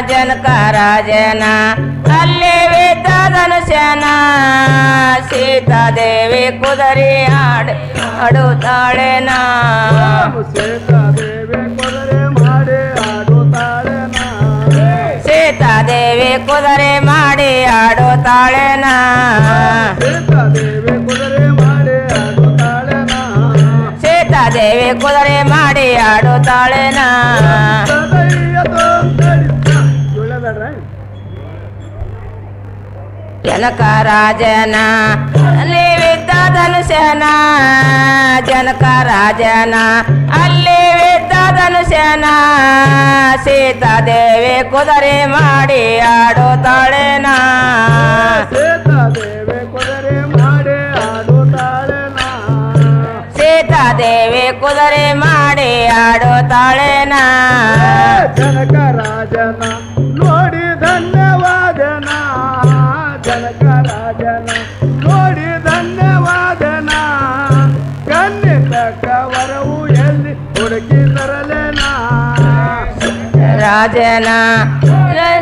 ಜನಕ ರಾಜನ ಅಲ್ಲಿ ವಿದ್ದ ಧನುಷ್ಯನ ಸೀತಾದೇವಿ ಕುದುರೆ ಆಡುತ್ತಾಳೆನ ಸೀತಾದೇವಿ ಕುದುರೆ ಮಾಡಿ ಆಡುತ್ತಾಳೆನ ಸೀತಾದೇವಿ ಕುದುರೆ ಮಾಡಿ ಆಡುತ್ತಾಳೆನ ಸೀತಾದೇವಿ ಕುದುರೆ ಮಾಡಿ ಆಡುತ್ತಾಳೆನ ಸೀತಾದೇವಿ ಕುದುರೆ ಮಾಡಿ ಆಡುತ್ತಾಳೆನ ಜನಕ ರಾಜನ ಅಲ್ಲಿ ವಿದ್ದ ಧನುಷ್ಯನ ಜನಕ ರಾಜನ ಅಲ್ಲಿ ವಿದ್ದ ಧನುಷ್ಯನ ಸೀತಾದೇವಿ ಕುದುರೆ ಮಾಡಿ ಆಡುತ್ತಾಳೆನ ಸೀತಾದೇವಿ ಕುದುರೆ ಮಾಡಿ ಆಡುತ್ತಾಳೆನ ಸೀತಾದೇವಿ ಕುದುರೆ ಮಾಡಿ ಆಡುತ್ತಾಳೆನ ಜನಕ ರಾಜನ ನೋಡಿ ಧನ್ಯವಾದನ ಜನಕ ರಾಜನ ನೋಡಿ ಧನ್ಯವಾದನ ಕನ್ನೆ ತಕ್ಕ ವರವು ಎಲ್ಲಿ ಹುಡುಕಿ ತರಲೇನ ರಾಜನ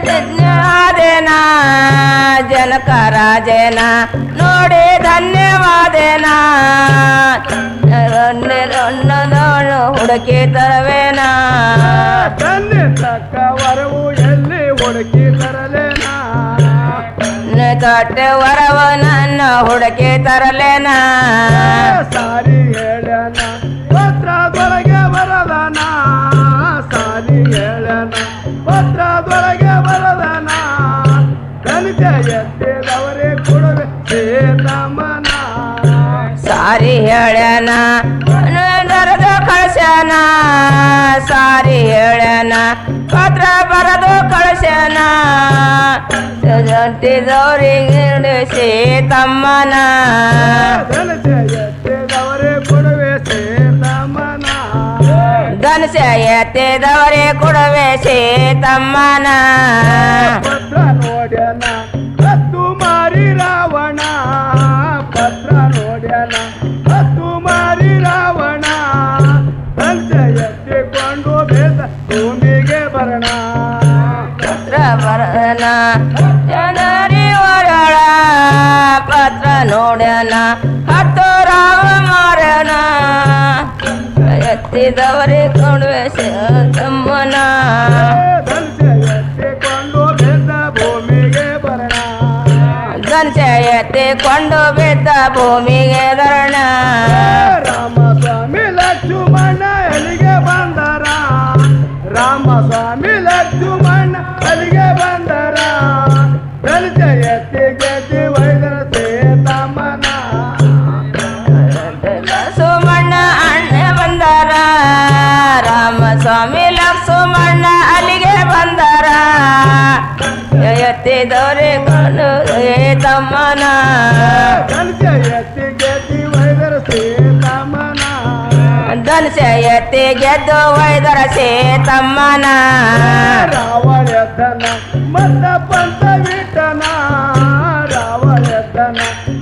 ಧನ್ಯವಾದನ ಜನಕ ರಾಜನ ನೋಡಿ ಧನ್ಯವಾದನ ಹುಡುಕಿ ತರವೇನ ಕನ್ನೆ ತಕ್ಕ ವರವು ಎಲ್ಲಿ ಹುಡುಕಿ ತರಲೇನ ತೊಟ್ಟೆ ವರವು ನನ್ನ ಹುಡುಕಿ ತರಲೇನ ಸಾರಿ ಹೇಳನ ಪತ್ರದೊಳಗೆ ಬರದನ ಸಾರಿ ಹೇಳನ ಪತ್ರದೊಳಗೆ ಬರದನ ಕನಿತ ಎತ್ತಿದವರೇ ಕೊಡುವೆ ಸೇತಮನ ಸಾರಿ ಹೇಳನ ಬರೆದು ಕಳಿಸ್ಯಾನ ಸಾರಿ ಹೇಳನ ಪತ್ರ ಬರೆದು ಕಳಿಸ್ಯಾನ ಜಂಟಿದವರಿಗೆ ಸೀತಮ್ಮನ ಧನಸ ಎತ್ತಿದವರೇ ಕೊಡುವೆ ಸೇತಮನ ಧನುಷ ಎತ್ತಿದವರೇ ಕೊಡುವೆ ಸೀತಮ್ಮನ ಪತ್ರ ನೋಡ್ಯನ ಹತ್ತು ಮಾರಿ ರಾವಣ ಪತ್ರ ನೋಡ್ಯನ ಹತ್ತು ಮಾರಿ ರಾವಣ ಧನಸ ಎತ್ತಿಕೊಂಡು ಬೇದ ಭೂಮಿಗೆ ಬರಣ ಪತ್ರ ಬರನ ಜನರಿ ಹೊರಳ ಪತ್ರ ನೋಡ್ಯನ ಹತ್ತು ರಾಮ ಮಾರಣ ಎತ್ತಿದವರೇ ಕೊಡುವೆ ಸೀತಮ್ಮನ ಧನಸ ಎತ್ತಿಕೊಂಡು ಬೇದ ಭೂಮಿಗೆ ಬರಣ ಧನುಷ ಎತ್ತಿಕೊಂಡು ಬಿದ್ದ ಭೂಮಿಗೆ ಧರಣ ರಾಮಸ್ವಾಮಿ ಲಕ್ಷ್ಮಣ ಎಲ್ಲಿಗೆ ಬಂದರ ರಾಮಸ್ವಾಮಿ ಲಕ್ಷ್ಮಣ ಎಲ್ಲಿಗೆ ಬಂದರ ಧನಸ ಎತ್ತಿ ಗೆದ್ದಿ ವೈದರ ಸೇತಮ್ಮನ ಸುಮಣ್ಣ ಅಣ್ಣ ಬಂದರ ರಾಮಸ್ವಾಮಿ ಲಕ್ಷ್ಮಣ್ಣ ಅಲ್ಲಿಗೆ ಬಂದರ ಎತ್ತಿದವರೇ ಕೊಂಡು ತಮ್ಮನ ಧನಸ ಎತ್ತಿ ಗೆದ್ದಿ ವೈದರ ಸೇತಮ್ಮನ ಧನುಷ ಎತ್ತಿ ಗೆದ್ದು ವೈದರ ಸೀತಮ್ಮನ ರಾವಣೆದ್ದನ ಮತ್ತ ಪಂತ ಬಿಟ್ಟನ ರಾವಣೆದ್ದನ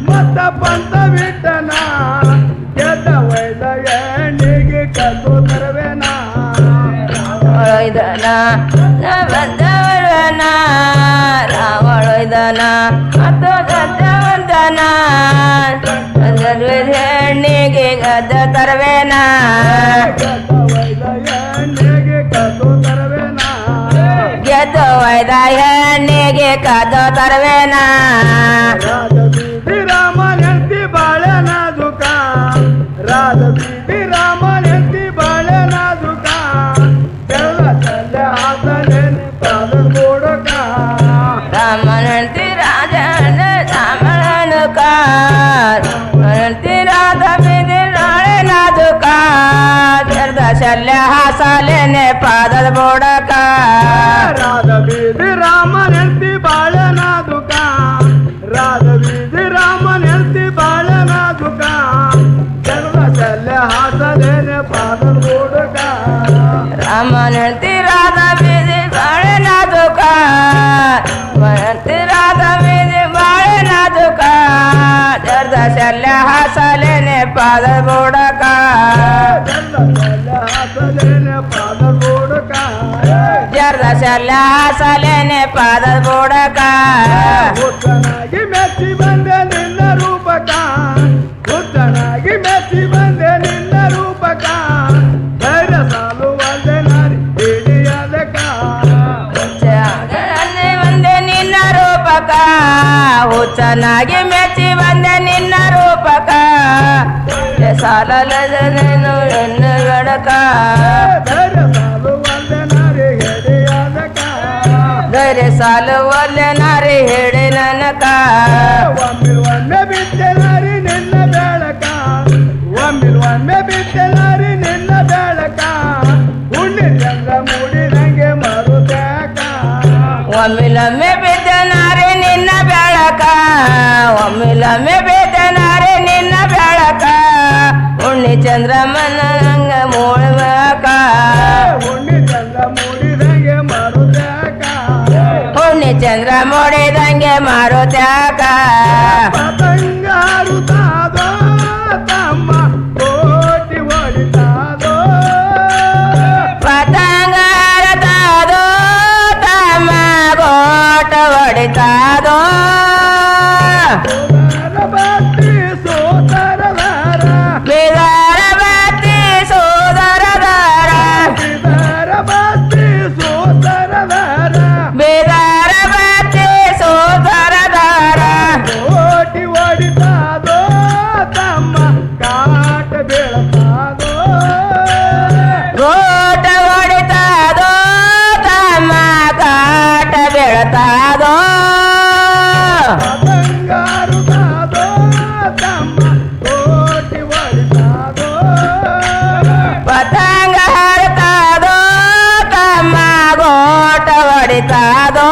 ಮತ್ತ ಪಂತ ಬಿಟ್ಟನ ಗೆದ್ದ ವೈದ ಎಣ್ಣಿಗೆ ಕದ್ದು ತರವೇನ ಒಯ್ದನ ಬಂದವನ ರಾವಣೊಯ್ದನ ಮತ್ತು ಗದ್ದವಂದನ ಹೆಣ್ಣಿಗೆ ಗದ್ದ ತರವೇನ ಗೆದ್ದ ವೈದ ಎಣ್ಣಿಗೆ ಕದ್ದು ತರವೇನ ಗೆದ್ದು ಒಯ್ದ ಹೆಣ್ಣಿಗೆ ಕದ್ದು ತರವೇನ ರಾಜ ಬೀದಿ ರಾಮನೆಂತಿ ಬಾಳೆ ನಾಜುಕ ರಾಜ ಬೀದಿ ರಾಮನೆಂತಿ ಬಾಳೆ ನಾಜುಕ ಎಲ್ಲ ಚಲ್ಲೆ ಹಾಸಲೇನೆ ಪಾದ ಕೊಡಕ ರಾಮನಂತಿ ರಾಜನ ರಾಮನನು ಕಾಂತಿ ರಾಧ ಬೀದಿ ನಾಳೆ ನಾದುಕ ಜರ್ದ ಶಲ್ಯ ಹಾಸಲೇನೆ ಪಾದದ ಬೋಡಕ ರಾಧ ಬೀದಿ ರಾಮನೆಂತಿ ಬಾಳೆ ನಾಜುಕ ರಾಧ ಬೀದಿ ರಾಮನೆಂತಿ ಬಾಳೆ ನಾಜುಕ ಎಲ್ಲ ಚಲ್ಲೆ ಹಾಸಲೇನೆ ಪಾದ ಕೊಡಕ ರಾಮನಂತಿ ರಾಧ ಬೀದಿ ಬಾಳೆ ನಾದುಕ ರಾಧ ಬೀದಿ ಬಾಳೆ ನಾದುಕ ಜರ್ದ ಶಲ್ಯ ಹಾಸಲೇನೆ ಪಾದದ ಬೋಡಕ ಹಾಸಲೇನೆ ಪಾದ ಕೊಡಕ ಜರ್ದ ಶಲ್ಯ ಹಾಸಲೇನೆ ಪಾದದ ಬುಡಕ ಹುಚ್ಚನಾಗಿ ಮೆಚ್ಚಿ ಬಂದೆ ನಿನ್ನ ರೂಪಕ ಹುಚ್ಚನಾಗಿ ಮೆಚ್ಚಿ ಬಂದೆ ನಿನ್ನ ರೂಪಕ ಧೈರ್ಯ ಸಾಲು ಒಂದೇ ನಾರಿ ಹಿಡಿಯದಕ ಬಂದೆ ನಿನ್ನ ರೂಪಕ ಹುಚ್ಚನಾಗಿ ಮೆಚ್ಚಿ ಬಂದೆ ನಿನ್ನ ರೂಪಕ ಸಾಲಲೇನು ಎನ್ನ ಗಡಕ ಧೈರ್ಯ ಸಾಲು ಒಂದೇ ನಾರಿ ಹಿಡಿಯದಕ ಧೈರ್ಯ ಸಾಲು ಒಲ್ಲೆ ನಾರಿ ಹೇಳಿ ನನಕ ಒಮ್ಮೆ ಬಿದ್ದೆ ನಾರಿ ನಿನ್ನ ಬೆಳಕ ಒಮ್ಮೆ ಬಿದ್ದೆ ನಾರಿ ನಿನ್ನ ಬೆಳಕ ಹುಣ್ಣಿ ಚಂದ್ರ ಮೂಡಿದಂಗೆ ಮರುತ್ಯಾಕ ಒಮ್ಮಿಲೊಮ್ಮೆ ಬಿದ್ದ ನಾರಿ ನಿನ್ನ ಬೆಳಕ ಒಮ್ಮಿಲೊಮ್ಮೆ ಬಿದ್ದ ನಾರಿ ನಿನ್ನ ಬೆಳಕ ಉಣ್ಣಿ ಚಂದ್ರಮನ ಹಂಗ ಮೂಳ್ಬೇಕ ಹುಣ್ಣಿ ಚಂದ್ರ ಮೂಡಿದಂಗೆ ಮರುತ್ಯಾಕ ಉಣ್ಣಿ ಚಂದ್ರ ಮೂಡಿದಂಗೆ ಮಾರುತ್ಯಾಕ ಪತಂಗಾರು ತಾದೋ ತಮ್ಮ ಕೋಟಿ ಹೊಡಿತಾದೋ ಪತಂಗಾರ ತಾದೋ ತಮ್ಮ ಗೋಟ ಹೊಡಿತಾದೋ ಸೋದರ ಭಕ್ತಿ ಸೋದರದಾರ ಬೇದಾರ ಬತ್ತಿ ಸೋದರದಾರ ಬೇದರ ಭಕ್ತಿ ಸೋದರದಾರ ಬೇದಾರ ಬತ್ತಿ ಸೋದರದಾರ ಕೋಟಿ ಹೊಡಿತಾದೋ ತಮ್ಮ ಕಾಟ ಬೀಳತಾದೋ ಗೋಟ ಹೊಡಿತಾದೋ ತಮ್ಮ ಕಾಟ ಬೀಳ್ತಾದೋ ಪತಂಗಾರು ತಾದೋ ತಮ್ಮ ಕೋಟಿ ಹೊಡಿತಾದೋ ಪತಂಗ ಹರಿತಾದೋ ತಮ್ಮ ಗೋಟ ಹೊಡಿತಾದೋ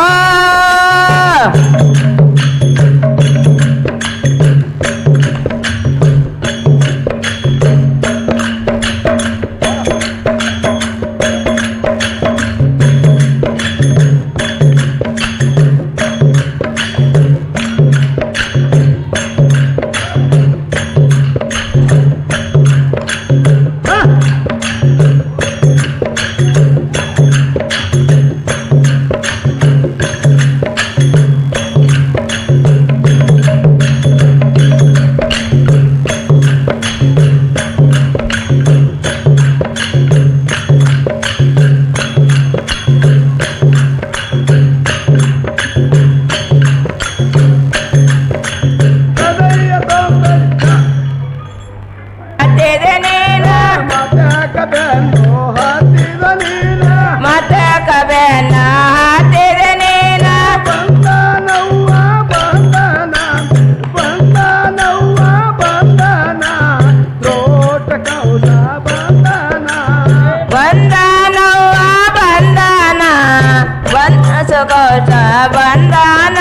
ಹೃದಯ ತೊಂಬತ್ತ ಹತ್ತಿದ ನೀನ ಮತಕ ಬೆನ್ನು ಹತ್ತಿದ ನೀನ ಮತ್ತೆ ಕಬೇನ ಹತ್ತಿದ ನೀನ ಬಂದನವ್ವ ಬಂದನ ಬಂದನವ್ವ ಬಂದನ ತೋಟ ಕೌಸ ಬಂದನ ಬಂದನವ್ವ ಬಂದನ ಸುಕೋಶ ಬಂದನ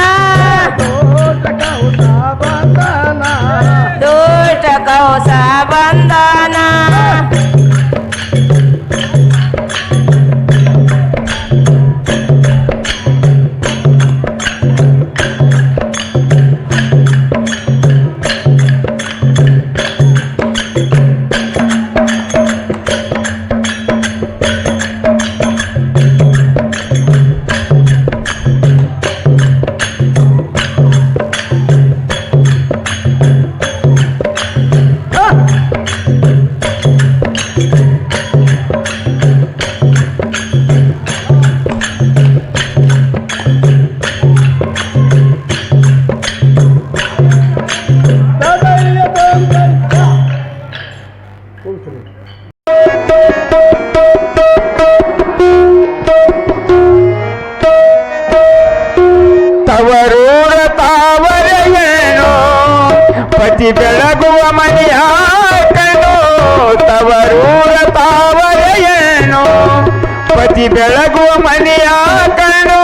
ತೋಟ ಕೌಸ ಬಂದನ ದುಷ್ಟ ಕೌಸ ಬಂದನ ಹೃದಯ ತೊಂಬತ್ತ ತವರೂರ ತಾವರೆಯೇನೋ ಪತಿ ಬೆಳಗುವ ಮನೆಯ ಕಣೋ ತವರೂರ ತಾವರೆಯೇನೋ ಪತಿ ಬೆಳಗುವ ಮನೆಯ ಕಣೋ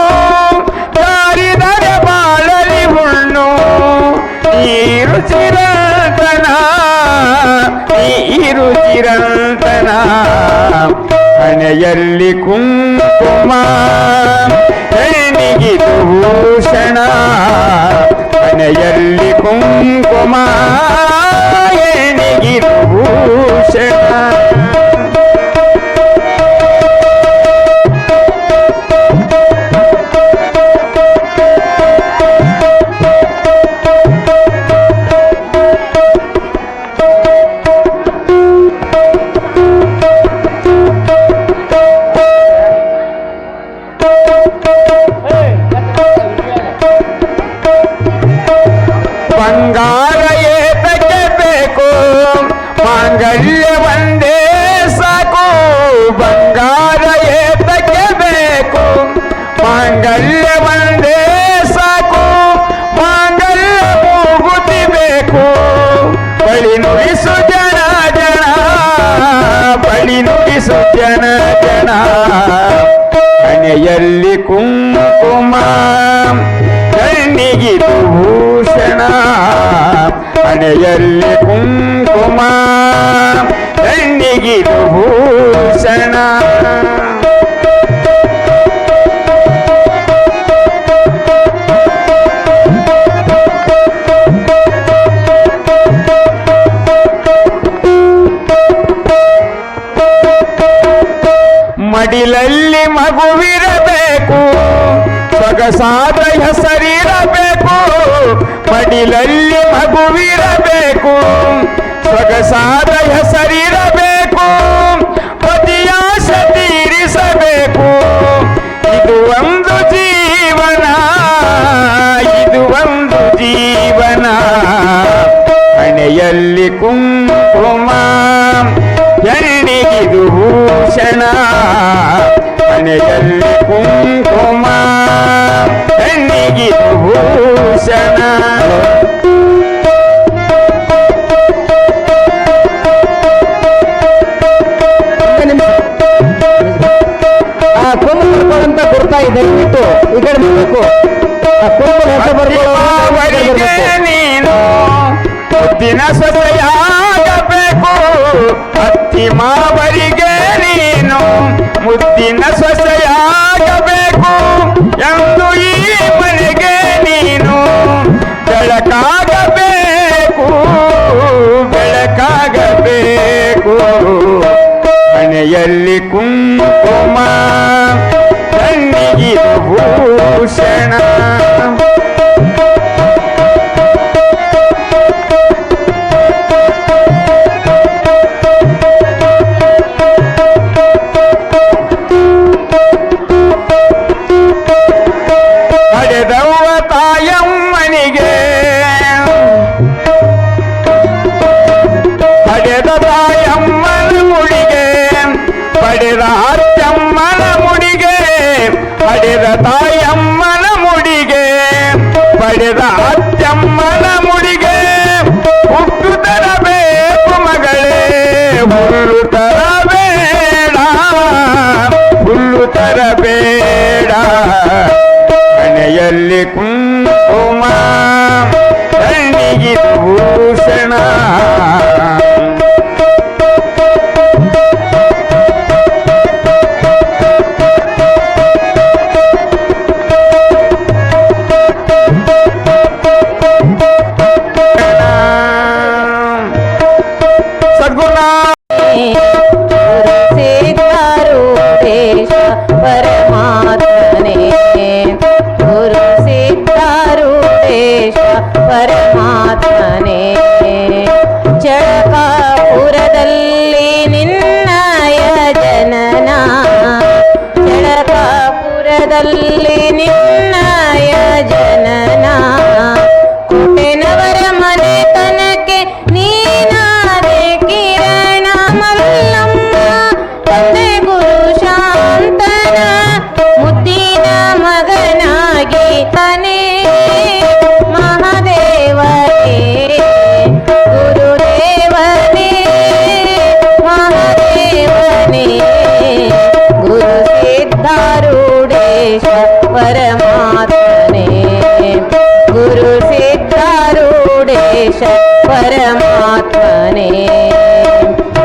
ತಾರಿದರೆ ಬಾಳಲಿ ಹುಣ್ಣು ನೀರು ಚಿರಂತನ ನೀರು ಚಿರಂತನ ಹಣೆಯಲ್ಲಿ ಕುಂಕುಮ ಹೆಣ್ಣಿಗಿದು ಭೂಷಣ ಹಣೆಯಲ್ಲಿ ಕುಂಕುಮ ಹೆಣ್ಣಿಗಿದು ಭೂಷಣ ಬಂಗಾರ ಏತಕ್ಕೆ ಬೇಕು ಮಾಂಗಲ್ಯ ಒಂದೇ ಸಾಕು ಬಂಗಾರ ಏತಕ್ಕೆ ಬೇಕು ಮಾಂಗಲ್ಯ ಒಂದೇ ಸಾಕು ಮಾಂಗಲ್ಯ ಮೂಗುತಿ ಬೇಕು ಬಳಿ ನುಡಿಸು ಜನ ಜನ ಬಳಿ ನುಡಿಸು ಜನ ಜನ ಹಣೆಯಲ್ಲಿ ಕುಂಕುಮ ಕಣ್ಣಿಗಿದು ಭೂಷಣ ಹಣೆಯಲ್ಲಿ ಕುಂಕುಮ ಕಣ್ಣಿಗಿದು ಭೂಷಣ ಮಡಿಲಲ್ಲಿ ಮಗುವಿರಬೇಕು ಸೊಗಸಾದ ಹೆಸರಿರಬೇಕು ಮಡಿಲಲ್ಲಿ ಮಗುವಿರಬೇಕು ಸೊಗಸಾದ ಹೆಸರಿರಬೇಕು ಪತಿಯಾಶ ತೀರಿಸಬೇಕು ಇದು ಒಂದು ಜೀವನ ಇದು ಒಂದು ಜೀವನ ಹಣೆಯಲ್ಲಿ ಕುಂಕುಮ ಹೆಣ್ಣಿಗಿದು ಭೂಷಣ ಹಣೆಯಲ್ಲಿ ಕುಂಕುಮ ಹೆಣ್ಣಿಗಿದು ಭೂಷಣ ಆ ಕುಂಭ ಬರ್ಕೊಳ್ಳಂತ ಕೊಡ್ತಾ ಇದೆ ಬಿಟ್ಟು ಈ ಕಡೆ ಬರ್ಬೇಕು ಆ ಕುಂಭ ಹೆಸರು ಅವರಿಗೆ ನೀನು ಮುದ್ದಿನ ಸೊಸೆಯಾಗಬೇಕು ಅತ್ತಿ ಮಾವರಿಗೆ ನೀನು ಮುದ್ದಿನ ಸೊಸೆಯಾಗಬೇಕು ಎಂದು ಈ ಮನೆಗೆ ನೀನು ಬೆಳಕಾಗಬೇಕು ಬೆಳಕಾಗಬೇಕು ಮನೆಯಲ್ಲಿ ಕುಂಕುಮ ಕಣ್ಣಿಗಿದು ಭೂಷಣ ಪಡೆದವ್ವ ತಾಯಮ್ಮನಿಗೆ ಪಡೆದ ತಾಯಮ್ಮನ ಮುಡಿಗೆ ಪಡೆದ ಅತ್ತಮ್ಮನ ಮುಡಿಗೆ ಪಡೆದ ತಾಯಮ್ಮನ ಮುಡಿಗೆ ಪಡೆದ ಅತ್ತಮ್ಮನ ಮುಡಿಗೆ ಹುಟ್ಟು ತರಬೇಕು ಮಗಳೇ ಹುಲ್ಲು ತರಬೇಡ ಹುಲ್ಲು ತರಬೇಡ ಹಣೆಯಲ್ಲಿ ಕುಂಕುಮ ಕಣ್ಣಿಗಿದು ಭೂಷಣ ಸದ್ಗುಣ ಸಿದ್ಧಾರೂಢೇಶ ಪರಮಾತ್ಮನೇ ಗುರು ಸಿದ್ಧಾರೂಢೇಶ ಪರಮಾತ್ಮನೇ ಚಳಕಾಪುರದಲ್ಲಿ ನಿನ್ನಯ ಜನನ ಚಳಕಾಪುರದಲ್ಲಿ ನಿನ್ನಯ ಜನನ ಕೋಟೆನವರ ಮನೆತನಕ್ಕೆ ನೀನಾದೆ ಕಿರಣ ಮಲ್ಲಮ್ಮ ತಂದೆ ಗುರು ಶಾಂತನ ಮುದ್ದಿನ ಮಗನಾಗಿ ತನೇ ಮಹಾದೇವನೇ ಗುರುದೇವನೇ ಮಹಾದೇವನೇ ಗುರು ಸಿದ್ಧಾರೂಢೇಶ ಪರಮಾತ್ಮನೇ ಗುರು ಸಿದ್ಧಾರೂಢೇಶ ಪರಮಾತ್ಮನೇ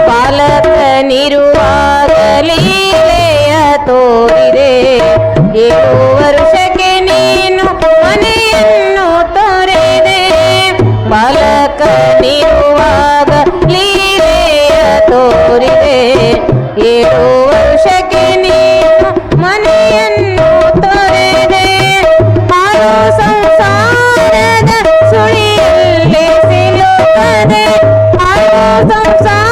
ಬಾಲಕನಿರುವಾಗ ಲೀಲೆಯ ತೋರಿದೆ 7 ವರ್ಷಕ್ಕೆ ನೀನು ಮನೆಯನ್ನು ತೊರೆದೆ ಬಾಲಕನಿರುವಾಗ ಲೀಲೆಯ ತೋರಿದೆ 7 ವರ್ಷಕ್ಕೆ ನೀನು ಮನೆಯನ್ನು ತೊರೆದೆ ಹಾಳು ಸಂಸಾರದ ಸುಳಿಯಲ್ಲಿ ಸಿಲುಕದೆ ಹಾಳು ಸಂಸಾರ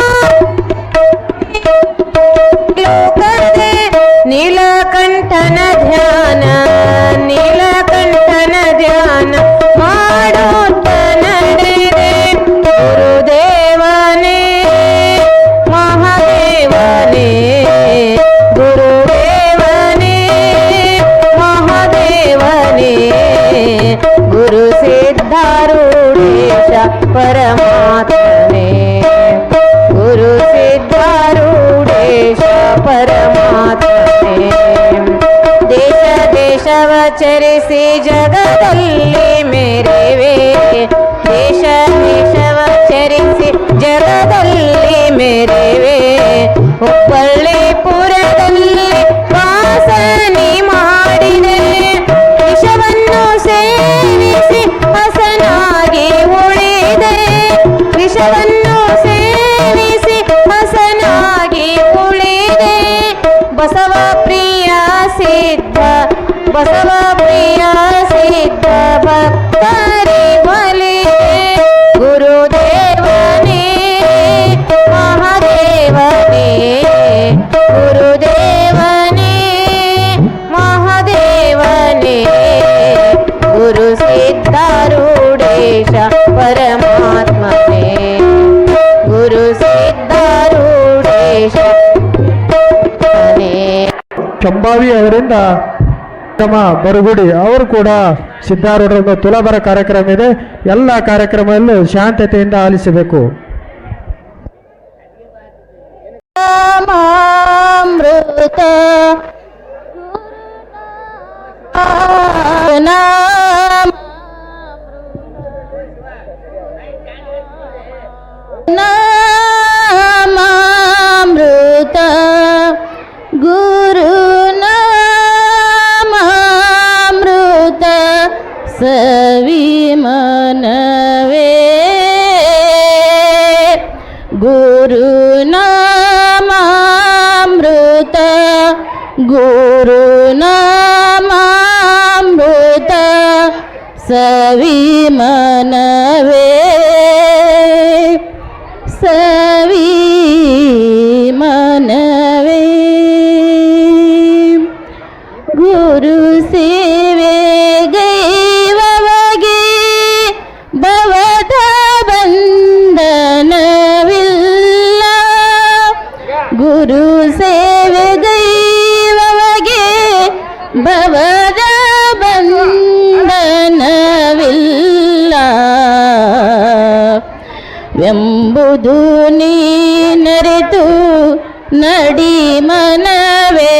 ನೀಲಕಂಠನ ಧ್ಯಾನ ಚರಿಸಿ ಜಗದಲ್ಲಿ ಮೇರೆವೆ ದೇಶ ದೇಶವ ಚರಿಸಿ ಜಗದಲ್ಲಿ ಮೇರೆವೆ ಹುಬ್ಬಳ್ಳಿಪುರದಲ್ಲಿ ವಾಸನೆ ಮಾಡಿದೆ ವಿಷವನ್ನು ಸೇವಿಸಿ ಹಸನಾಗಿ ಉಳಿದೆ ವಿಷವನ್ನು ಸೇವಿಸಿ ಹಸನಾಗಿ ಉಳಿದೆ ಬಸವ ಪ್ರಿಯ ಸಿದ್ಧ ಬಸವ ಪ್ರಿಯ ಸಿದ್ಧ ಭಕ್ತರಿ ಒಲಿದೆ ಗುರುದೇವನೇ ಮಹಾದೇವನೇ ಗುರುದೇವನೇ ಮಹಾದೇವನೇ ಗುರು ಸಿದ್ಧಾರೂಢೇಶ ಪರಮಾತ್ಮನೇ ಗುರು ಸಿದ್ಧಾರೂಢೇಶ ಚಂಬಾವಿ ಅವರಿಂದ ತಮ್ಮ ಬರಗುಡಿ ಅವರು ಕೂಡ ಸಿದ್ಧಾರೂಢರನ್ನು ತುಲಾಭಾರ ಕಾರ್ಯಕ್ರಮ ಇದೆ. ಎಲ್ಲ ಕಾರ್ಯಕ್ರಮದಲ್ಲೂ ಶಾಂತತೆಯಿಂದ ಆಲಿಸಬೇಕು. ಅಮೃತ ನಾಮಾಮೃತ ಗುರು ನಾಮಾಮೃತ ಸವಿಮನವೇ ಗುರು ನಾಮಾಮೃತ ಗುರು ನಾಮಾಮೃತ ಸವಿಮನವೇ ಸವಿಮನವೇ ಗುರು ಸೇವೆ ಗೈವವಗೆ ಭವದ ಬಂಧನವಿಲ್ಲ ಗುರು ಸೇವೆ ಗೈವವಗೆ ಭವದ ಬಂಧನವಿಲ್ಲ ಎಂಬುದು ನೀನರಿತು ನಡಿ ಮನವೇ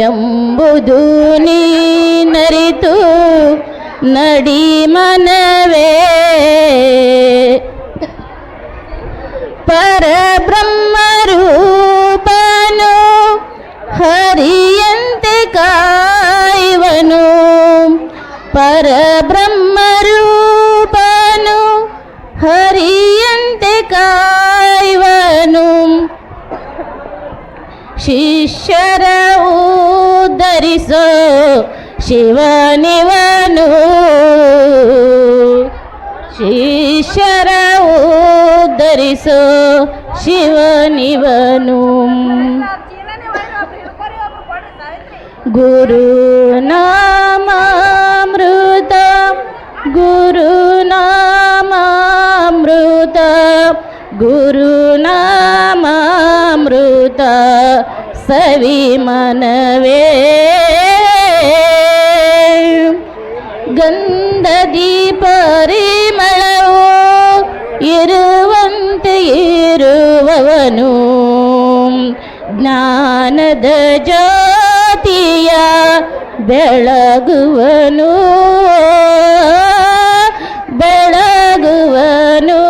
ಎಂಬುದು ನೀನರಿತು ನಡಿ ಮನವೇ ಪರಬ್ರಹ್ಮ ರೂಪನು ಹರಿಯಂತೆ ಕಾಯುವನು ಪರಬ್ರಹ್ಮ ರೂಪನು ಹರಿಯಂತೆ ಕಾಯುವನು ಶಿಷ್ಯರ ಉದ್ಧರಿಸೋ ಶಿವನಿವನು ಶಿಷ್ಯರ ಉದ್ಧರಿಸೋ ಶಿವನಿವನು ಗುರು ನಾಮಾಮೃತ ಗುರು ನಾಮಾಮೃತ ಗುರು ನಾಮಾಮೃತ ಸವಿಮನವೇ ಗಂಧದಿ ಪರಿಮಳವು ಇರುವಂತೆ ಇರುವವನು ಜ್ಞಾನದ ಜ್ಯೋತಿಯ ಬೆಳಗುವನು ಬೆಳಗುವನು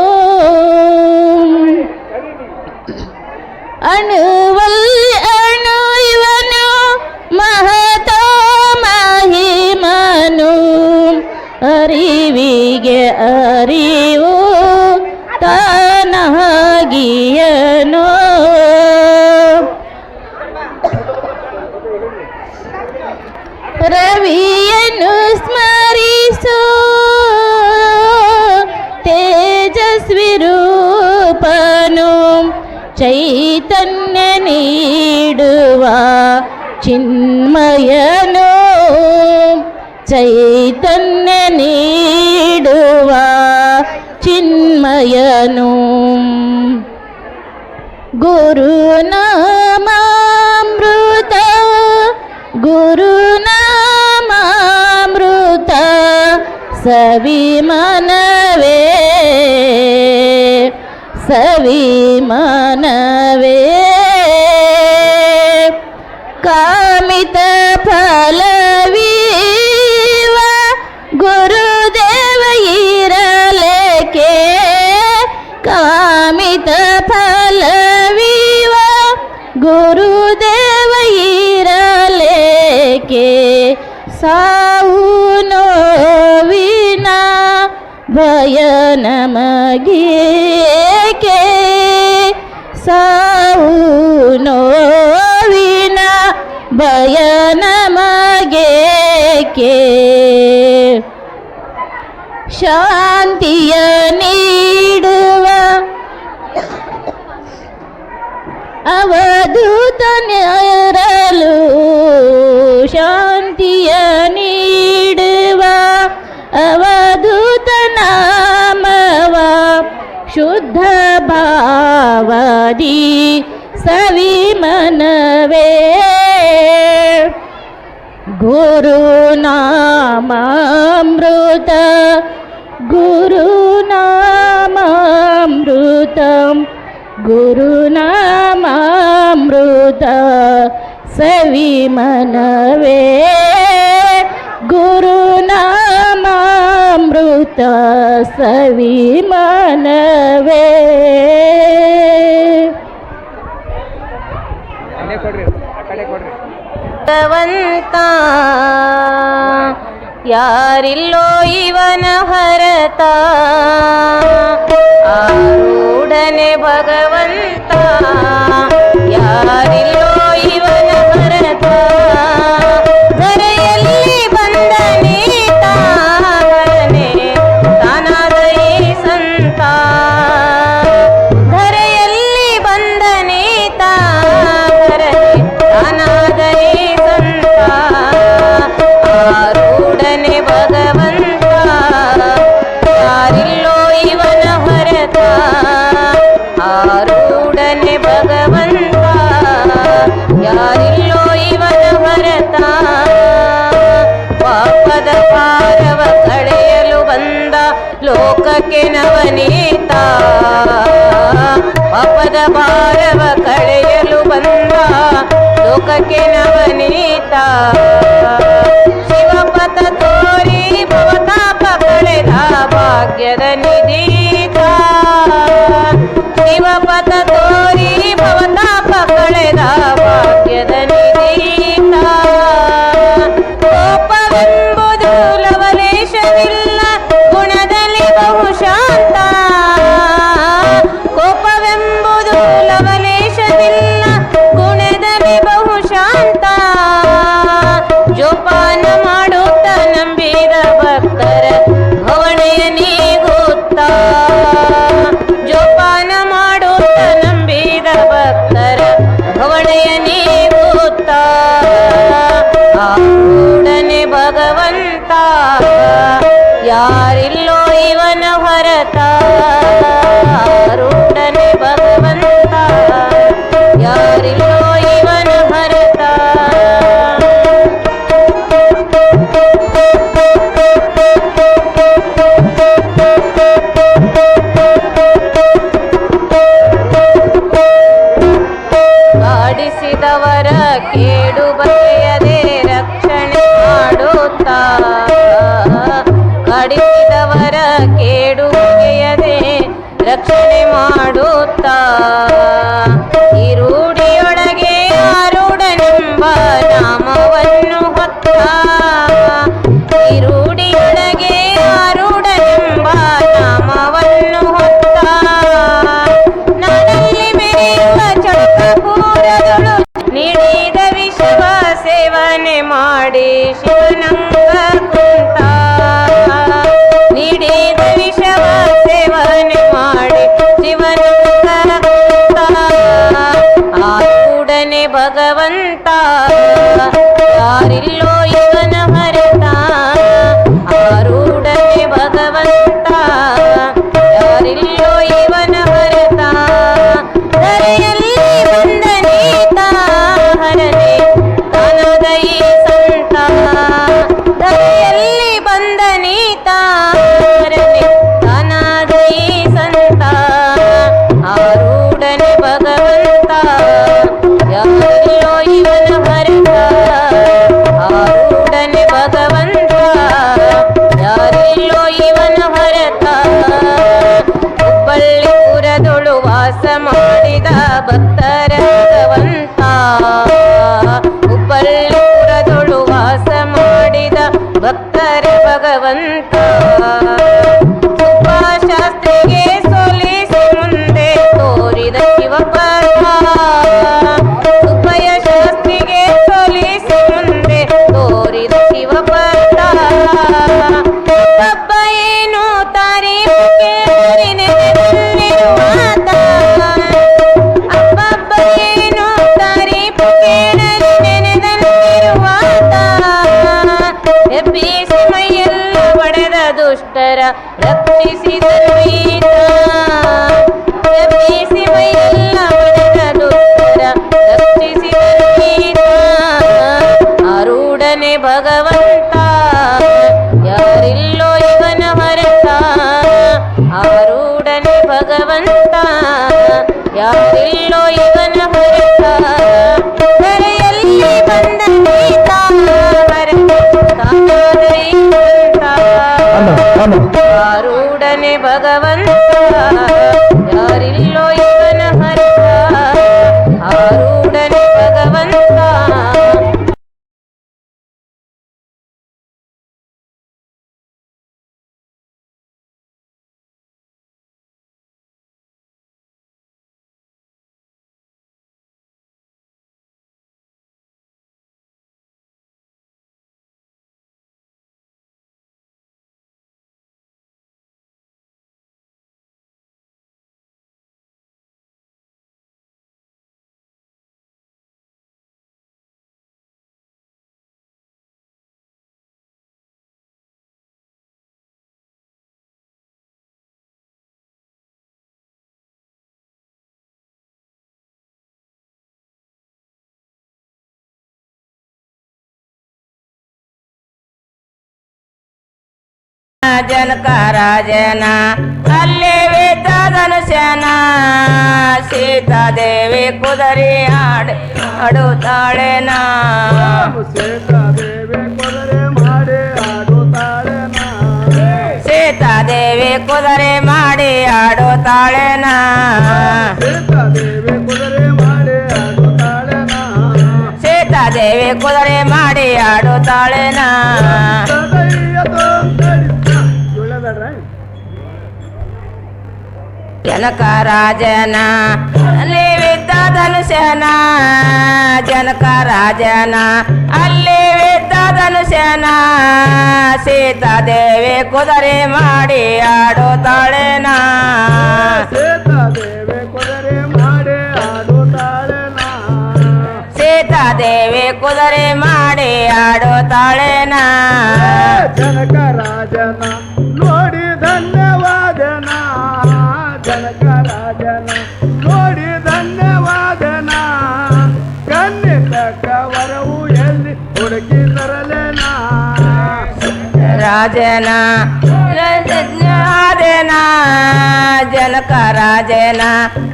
ಅಣುವಲ್ಲಿ ಅಣು ಇವನು ಮಹತೋ ಮಹಿಮನು ಅರಿವಿಗೆ ಅರಿವು ತಾನಾಗಿಯನು ರವಿಯನ್ನು ಸ್ಮರಿಸು ತೇಜಸ್ವಿ ರೂಪನು ಚೈತನ್ಯ ನೀಡುವ ಚಿನ್ಮಯನು ಚೈತನ್ಯ ನೀಡುವ ಚಿನ್ಮಯನು ಗುರು ನಾಮಾಮೃತ ಗುರು ನಾಮಾಮೃತ ಸವಿಮನವೇ ಸವಿಮನವೇ ಕಾಮಿತ ಫಲ ಸಾವು ನೋವಿನ ಭಯ ನಮಗೇಕೆ ಸಾವು ನೋವಿನ ಭಯ ನಮಗೇಕೆ ಶಾಂತಿಯ ನೀಡುವ ಅವಧೂತನಿರಲು ಶಾಂತಿಯ ನೀಡುವ ಅವಧೂತ ನಾಮವ ಶುದ್ಧ ಭಾವದಿ ಸವಿಮನವೇ ಗುರುನಾಮಾಮೃತ ಗುರುನಾಮಾಮೃತಂ ಗುರುನಾಮಾಮೃತ ಸವಿಮನವೇ ಗುರುನಾಮಾಮೃತ ಸವಿಮನವೇ ಭಗವಂತ ಯಾರಿಲ್ಲೋ ಇವನ ಹರತ ಆರೂಢನೆ ಭಗವಂತ ಯಾರಿಲ್ಲೋ ಇವನ ಹರತ ಧರೆಯಲ್ಲಿ ಬಂದನೀತ ಹರನೆ ತಾನಾದ ಈ ಸಂತ ಧರೆಯಲ್ಲಿ ಬಂದನೀತ ಹರನೆ ತಾನಾದ ಈ ಸಂತ ಆರೂಢನೆ ಭಗವಂತ ಯಾರಿಲ್ಲೋ ಇವನ ಹೊರತ ಆರೂಢನೆ ಭಗವಂತ ಯಾರಿಲ್ಲೋ ಇವನ ಹೊರತ ಪಾಪದ ಭಾರವ ಕಳೆಯಲು ಬಂದ ಲೋಕಕ್ಕೆ ನವನೀತ ಪಾಪದ ಭಾರವ ಕಳೆಯಲು ಬಂದ ಲೋಕಕ್ಕೆ ನವನೀತ ಶಿವಪಥ ತೋರಿ ಭವತಾಪ ಕಳೆದ ಭಾಗ್ಯದ ನಿಧೀತ ಶಿವಪಥ ತೋರಿ ಭವತಾಪ ಕಳೆದ ಭಾಗ್ಯದ ನಿಧೀತ ಕೋಪವೆಂಬುದು ಲವಲೇಶವಿಲ್ಲ ಗುಣದಲ್ಲಿ ಬಹು ಶಾಂತ ಕೋಪವೆಂಬುದು ಲವಲೇಶವಿಲ್ಲ ಗುಣದಲ್ಲಿ ಬಹು ಶಾಂತ ಜೋಪಾನ ಮಾಡುತ್ತ ನಂಬಿದ ಭಕ್ತರ ಭವಣೆಯ ನೀಗುತ್ತ ಜೋಪಾನ ಮಾಡುತ್ತ ನಂಬಿದ ಭಕ್ತರ ಭವಣೆಯ ನೀಗುತ್ತ ಆರೂಢನೆ ಭಗವಂತ ಯಾರಿಲ್ಲೋ ಇವನ ಹೊರತ ಆರೂಢನೆ ಭಗವಂತ ಯಾರಿಲ್ಲೋ ಇವನ ಹೊರತ ಕಾಡಿಸಿದವರ ಕೇಡು ಬಗೆಯದೆ ರಕ್ಷಣೆ ಮಾಡುತ್ತಾ ಕಾಡಿಸಿದವರ ಕೇಡು ಬಗೆಯದೆ ರಕ್ಷಣೆ ಮಾಡುತ್ತಾ ಈ ರೂಢಿಯೊಳಗೆ ಆರೂಢನೆಂಬ ನಾಮವನ್ನು ಹೊತ್ತ ಈ ರೂಢಿಯೊಳಗೆ ಆರೂಢನೆಂಬ ನಾಮವನ್ನು ಹೊತ್ತ ನಾನಲ್ಲಿ ಮೆರೆಯುವ ಚಳಕಪೂರದಳು ನೀಡಿದ ವಿಷವ ಸೇವನೆ ಮಾಡಿ ಶಿವನಂಗ ಕುಂತ ನೀಡಿದ ವಿಷವ ಸೇವನೆ ಮಾಡಿ ಶಿವನಂಗ ಕುಂತ ಆರೂಢನೆ ಭಗವಂತ ಯಾರಿಲ್ಲೋ ಇವನ ಹರತ ಆರೂಢನೆ ಭಗವಂತ ಯಾರಿಲ್ಲೋ ಇವನ ಹರತ ಧರೆಯಲ್ಲಿ ಬಂದನೀತ ಹರನೆ ತಾನಾದ ಈ ಸಂತ ಧರೆಯಲ್ಲಿ ಭಕ್ತರ ಭಗವಂತ ಶಾಸ್ತ್ರಿಗೆ ಸೋಲಿಸಿ ಮುಂದೆ ತೋರಿದ ಶಿವಪದ ಸುಬ್ಬಯ್ಯ ಶಾಸ್ತ್ರಿಗೆ ಸೋಲಿಸಿ ಮುಂದೆ ತೋರಿದ ಶಿವಪದ ಹಬ್ಬ ಏನು ತಾರೀಫು ಕೇಳಿ ನೆನೆದಲ್ಲಿರುವಾತ ಹಬ್ಬ ಏನು ತಾರೀಫು ಕೇಳಲಿ ನೆನೆದಲ್ಲಿರುವಾತ ಎಬ್ಬಿಸಿ ಮೈಯೆಲ್ಲ ಒಡೆದ ದುಷ್ಟರ ರಕ್ಷಿಸಿದ ಈತ ಎಬ್ಬಿಸಿ ಮೈಯೆಲ್ಲ ಒಡೆದ ದುಷ್ಟರ ರಕ್ಷಿಸಿದ ಈತ ಆರೂಢನೆ ಭಗವಂತ ಯಾರಿಲ್ಲೋ ಇವನ ಹೊರತ ಆರೂಢನೆ ಭಗವಂತ ಯಾರಿಲ್ಲೋ ಇವನ ಹೊರತ ಧರೆಯಲ್ಲಿ ಬಂದ ನೀತ ಆರೂಢನೆ ಭಗವಂತ ಯಾರಿಲ್ಲೋ ಇವನ ಹರಿತ ಆರೂಢನೆ ಭಗವಂತ ಜನಕ ರಾಜನ ಅಲ್ಲೇ ವೇದಧನುಷ್ಯನ ಸೀತಾದೇವಿ ಕುದುರೆ ಆಡುತ್ತಾಳೆನ ಸೀತಾದೇವಿ ಕುದುರೆ ಮಾಡಿ ಆಡುತ್ತಾಳೆನ ಸೀತಾದೇವಿ ಕುದುರೆ ಮಾಡಿ ಆಡುತ್ತಾಳೆನ ಜನಕ ರಾಜನ ಅಲ್ಲಿ ವಿದ್ಯಾಧನುಷ್ಯನ ಜನಕ ರಾಜನ ಅಲ್ಲಿ ವಿದ್ಯಾಧನುಷ್ಯನ ಸೀತಾದೇವಿ ಕುದುರೆ ಮಾಡಿ ಆಡುತ್ತಾಳೆನ ಸೀತಾದೇವಿ ಕುದುರೆ ಮಾಡಿ ಆಡುತ್ತಾಳೆನ ಜನಕ ರಾಜನ ನೋಡಿ ಧನ್ಯವಾದನ ಜನಕ ರಾಜನ ನೋಡಿ ಧನ್ಯವಾದನ ಕನ್ನಿತಕ್ಕ ವರವು ಎಲ್ಲಿ ಹುಡುಕಿ ತರಲೇನ ರಾಜನ ಧನ್ಯವಾದನ ಜನಕ ರಾಜನ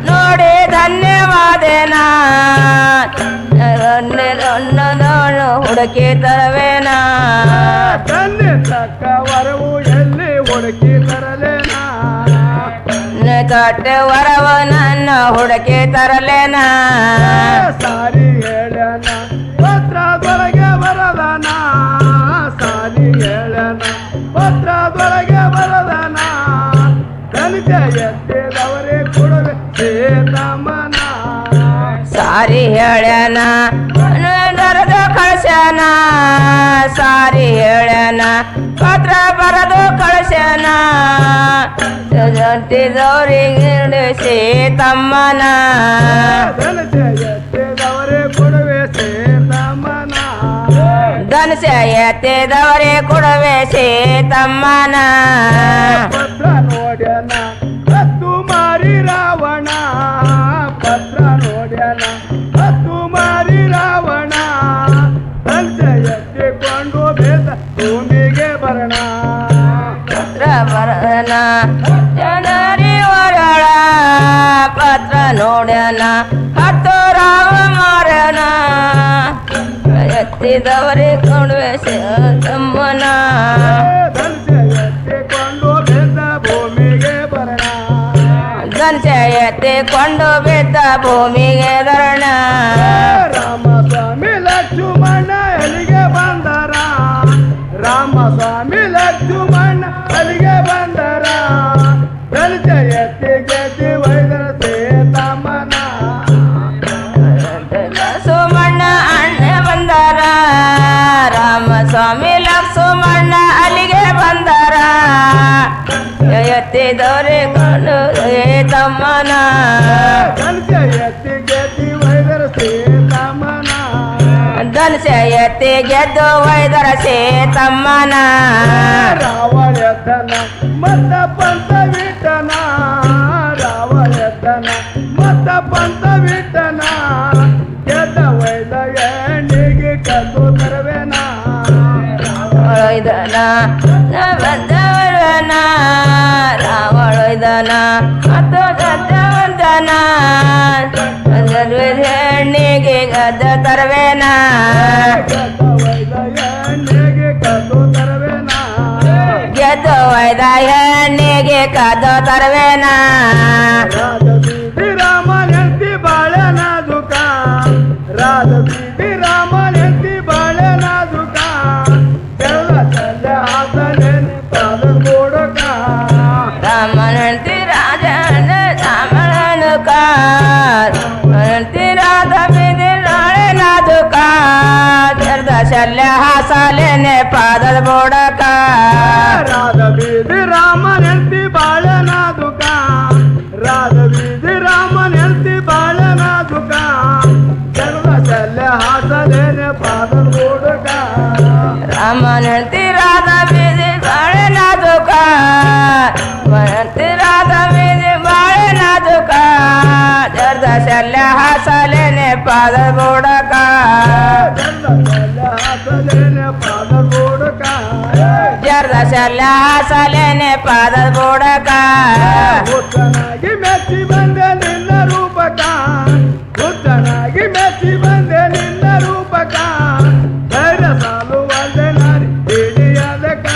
ನೋಡಿ ಧನ್ಯವಾದನ ಹುಡುಕಿ ತರವೇನ ಕನ್ನಿತಕ್ಕ ವರವು ಎಲ್ಲಿ ಹುಡುಕಿ ತರಲೇನ ತೊಟ್ಟೆ ವರವ ನನ್ನ ಹುಡುಕಿ ತರಲೇನ ಸಾರಿ ಹೇಳನ ಪತ್ರದೊಳಗೆ ಬರದನ ಸಾರಿ ಹೇಳನ ಪತ್ರದೊಳಗೆ ಬರದನ ಕನಿಜ ಎತ್ತಿದವರೇ ಕೊಡುವೆ ಸೇತಮನ ಸಾರಿ ಹೇಳನ ಬರದು ಕಳ್ಸನ ಸಾರಿ ಹೇಳನ ಪತ್ರ ಬರದು ಕಳ್ಸನ ಜಂಟಿದವರಿಗೆ ಸೀತಮ್ಮನ ಎತ್ತಿದವರೇ ಕೊಡುವೆ ಸೇತಮನ ಧನುಷ ಎತ್ತಿದವರೇ ಕೊಡುವೆ ಸೀತಮ್ಮನ ಪತ್ರ ನೋಡ್ಯನ ಹತ್ತು ಮಾರಿ ರಾವಣ ಪತ್ರ ನೋಡ್ಯನ ಹತ್ತು ಮಾರಿ ರಾವಣ ಧನುಷ ಎತ್ತಿಕೊಂಡು ಬೇದ ಭೂಮಿಗೆ ಬರಣ ಪತ್ರ ಬರನ ಜನರಿ ಹೊರಳ ಪತ್ರ ನೋಡ್ಯನ ಹತ್ತು ರಾವ ಮಾರನ ಎತ್ತಿದವರೇ ಕೊಡುವೆ ಸೀತಮ್ಮನ ಧನುಷ ಎತ್ತಿಕೊಂಡು ಬೇದ ಭೂಮಿಗೆ ಬರಣ ಧನುಷ ಎತ್ತಿಕೊಂಡು ಬಿದ್ದ ಭೂಮಿಗೆ ಧರಣ ರಾಮ ಸ್ವಾಮಿ ಲಕ್ಷ್ಮಣ ಎಲ್ಲಿಗೆ ಬಂದರ ರಾಮ ಎತ್ತಿದವ್ರೆ ಕಣ್ಣು ತಮ್ಮನ ಧನಸ ಎತ್ತಿ ಗೆದ್ದಿ ವೈದರ ಸೀತಮ್ಮನ ಧನಸ ಎತ್ತಿ ಗೆದ್ದು ವೈದರ ಸೀತಮ್ಮನ ರಾವಣ ಎದ್ದನ ಮತ್ತ ಪಂತ ಬಿಟ್ಟನ ರಾವಣ ಎದ್ದನ ಮತ್ತ ಪಂತ ಬಿಟ್ಟನ ಗೆದ್ದ ವೈದ ಎಣ್ಣಿಗೆ ಕದ್ದು ತರವೇನ ಒಯ್ದನ ಬಂದವರನ ರಾವಣೊಯ್ದನ ಮತ್ತು ಗದ್ದವಂದನ ಹೆಣ್ಣಿಗೆ ಗದ್ದ ತರವೇನ ಗೆದ್ದ ವೈದ ಎಣ್ಣಿಗೆ ಕದ್ದು ತರವೇನ ಗೆದ್ದು ಒಯ್ದ ಹೆಣ್ಣಿಗೆ ಕದ್ದು ತರವೇನ ರಾಧ ಬೀದಿ ರಾಮನೆಂತಿ ಬಾಳೆ ನಾಜುಕ ರಾಧ ಬೀದಿ ರಾಮನೆಂತಿ ಬಾಳೆ ನಾಜುಕ ಚಲ್ಲ ಚಲ್ಲ ಹಾಸನೇನೆ ಪಾದ ಗೋಡಕ ರಾಮನಂತಿ ರಾಜನ ರಾಮಣನು ಕಾಂತಿ ರಾಧ ಬೀದಿ ನಾಳೆ ನಾದುಕ ಜರ್ದ ಶಲ್ಯ ಹಾಸಲೇನೆ ಪಾದದ ಬೋಡಕ ರಾಧ ಬೀದಿ ರಾಮನೆಂತಿ ಬಾಳೆ ನಾಜುಕ ರಾಧ ಬೀದಿ ರಾಮನೆಂತಿ ಬಾಳೆ ನಾಜುಕ ಚಲ್ಲ ಚಲ್ಲ ಹಾಸನೇನೆ ಪಾದ ಗೋಡಕ ರಾಮನಂತಿ ರಾಧ ಬೀದಿ ಬಾಳೆ ನಾದುಕ ಮನಂತಿ ರಾಧ ಬೀದಿ ಬಾಳೆ ನಾದುಕ ಜರ್ದ ಶಲ್ಯ ಹಾಸಲೇನೆ ಪಾದದ ಬೋಡಕ ಹಾಸನೇನೆ ಪಾದ ಗೋಡಕ ಜರ್ದ ಶಲ್ಯ ಹಾಸಲೇನೆ ಪಾದದ ಬೋಡಕ ಹುಚ್ಚನಾಗಿ ಮೆಚ್ಚಿ ಬಂದೆ ನಿನ್ನ ರೂಪಕ ಹುಚ್ಚನಾಗಿ ಮೆಚ್ಚಿ ಬಂದೆ ನಿನ್ನ ರೂಪಕ ಧೈರ್ಯ ಸಾಲು ಒಂದೇ ನಾರಿ ಹಿಡಿಯದಕ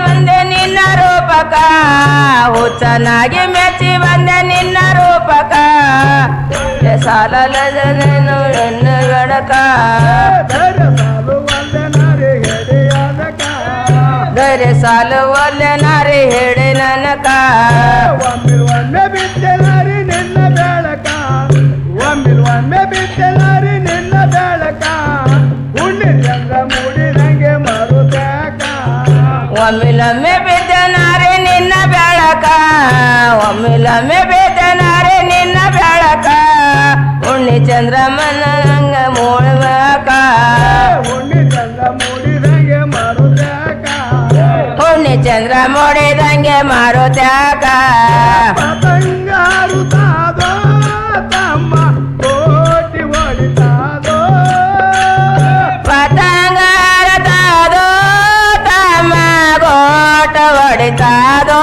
ಬಂದೆ ನಿನ್ನ ರೂಪಕ ಹುಚ್ಚನಾಗಿ ಮೆಚ್ಚಿ ಬಂದೆ ನಿನ್ನ ರೂಪಕ ಸಾಲಲದನೇನು ಎನ್ನ ಗಡಕ ಧೈರ್ಯ ಸಾಲು ಒಂದೇ ನಾರಿ ಹಿಡಿಯದಕ ಧೈರ್ಯ ಸಾಲು ಒಲ್ಲೆ ನಾರಿ ಹೇಳಿ ನನಕ ಒಮ್ಮೆ ಬಿದ್ದೆ ನಾರಿ ನಿನ್ನ ಬೆಳಕ ಒಮ್ಮೆ ಬಿದ್ದೆ ನಾರಿ ನಿನ್ನ ಬೆಳಕ ಹುಣ್ಣಿ ಚಂದ್ರ ಮೂಡಿದಂಗೆ ಮರುತ್ಯಾಕ ಒಮ್ಮಿಲೊಮ್ಮೆ ಬಿದ್ದ ನಾರಿ ನಿನ್ನ ಬೆಳಕ ಒಮ್ಮಿಲೊಮ್ಮೆ ಬಿದ್ದ ನಾರಿ ನಿನ್ನ ಬೆಳಕ ಉಣ್ಣಿ ಚಂದ್ರಮನ ಹಂಗ ಮೂಳ್ಬೇಕ ಹುಣ್ಣಿ ಚಂದ್ರ ಮೂಡಿದಂಗೆ ಮರುತ್ಯಾಕ ಉಣ್ಣಿ ಚಂದ್ರ ಮೂಡಿದಂಗೆ ಮಾರುತ್ಯಾಕ ಪತಂಗಾರು ತಾದೋ ತಮ್ಮ ಕೋಟಿ ಹೊಡಿತಾದೋ ಪತಂಗಾರ ತಾದೋ ತಮ್ಮ ಗೋಟ ಹೊಡಿತಾದೋ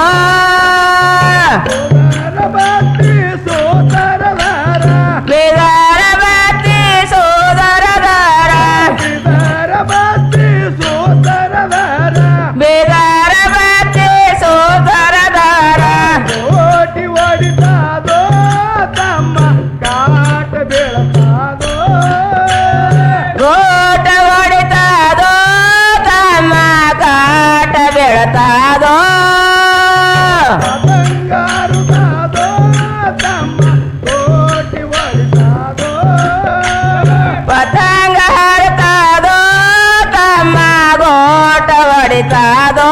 ಸೋದರ ಭಕ್ತಿ ಸೋದರದಾರ ಬಿದಾರ ಬತ್ತಿ ಸೋದರದಾರ ಇದರ ಭಕ್ತಿ ಸೋದರದಾರ ಬೇಗಾರ ಬತ್ತಿ ಸೋದರದಾರ ಕೋಟಿ ಹೊಡಿತಾದೋ ತಮ್ಮ ಕಾಟ ಬೀಳತಾದೋ ಗೋಟ ಹೊಡಿತಾದೋ ತಮ್ಮ ಕಾಟ ಬೀಳ್ತಾದೋ ಪತಂಗಾರು ತಾದೋ ತಮ್ಮ ಕೋಟಿ ಹೊಡಿತಾದೋ ಪತಂಗ ಹರಿತಾದೋ ತಮ್ಮ ಗೋಟ ಹೊಡಿತಾದೋ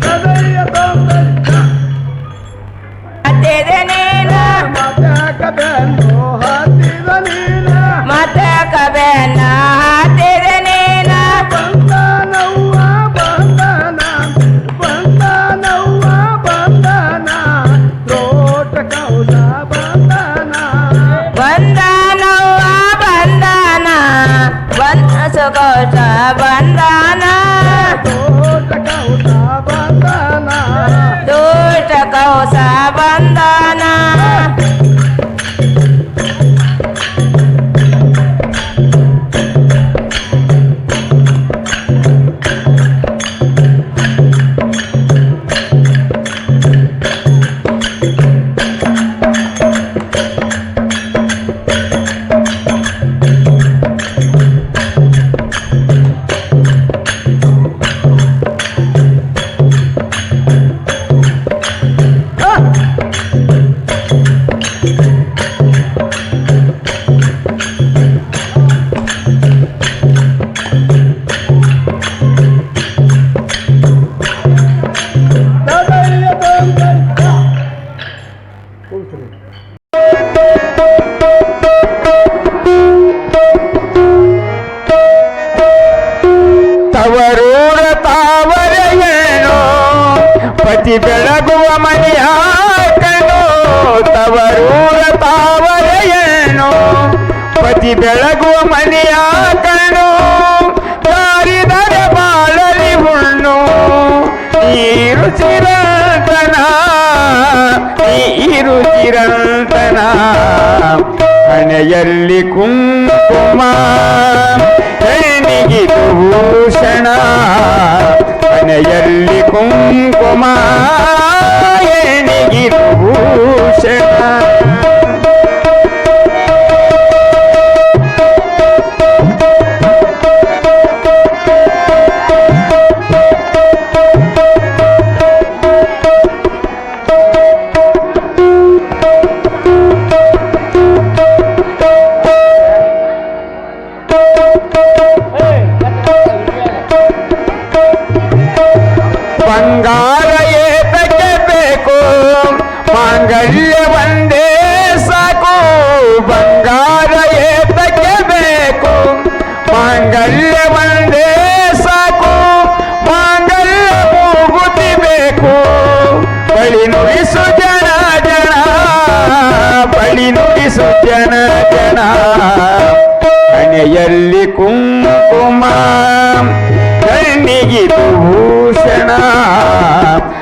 ಹೃದಯ ತೊಂದರಿತ ಹತ್ತಿದೆ ನೀನು ಮತಕ ಬೆನ್ನು ಹತ್ತಿದ ನೀನ ಮತ್ತೆ ಕಬೆನ್ನ ಹತ್ತಿದೆ ನೀನು ಬಂದನವ್ವ ಬಂದನ ಬಂದನವ್ವ ಬಂದನ ತೋಟ ಕೌದ ಬಂದನ ಬಂದನವ್ವ ಬಂದನ ಬಂದ ಸುಕೋಶ ಬಂದನ ಬೆಳಗುವ ಮನೆಯ ಕಣ್ಣು ತವರೂರ ತಾವರೆಯೇನು ಪತಿ ಬೆಳಗುವ ಮನೆಯ ಕಣ್ಣು ತಾರಿದರೆ ಬಾಳಲಿ ಹುಣ್ಣು ನೀರು ಚಿರಂತನ ನೀರು ಚಿರಂತನ ಹಣೆಯಲ್ಲಿ ಕುಂಕುಮ ಹೆಣ್ಣಿಗಿದು ಭೂಷಣ ಹಣೆಯಲ್ಲಿ ಕುಂಕುಮ ಹೆಣ್ಣಿಗಿದು ಭೂಷಣ ಬಂಗಾರ ಏತಕ್ಕೆ ಬೇಕು ಮಾಂಗಲ್ಯ ಒಂದೇ ಸಾಕು ಬಂಗಾರ ಏತಕ್ಕೆ ಬೇಕು ಮಾಂಗಲ್ಯ ಒಂದೇ ಸಾಕು ಮಾಂಗಲ್ಯ ಮೂಗುತಿ ಬೇಕು ಬಳಿ ನುಡಿಸು ಜನ ಜನ ಬಳಿ ನುಡಿಸು ಜನ ಜನ ಹಣೆಯಲ್ಲಿ ಕುಂಕುಮ ಕಣ್ಣಿಗಿದು ಭೂಷಣ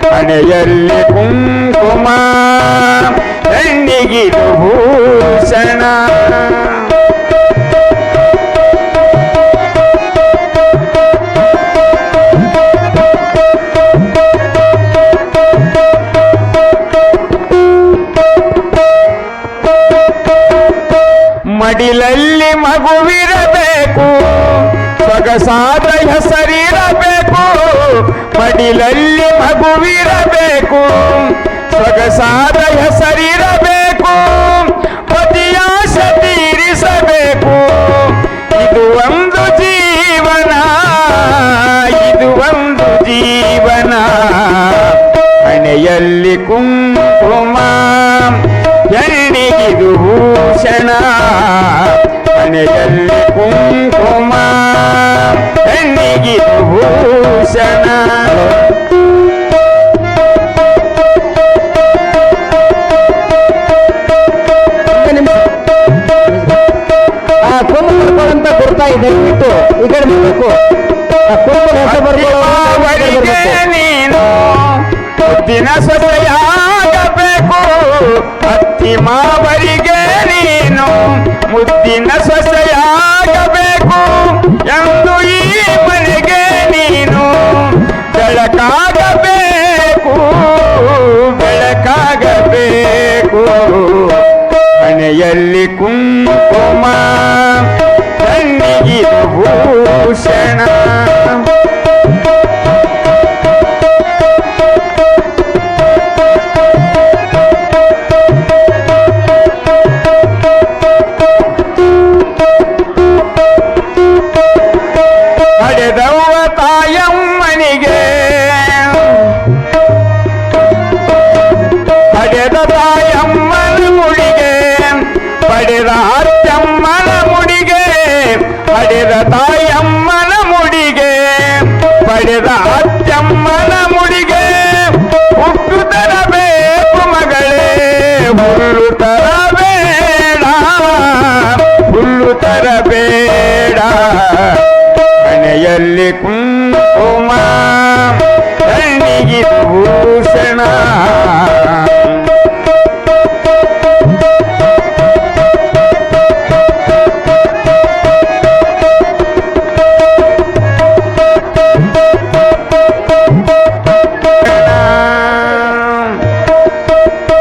ಹಣೆಯಲ್ಲಿ ಕುಂಕುಮ ಕಣ್ಣಿಗಿದು ಭೂಷಣ ಮಡಿಲಲ್ಲಿ ಮಗುವಿರಬೇಕು ಸೊಗಸಾದ ಹೆಸರಿರಬೇಕು ಮಡಿಲಲ್ಲಿ ಮಗುವಿರಬೇಕು ಸೊಗಸಾದ ಹೆಸರಿರಬೇಕು ಪತಿಯಾಶ ತೀರಿಸಬೇಕು ಇದು ಒಂದು ಜೀವನ ಇದು ಒಂದು ಜೀವನ ಹಣೆಯಲ್ಲಿ ಕುಂಕುಮ ಹೆಣ್ಣಿಗಿದು ಭೂಷಣ ಹಣೆಯಲ್ಲಿ ಕುಂಕುಮ ಹೆಣ್ಣಿಗಿದು ಭೂಷಣ ಆ ಕುಂಕುಮ ಬರ್ಕೊಳ್ಳಂತ ಗುರ್ತಾ ಇದೆ ಬಿಟ್ಟು ಈ ಕಡೆ ಬರ್ಬೇಕು ಆ ಕುಂಕುಮ ಹೆಸರು ಅವರಿಗೆ ನೀನು ಮುದ್ದಿನ ಸೊಸೆಯಾಗಬೇಕು ಅತ್ತಿ ಮಾವರಿಗೆ ನೀನು ಮುದ್ದಿನ ಸೊಸೆಯಾಗಬೇಕು ಎಂದು ಈ ಮನೆಗೆ ನೀನು ಬೆಳಕಾಗಬೇಕು ಬೆಳಕಾಗಬೇಕು ಹಣೆಯಲ್ಲಿ ಕುಂಕುಮ ಕಣ್ಣಿಗಿದು ಭೂಷಣ ಪಡೆದವ್ವ ತಾಯಮ್ಮನಿಗೆ ಪಡೆದ ತಾಯಮ್ಮನ ಮುಡಿಗೆ ಪಡೆದ ಅತ್ತಮ್ಮನ ಮುಡಿಗೆ ಪಡೆದ ತಾಯಮ್ಮನ ಮುಡಿಗೆ ಪಡೆದ ಅತ್ತಮ್ಮನ ಮುಡಿಗೆ ಹುಟ್ಟು ತರಬೇಕು ಮಗಳೇ ಹುಲ್ಲು ತರಬೇಡ ಹುಲ್ಲು ತರಬೇಡ ಹಣೆಯಲ್ಲಿ ಕುಂಕುಮ ಕಣ್ಣಿಗಿದು ಭೂಷಣ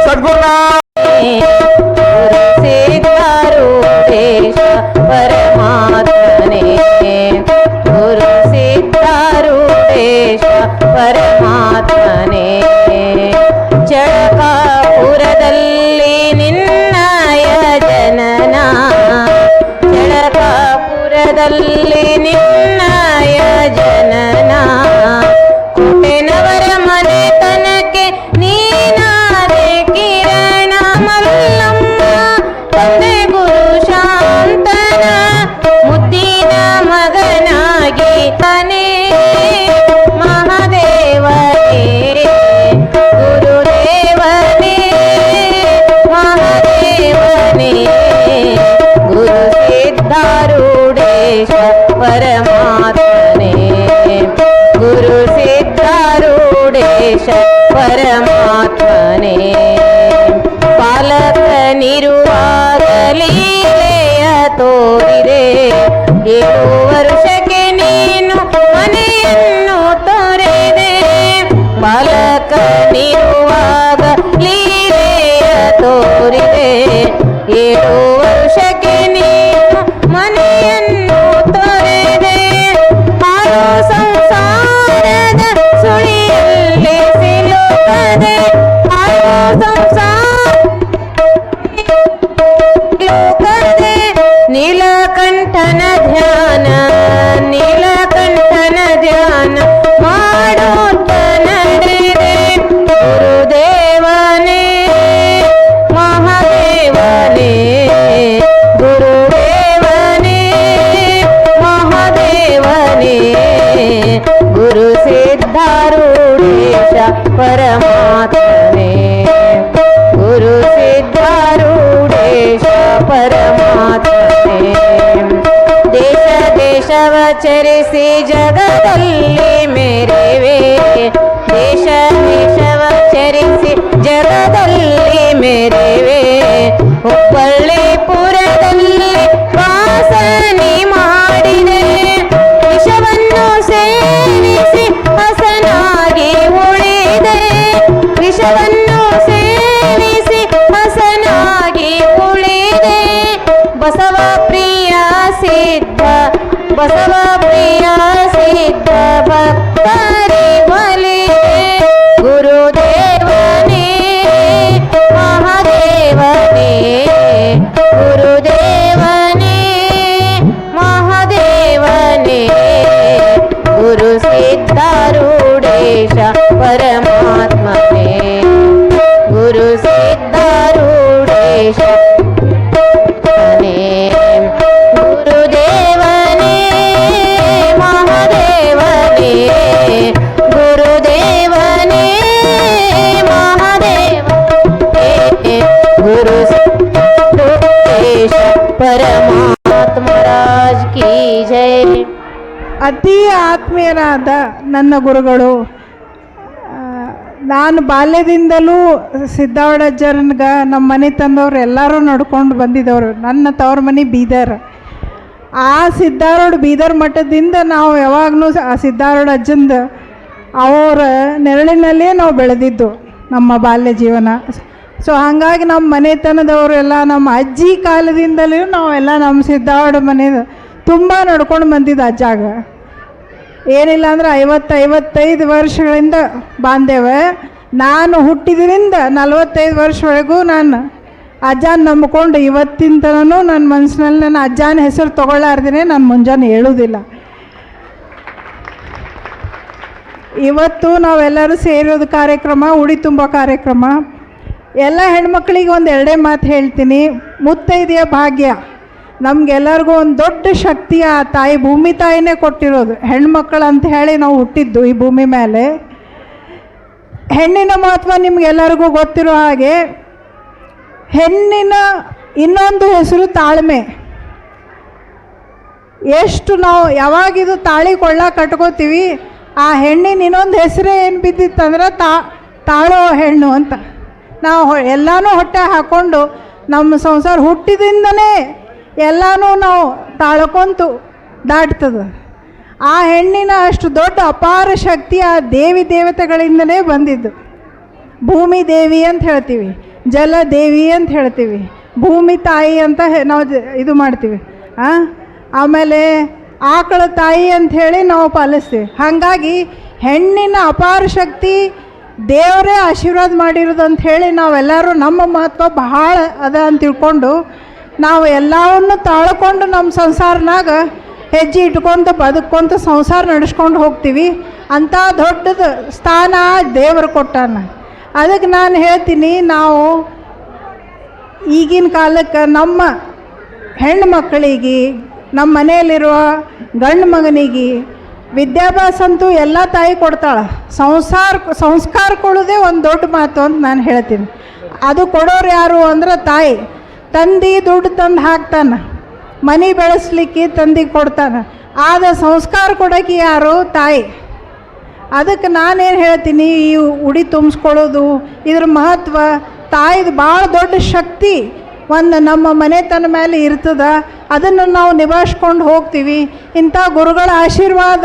ಸದ್ಗುಣ ಸಿದ್ಧಾರೂಢೇಶ ಪರಮಾತ್ಮನೇ ಗುರು ಸಿದ್ಧಾರೂಢೇಶ ಪರಮಾತ್ಮನೇ ಚಳಕಾಪುರದಲ್ಲಿ ನಿನ್ನಯ ಜನನ ಚಳಕಾಪುರದಲ್ಲಿ ನಿನ್ನಯ ಜನನ ಕೋಟೆನವರ ಮನೆತನಕ್ಕೆ ನೀನಾದೆ ಕಿರಣ ಮಲ್ಲಮ್ಮ ತಂದೆ ಗುರು ಶಾಂತನ ಮುದ್ದಿನ ಮಗನಾಗಿ ತನೇ ಮಹಾದೇವರೇ ಗುರುದೇವ ಪರಮಾತ್ಮನೇ ಗುರು ಸಿದ್ಧಾರೂಢೇಶ ಪರಮಾತ್ಮನೇ ಪಾಲಕನಿರುವಾಗ ಲೀಲೆಯ ತೋರಿದೆ 7 ವರ್ಷಕ್ಕೆ ನೀನು ಮನೆಯನ್ನು ತೊರೆದೆ ಬಾಲಕನಿರುವಾಗ ಲೀಲೆಯ ತೋರಿದೆ 7 ವರ್ಷಕ್ಕೆ ನೀನು ಮನೆಯನ್ನು ತೊರೆದೆ ಹಾಳು ಸಂಸಾರದ ಸುಳಿಯಲ್ಲಿ ಸಿಲುಕದೆ ಹಾಳು ಸಿಲುಕದೆ ನೀಲಕಂಠನ ಧ್ಯಾನ ನೀಲಕಂಠನ ಧ್ಯಾನ ಮಾಡುತ್ತ ನಡೆದೆ ಗುರುದೇವನೇ ಮಹಾದೇವನೇ ಗುರುದೇವನೇ ಮಹಾದೇವನೇ ಗುರು ಸಿದ್ಧಾರೂಢೇಶ ಪರಮಾತ್ಮನೇ ಗುರು ಸಿದ್ಧಾರೂಢೇಶ ಪರಮಾತ್ಮನೇ ದೇಶ ದೇಶವ ಚರಿಸಿ ಜಗದಲ್ಲಿ ಮೇರೆವೆ ದೇಶ ದೇಶವ ಚರಿಸಿ ಜಗದಲ್ಲಿ ಮೇರೆವೆ ಹುಬ್ಬಳ್ಳಿಪುರದಲ್ಲಿ ವಾಸನೆ ಮಾಡಿದೆ ವಿಷವನ್ನು ಸೇವಿಸಿ ಹಸನಾಗಿ ಉಳಿದೆ ವಿಷವನ್ನು ಸೇವಿಸಿ ಹಸನಾಗಿ ಉಳಿದೆ ಬಸವ ಪ್ರಿಯ ಸಿದ್ಧ ಬಸವ ಪ್ರಿಯ ಸಿದ್ಧ ಭಕ್ತರಿ ಬಲಿದೆ ಗುರುದೇವನೇ ಮಹಾದೇವನೇ ಗುರುದೇವನೇ ಮಹಾದೇವನೇ ಗುರು ಸಿದ್ಧಾರೂಢೇಶ ಪರಮಾತ್ಮನೇ ಗುರು ಸಿದ್ಧಾರೂಢೇಶ ಗುರುದೇವನೇ ಮಹಾದೇವನೇ ಗುರುದೇವನೇ ಮಹಾದೇವನೇ ಗುರು ಸಿದ್ಧಾರೂಢೇಶ ಪರಮಾತ್ಮ ರಾಜ್ ಕಿ ಜೈ. ಅತಿ ಆತ್ಮೀಯರಾದ ನನ್ನ ಗುರುಗಳು, ನಾನು ಬಾಲ್ಯದಿಂದಲೂ ಸಿದ್ದಾವಡಜ್ಜರನ್ಗ ನಮ್ಮ ಮನೆ ತಂದವ್ರು ಎಲ್ಲರೂ ನಡ್ಕೊಂಡು ಬಂದಿದ್ದವರು. ನನ್ನ ತವ್ರ ಮನೆ ಬೀದರ್. ಆ ಸಿದ್ದಾರೂಢ ಬೀದರ್ ಮಠದಿಂದ ನಾವು ಯಾವಾಗಲೂ ಆ ಸಿದ್ದಾರೂಢ ಅಜ್ಜಂದು ಅವರ ನೆರಳಿನಲ್ಲೇ ನಾವು ಬೆಳೆದಿದ್ದು ನಮ್ಮ ಬಾಲ್ಯ ಜೀವನ. ಸೊ ಹಾಗಾಗಿ ನಮ್ಮ ಮನೆತನದವರೆಲ್ಲ ನಮ್ಮ ಅಜ್ಜಿ ಕಾಲದಿಂದಲೂ ನಾವೆಲ್ಲ ನಮ್ಮ ಸಿದ್ದಾರೂಢ ಮನೆ ತುಂಬ ನಡ್ಕೊಂಡು ಬಂದಿದ್ದು ಅಜ್ಜಾಗ. ಏನಿಲ್ಲ ಅಂದ್ರೆ 50-55 ವರ್ಷಗಳಿಂದ ಬಾಂಧೇವೆ. ನಾನು ಹುಟ್ಟಿದ್ರಿಂದ 45 ವರ್ಷವರೆಗೂ ನಾನು ಅಜ್ಜಾನ ನಂಬಿಕೊಂಡು ಇವತ್ತಿನ ತನೂ ನನ್ನ ಮನಸ್ಸಿನಲ್ಲಿ ನನ್ನ ಅಜ್ಜಾನ ಹೆಸರು ತೊಗೊಳ್ಳಾರ್ದೇ ನಾನು ಮುಂಜಾನೆ ಹೇಳೋದಿಲ್ಲ. ಇವತ್ತು ನಾವೆಲ್ಲರೂ ಸೇರೋದು ಕಾರ್ಯಕ್ರಮ ಉಡಿ ತುಂಬ ಕಾರ್ಯಕ್ರಮ. ಎಲ್ಲ ಹೆಣ್ಮಕ್ಳಿಗೆ ಒಂದು 2 ಮಾತು ಹೇಳ್ತೀನಿ. ಮುತ್ತೈದೆಯ ಭಾಗ್ಯ ನಮಗೆಲ್ಲರಿಗೂ ಒಂದು ದೊಡ್ಡ ಶಕ್ತಿ ಆ ತಾಯಿ ಭೂಮಿ ತಾಯಿನೇ ಕೊಟ್ಟಿರೋದು. ಹೆಣ್ಮಕ್ಳು ಅಂತ ಹೇಳಿ ನಾವು ಹುಟ್ಟಿದ್ದು ಈ ಭೂಮಿ ಮೇಲೆ. ಹೆಣ್ಣಿನ ಮಹತ್ವ ನಿಮಗೆಲ್ಲರಿಗೂ ಗೊತ್ತಿರೋ ಹಾಗೆ ಹೆಣ್ಣಿನ ಇನ್ನೊಂದು ಹೆಸರು ತಾಳ್ಮೆ. ಎಷ್ಟು ನಾವು ಯಾವಾಗಿದು ತಾಳಿ ಕೊಳ್ಳ ಕಟ್ಕೋತೀವಿ, ಆ ಹೆಣ್ಣಿನ ಇನ್ನೊಂದು ಹೆಸರೇ ಏನು ಬಿದ್ದಿತ್ತಂದ್ರೆ ತಾಳೋ ಹೆಣ್ಣು ಅಂತ. ನಾವು ಎಲ್ಲನೂ ಹೊಟ್ಟೆ ಹಾಕ್ಕೊಂಡು ನಮ್ಮ ಸಂಸಾರ ಹುಟ್ಟಿದಿಂದನೇ ಎಲ್ಲನೂ ನಾವು ತಾಳ್ಕೊಂತು ದಾಟ್ತದೆ. ಆ ಹೆಣ್ಣಿನ ಅಷ್ಟು ದೊಡ್ಡ ಅಪಾರ ಶಕ್ತಿ ಆ ದೇವಿ ದೇವತೆಗಳಿಂದಲೇ ಬಂದಿದ್ದು. ಭೂಮಿ ದೇವಿ ಅಂತ ಹೇಳ್ತೀವಿ, ಜಲ ದೇವಿ ಅಂತ ಹೇಳ್ತೀವಿ, ಭೂಮಿ ತಾಯಿ ಅಂತ ನಾವು ಇದು ಮಾಡ್ತೀವಿ. ಆಮೇಲೆ ಆಕಳ ತಾಯಿ ಅಂಥೇಳಿ ನಾವು ಪಾಲಿಸ್ತೀವಿ. ಹಾಗಾಗಿ ಹೆಣ್ಣಿನ ಅಪಾರ ಶಕ್ತಿ ದೇವರೇ ಆಶೀರ್ವಾದ ಮಾಡಿರೋದು ಅಂಥೇಳಿ ನಾವೆಲ್ಲರೂ ನಮ್ಮ ಮಹತ್ವ ಬಹಳ ಅದ ಅಂತ ತಿಳ್ಕೊಂಡು ನಾವು ಎಲ್ಲವನ್ನು ತಾಳ್ಕೊಂಡು ನಮ್ಮ ಸಂಸಾರನಾಗ ಹೆಜ್ಜೆ ಇಟ್ಕೊಂಡು ಬದುಕೊಂತ ಸಂಸಾರ ನಡೆಸ್ಕೊಂಡು ಹೋಗ್ತೀವಿ. ಅಂಥ ದೊಡ್ಡದು ಸ್ಥಾನ ದೇವರು ಕೊಟ್ಟಾನ. ಅದಕ್ಕೆ ನಾನು ಹೇಳ್ತೀನಿ, ನಾವು ಈಗಿನ ಕಾಲಕ್ಕೆ ನಮ್ಮ ಹೆಣ್ಣು ಮಕ್ಕಳಿಗೆ, ನಮ್ಮ ಮನೆಯಲ್ಲಿರುವ ಗಂಡು ಮಗನಿಗೆ ವಿದ್ಯಾಭ್ಯಾಸ ಅಂತೂ ಎಲ್ಲ ತಾಯಿ ಕೊಡ್ತಾಳೆ. ಸಂಸ್ಕಾರ ಕೊಡೋದೇ ಒಂದು ದೊಡ್ಡ ಮಾತು ಅಂತ ನಾನು ಹೇಳ್ತೀನಿ. ಅದು ಕೊಡೋರು ಯಾರು ಅಂದ್ರೆ ತಾಯಿ. ತಂದೆ ದುಡ್ಡು ತಂದು ಹಾಕ್ತಾನೆ, ಮನೆ ಬೆಳೆಸ್ಲಿಕ್ಕೆ ತಂದಿಗೆ ಕೊಡ್ತಾನೆ. ಆದ ಸಂಸ್ಕಾರ ಕೊಡೋಕೆ ಯಾರು? ತಾಯಿ. ಅದಕ್ಕೆ ನಾನೇನು ಹೇಳ್ತೀನಿ, ಈ ಉಡಿ ತುಂಬಿಸ್ಕೊಳ್ಳೋದು ಇದ್ರ ಮಹತ್ವ ತಾಯಿದು ಭಾಳ ದೊಡ್ಡ ಶಕ್ತಿ ಒಂದು ನಮ್ಮ ಮನೆತನ ಮೇಲೆ ಇರ್ತದೆ. ಅದನ್ನು ನಾವು ನಿಭಾಯಿಸ್ಕೊಂಡು ಹೋಗ್ತೀವಿ. ಇಂಥ ಗುರುಗಳ ಆಶೀರ್ವಾದ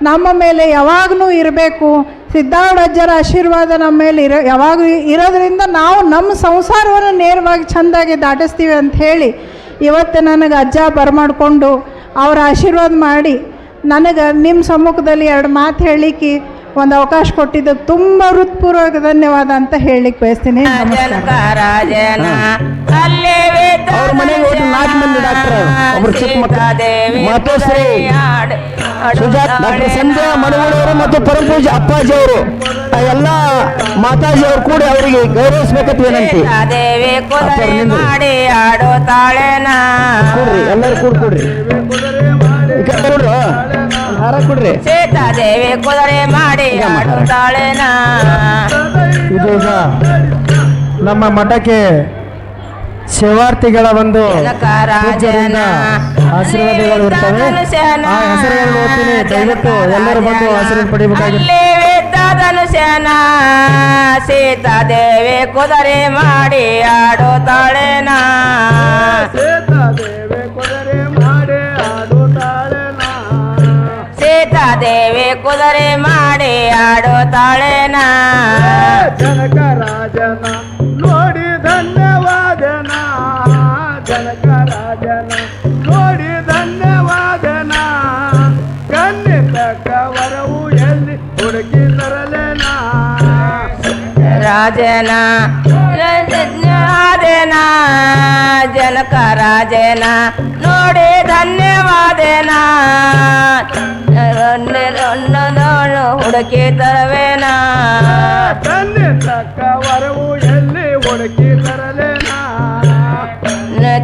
ನಮ್ಮ ಮೇಲೆ ಯಾವಾಗಲೂ ಇರಬೇಕು. ಸಿದ್ಧಾರೂಢಜ್ಜರ ಆಶೀರ್ವಾದ ನಮ್ಮ ಮೇಲೆ ಯಾವಾಗ ಇರೋದ್ರಿಂದ ನಾವು ನಮ್ಮ ಸಂಸಾರವನ್ನು ನೇರವಾಗಿ ಚೆಂದಾಗಿ ದಾಟಿಸ್ತೀವಿ ಅಂತ ಹೇಳಿ ಇವತ್ತು ನನಗೆ ಅಜ್ಜ ಬರಮಾಡಿಕೊಂಡು ಅವರ ಆಶೀರ್ವಾದ ಮಾಡಿ ನನಗೆ ನಿಮ್ಮ ಸಮ್ಮುಖದಲ್ಲಿ 2 ಮಾತು ಹೇಳಲಿಕ್ಕೆ ಒಂದು ಅವಕಾಶ ಕೊಟ್ಟಿದ್ದು ತುಂಬ ಹೃತ್ಪೂರ್ವಕ ಧನ್ಯವಾದ ಅಂತ ಹೇಳಲಿಕ್ಕೆ ಬಯಸ್ತೀನಿ. ಅವ್ರ ಮನೆಗೆ ಹೋಗಿ 4 ಮಂದಿ ಡಾಕ್ಟರ್, ಒಬ್ರು ಚಿಕ್ಕ ಮಕ್ಕಳು, ಮಾತೋಶ್ರೀ ಸುಜಾತ್, ಡಾಕ್ಟರ್ ಸಂಧ್ಯಾ ಮಣವಳವರು ಮತ್ತು ಪರಮಪೂಜೆ ಅಪ್ಪಾಜಿ ಅವರು ಎಲ್ಲ ಮಾತಾಜಿ ಅವರು ಕೂಡ ಅವರಿಗೆ ಗೌರವಿಸಬೇಕಂತ ವಿನಂತಿ. ಕೊಡ್ರಿ, ಎಲ್ಲರೂ ಕೊಡ್ರಿ, ಹಾರ ಕೊಡ್ರಿ. ಸೀತಾದೇವಿ ಕುದುರೆ ಮಾಡಿ ಆಡುತ್ತಾಳೆನಾ. ಇದೀಗ ನಮ್ಮ ಮಠಕ್ಕೆ ಸೇವಾರ್ಥಿಗಳ ಒಂದು ಪೂಜ್ಯರಿಂದ ಆಶೀರ್ವಾದಗಳು ಇರ್ತವೆ. ಆ ಹೆಸರುಗಳನ್ನು ಓದ್ತೀನಿ, ದಯವಿಟ್ಟು ಎಲ್ಲರೂ ಬಂದು ಆಶೀರ್ವಾದ ಪಡಿಬೇಕಾಗಿದೆ. ಧನುಷ್ಯನ ಸೀತಾದೇವಿ ಕುದುರೆ ಮಾಡಿ ಆಡುತ್ತಾಳೆನಾ. ಸೀತಾದೇವಿ ಕುದುರೆ ಮಾಡಿ ಆಡುತ್ತಾಳೆನಾ. ಜನಕ ರಾಜನ ನೋಡಿ ಧನ್ಯವಾದನ, ಜನಕ ರಾಜನ ನೋಡಿ ಧನ್ಯವಾದನ. ಕನ್ನಿತಕ್ಕ ವರವು ಎಲ್ಲಿ ಹುಡುಕಿ ತರಲೇನಾ. ರಾಜನ ಧನ್ಯವಾದನ, ಜನಕ ರಾಜನ ನೋಡಿ ಧನ್ಯವಾದನ. ಹುಡುಕಿ ತರವೇನಾ. ಕನ್ನಿತಕ್ಕ ವರವು ಎಲ್ಲಿ ಹುಡುಕಿ ತರಲೇನಾ.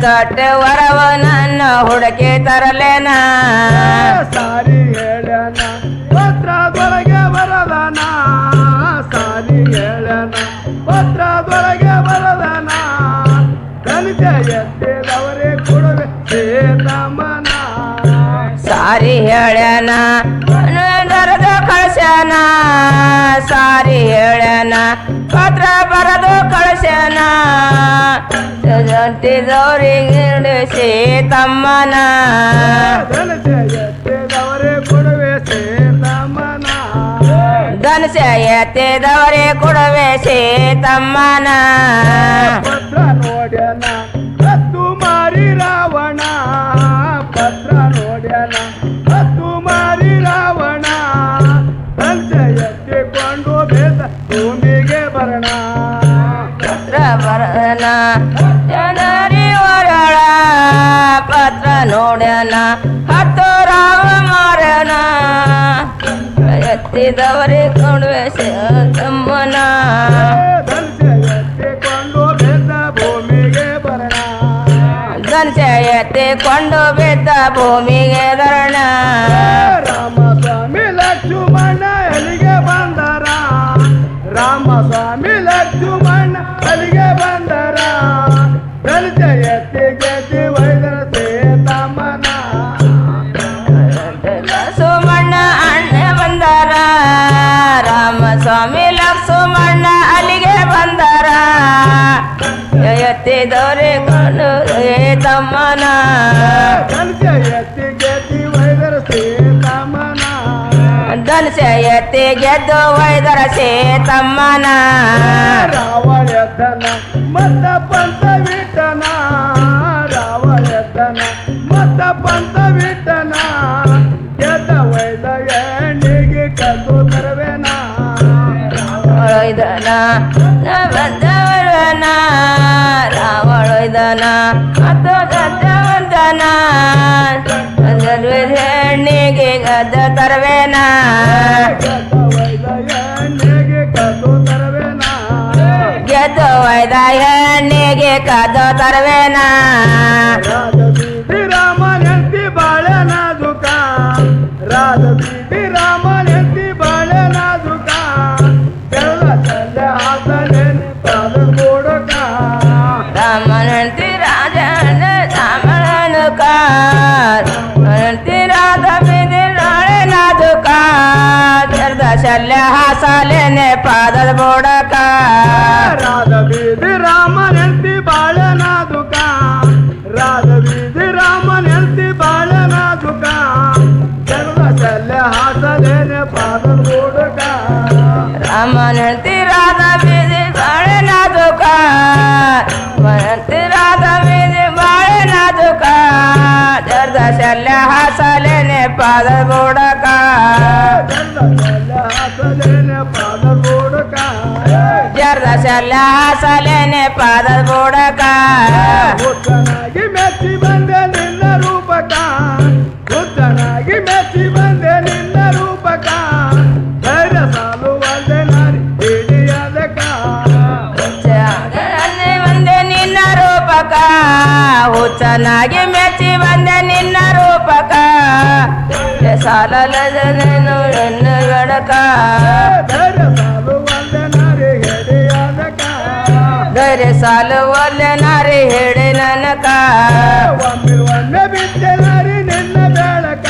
ತೊಟ್ಟ ವರವು ನನ್ನ ಹುಡುಕಿ ತರಲೇನಾ. ಸಾರಿ ಹೇಳನ ಪತ್ರದೊಳಗೆ ಬರದನ, ಸಾರಿ ಹೇಳನ ಪತ್ರದೊಳಗೆ ಬರದನ. ಕಲಿತ ಎತ್ತಿದವರೇ ಕೊಡುವೆ ಸೇತಮನ. ಸಾರಿ ಹೇಳನ ಬರೆದು ಕಳಿಸ್ಯಾನ, ಸಾರಿ ಹೇಳನ ಪತ್ರ ಬರೆದು ಕಳಿಸ್ಯಾನ. ಜಂಟಿದವರಿಗೆ ಸೀತಮ್ಮನ. ಎತ್ತಿದವರೇ ಕೊಡುವೆ ಸೇತಮನ. ಧನುಷ ಎತ್ತಿದವರೇ ಕೊಡುವೆ ಸೀತಮ್ಮನ. ಪತ್ರ ನೋಡ್ಯನ ಹತ್ತು ಮಾರಿ ರಾವಣ, ಪತ್ರ ನೋಡ್ಯನ ಹತ್ತು ಮಾರಿ ರಾವಣ. ಧನುಷ ಎತ್ತಿಕೊಂಡು ಬೇದ ಭೂಮಿಗೆ ಬರಣ. ಪತ್ರ ಬರಣ ಜನರಿ ಹೊರಳ, ಪತ್ರ ನೋಡ್ಯನ ಹತ್ತು ರಾಮ ಮಾರಣ. ಎತ್ತಿದವರೇ ಕೊಡುವೆ ಸೀತಮ್ಮನ. ಧನುಷ ಎತ್ತಿಕೊಂಡು ಬೇದ ಭೂಮಿಗೆ ಬರಣ. ಧನುಷ ಎತ್ತಿಕೊಂಡು ಬಿದ್ದ ಭೂಮಿಗೆ ಧರಣ. ರಾಮಸ್ವಾಮಿ ಲಕ್ಷ್ಮಣ ಎಲ್ಲಿಗೆ ಬಂದರ, ರಾಮಸ್ವಾಮಿ ಲಕ್ಷ್ಮಣ ಎಲ್ಲಿಗೆ ಬಂದರ. ಧನುಷ ಎತ್ತಿ ಗೆದ್ದಿ ವೈದರ ಸೇತಮ್ಮನ. ಸುಮಣ್ಣ ಅಣ್ಣ ಬಂದರ, ರಾಮಸ್ವಾಮಿ ಲಕ್ಷ್ಮಣ್ಣ ಅಲ್ಲಿಗೆ ಬಂದರ. ಎತ್ತಿದವರೇ ಕೊಂಡು ತಮ್ಮನ. ಧನುಷ ಎತ್ತಿ ಗೆದ್ದಿ ವೈದರ ಸೇತಮ್ಮನ. ಧನುಷ ಎತ್ತಿ ಗೆದ್ದು ವೈದರ ಸೀತಮ್ಮನ. ರಾವಣ ಎದ್ದನ ಮತ್ತ ಪಂತ ಬಿಟ್ಟನ, ರಾವಣ ಎದ್ದನ ಮತ್ತ ಪಂತ ಬಿಟ್ಟನ. ಗೆದ್ದ ವೈದ ಎಣ್ಣಿಗೆ ಕದ್ದು ತರವೇನ. ಒಯ್ದನ ಬಂದವರನ ರಾವಣ ಒಯ್ದನ ಮತ್ತು ಗದ್ದವಂದನ. ಹೆಣ್ಣಿಗೆ ಗದ್ದ ತರವೇನ. ಗೆದ್ದ ವೈದ ಎಣ್ಣಿಗೆ ಕದ್ದು ತರವೇನ. ಗೆದ್ದು ಒಯ್ದ ಹೆಣ್ಣಿಗೆ ಕದ್ದು ತರವೇನ. ರಾಜ ಬೀದಿ ರಾಮನೆಂತಿ ಬಾಳೆ ನಾಜುಕ, ರಾಜ ಬೀದಿ ರಾಮನೆಂತಿ ಬಾಳೆ ನಾಜುಕ. ಚಲ್ಲ ಚಲ್ಲ ಹಾಸನೇನು ಪಾದ ಗೋಡಕ. ರಾಮನಂತಿ ರಾಜನ ರಾಮನನು ಕಾರ್ ರಾಧ ಶಲ್ಯ ಹಾಸಲೇನೆ ಪಾದದ ಬುಡಕ ರಾಧ ಬೀದಿ ರಾಮನೆಂತಿ ಬಾಳನಾದುಕ ರಾಧ ಬೀದಿ ರಾಮನೆಂತಿ ಬಾಳನಾದುಕ ಜಗದ ಶಲ್ಯ ಹಾಸಲೇನೆ ಪಾದದ ಬುಡಕ ರಾಮನ ಹೆಂಡತಿ ರಾಧ ಬೀದಿ ಬಾಳೆನಾದುಕ ಹೆಂಡತಿ ರಾಧ ಬೀದಿ ಬಾಳೆನಾದುಕ ಜರ್ದ ಶಲ್ಯ ಹಾಸಲೇನೆ ಪಾದದ ಬುಡಕ ಜರ್ದ ಶಲ್ಯ ಹಾಸಲೇನೆ ಪಾದದ ಬುಡಕ ಹುಚ್ಚನಾಗಿ ಮೆಚ್ಚಿ ಬಂದೆ ನಿನ್ನ ರೂಪಕ ಹುಚ್ಚನಾಗಿ ಮೆಚ್ಚಿ ಬಂದೆ ನಿನ್ನ ರೂಪಕ ಧೈರ್ಯ ಸಾಲುವಲ್ದೆ ನಾರಿ ಹಿಡಿಯದಕ ಬಂದೆ ನಿನ್ನ ರೂಪಕ ಹುಚ್ಚನಾಗಿ ಮೆಚ್ಚಿ ಬಂದೆ ನಿನ್ನ ರೂಪಕ ಸಾಲಲದನೇನು ನನ್ನ ಗಡಕ ಧೈರ್ಯ ಸಾಲುವಲ್ದೆ ನಾರಿ ಹಿಡಿಯದಕ ಧೈರ್ಯ ಸಾಲುವಲ್ಲೆ ನಾರಿ ಹೇಳಿ ನನಕ ಒಮ್ಮೆ ಬಿಟ್ಟೆ ನಾರಿ ನಿನ್ನ ಬೆಳಕ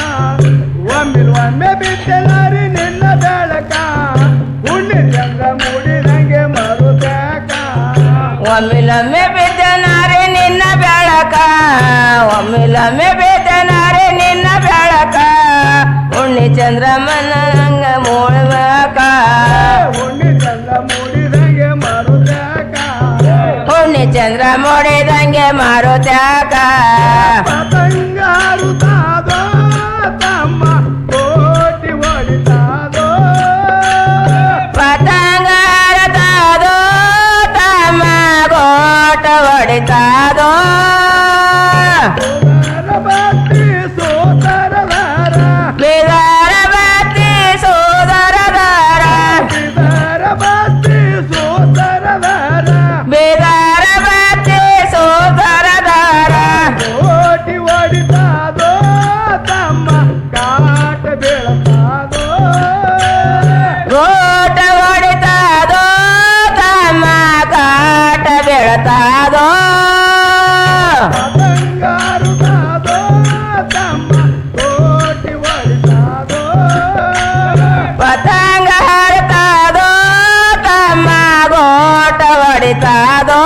ಒಮ್ಮೆ ಬಿಟ್ಟೆ ನಾರಿ ನಿನ್ನ ಬೆಳಕ ಹುಣ್ಣಿ ಚಂದ್ರ ಮೂಡಿದಂಗೆ ಮರುತ್ಯಾಕ ಒಮ್ಮಿಲೊಮ್ಮೆ ಬಿದ್ದನಾರೆ ನಿನ್ನ ಬೆಳಕ ಒಮ್ಮಿಲೊಮ್ಮೆ ಬಿದ್ದನಾರೆ ನಿನ್ನ ಬೆಳಕ ಉಣ್ಣಿ ಚಂದ್ರಮನ ಹಂಗ ಮೂಳ್ಬೇಕ ಹುಣ್ಣಿ ಚಂದ್ರ ಮೂಡಿದಂಗೆ ಮರುತ್ಯಾಕ ಉಣ್ಣಿ ಚಂದ್ರ ಮೂಡಿದಂಗೆ ಮಾರುತ್ಯಾಕ ಪತಂಗಾರು ತಾದೋ ತಮ್ಮ ಕೋಟಿ ಹೊಡಿತಾದೋ ಪತಂಗಾರ ತಾದೋ ತಮ್ಮ ಗೋಟ ಹೊಡಿತಾದೋ ಭಕ್ತಿ ಸೋದರದಾರ ಬಿದಾರ ಬತ್ತಿ ಸೋದರದಾರ ಭಕ್ತಿ ಸೋದರದಾರ ಬೇದಾರ ಬತ್ತಿ ಸೋದರದಾರ ಕೋಟಿ ಹೊಡಿತಾದೋ ತಮ್ಮ ಕಾಟ ಬೀಳತಾದೋ ಗೋಟ ಹೊಡಿತಾದೋ ತಮ್ಮ ಕಾಟ ಬೀಳ್ತಾದೋ ಪತಂಗಾರು ತಾದೋ ತಮ್ಮ ಕೋಟಿ ಹೊಡಿತಾದೋ ಪತಂಗ ಹರಿತಾದೋ ತಮ್ಮ ಗೋಟ ಹೊಡಿತಾದೋ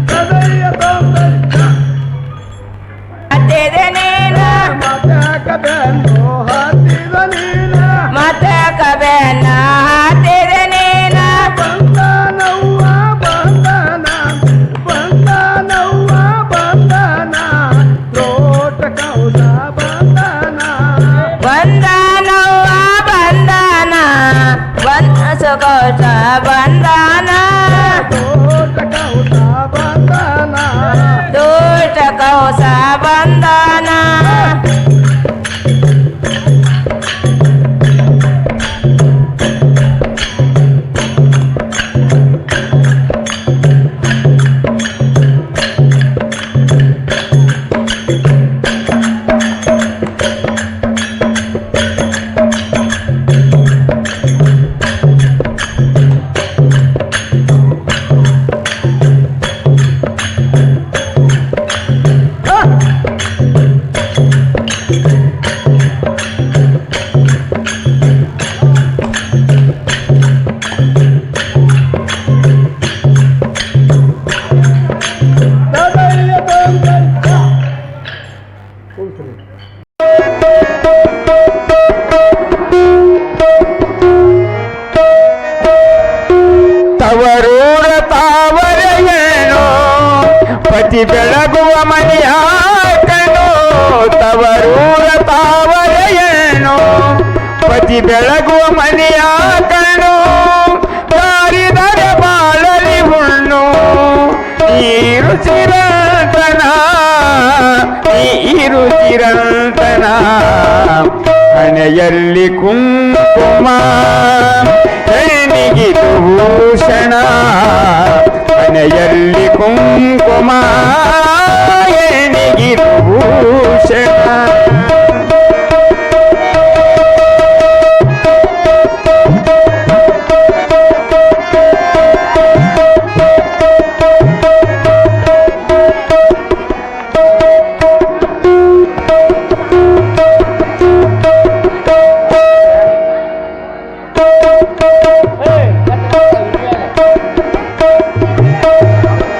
ಹೃದಯ ತೊಂದರೆ ಹತ್ತಿದೆ ನೀನು ಮತಕ ಬೆನ್ನು ಹತ್ತಿದ ನೀನ ಮತ್ತೆ ಕಬೆನ್ನ ಹತ್ತಿದೆ ನೀನು ಬಂದನವ್ವ ಬಂದನ ಬಂದನವ್ವ ಬಂದನ ಲೋಟ ಕೌಸ ಬಂದನ ಬಂದನವ್ವ ಬಂದನ ಸುಕೋಶ ಬಂದನ ಲೋಟ ಕೌಸ ಬಂದನ ದೂಟ ಕೌಸ ಬಂದನ ಹೃದಯ ತೊಂದರೆ ತವರೂರ ತಾವರೆಯೇನೋ ಪತಿ ಬೆಳಗುವ ಮನೆಯ ಕಣೋ ತವರೂರ ತಾವರೆಯ ಹೆಣ್ಣು ಪತಿ ಬೆಳಗುವ ಮನೆಯ ಕಣ್ಣು ದಾರಿದರೆ ಬಾಳಲಿ ಹುಣ್ಣು ನೀರು ಚಿರಂತನ ನೀರು ಚಿರಂತನ ಹಣೆಯಲ್ಲಿ ಕುಂಕುಮ ಹೆಣ್ಣಿಗಿದು ಭೂಷಣ ಹಣೆಯಲ್ಲಿ ಕುಂಕುಮ ಹೆಣ್ಣಿಗಿದು ಭೂಷಣ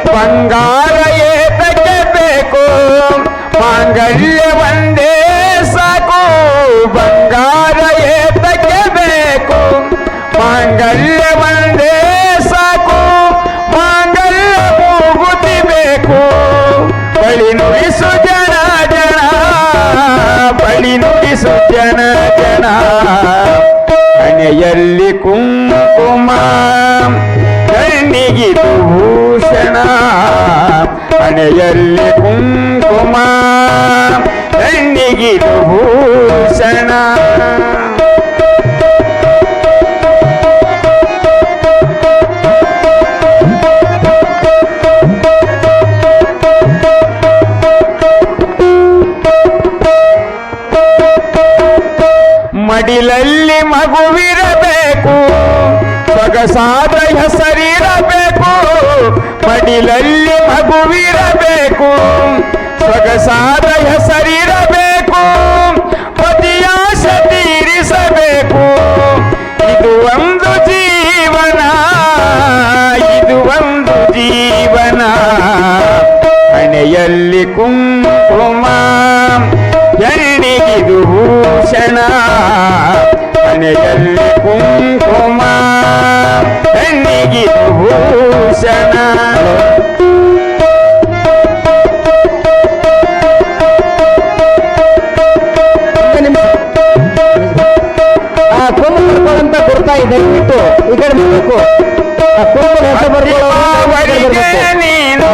ಬಂಗಾರ ಏತಕ್ಕೆ ಬೇಕು ಮಾಂಗಲ್ಯ ಒಂದೇ ಸಾಕು ಬಂಗಾರ ಏತಕ್ಕೆ ಬೇಕು ಮಾಂಗಲ್ಯ ಒಂದೇ ಸಾಕು ಮಾಂಗಲ್ಯ ಮೂಗುತಿ ಬೇಕು ಬಳಿ ನುಡಿಸು ಜನ ಜನ ಬಳಿ ನುಡಿಸು ಜನ ಜನ ಹಣೆಯಲ್ಲಿ ಕುಂಕುಮ ಕಣ್ಣಿಗಿದು ಭೂಷಣ ಹಣೆಯಲ್ಲಿ ಕುಂಕುಮ ಕಣ್ಣಿಗಿದು ಭೂಷಣ ಮಡಿಲಲ್ಲಿ ಮಗುವಿರಬೇಕು ಸೊಗಸಾದ ಹೆಸರಿರಬೇಕು ಮಡಿಲಲ್ಲಿ ಮಗುವಿರಬೇಕು ಸೊಗಸಾದ ಹೆಸರಿರಬೇಕು ಪತಿಯಾಶ ತೀರಿಸಬೇಕು ಇದು ಒಂದು ಜೀವನ ಇದು ಒಂದು ಜೀವನ ಹಣೆಯಲ್ಲಿ ಕುಂಕುಮ ಹೆಣ್ಣಿಗಿದು ಭೂಷಣ ಹಣೆಯಲ್ಲಿ ಕುಂಕುಮ ಹೆಣ್ಣಿಗಿದು ಭೂಷಣ ಆ ಕುಂಕುಮ ಬರ್ಕೊಳ್ಳಂತ ಗುರ್ತಾ ಇದೆ ಬಿಟ್ಟು ಈ ಕಡೆ ಬರ್ಬೇಕು ಆ ಕುಂಕುಮ ಹೆಸರು ಅವರಿಗೆ ನೀನು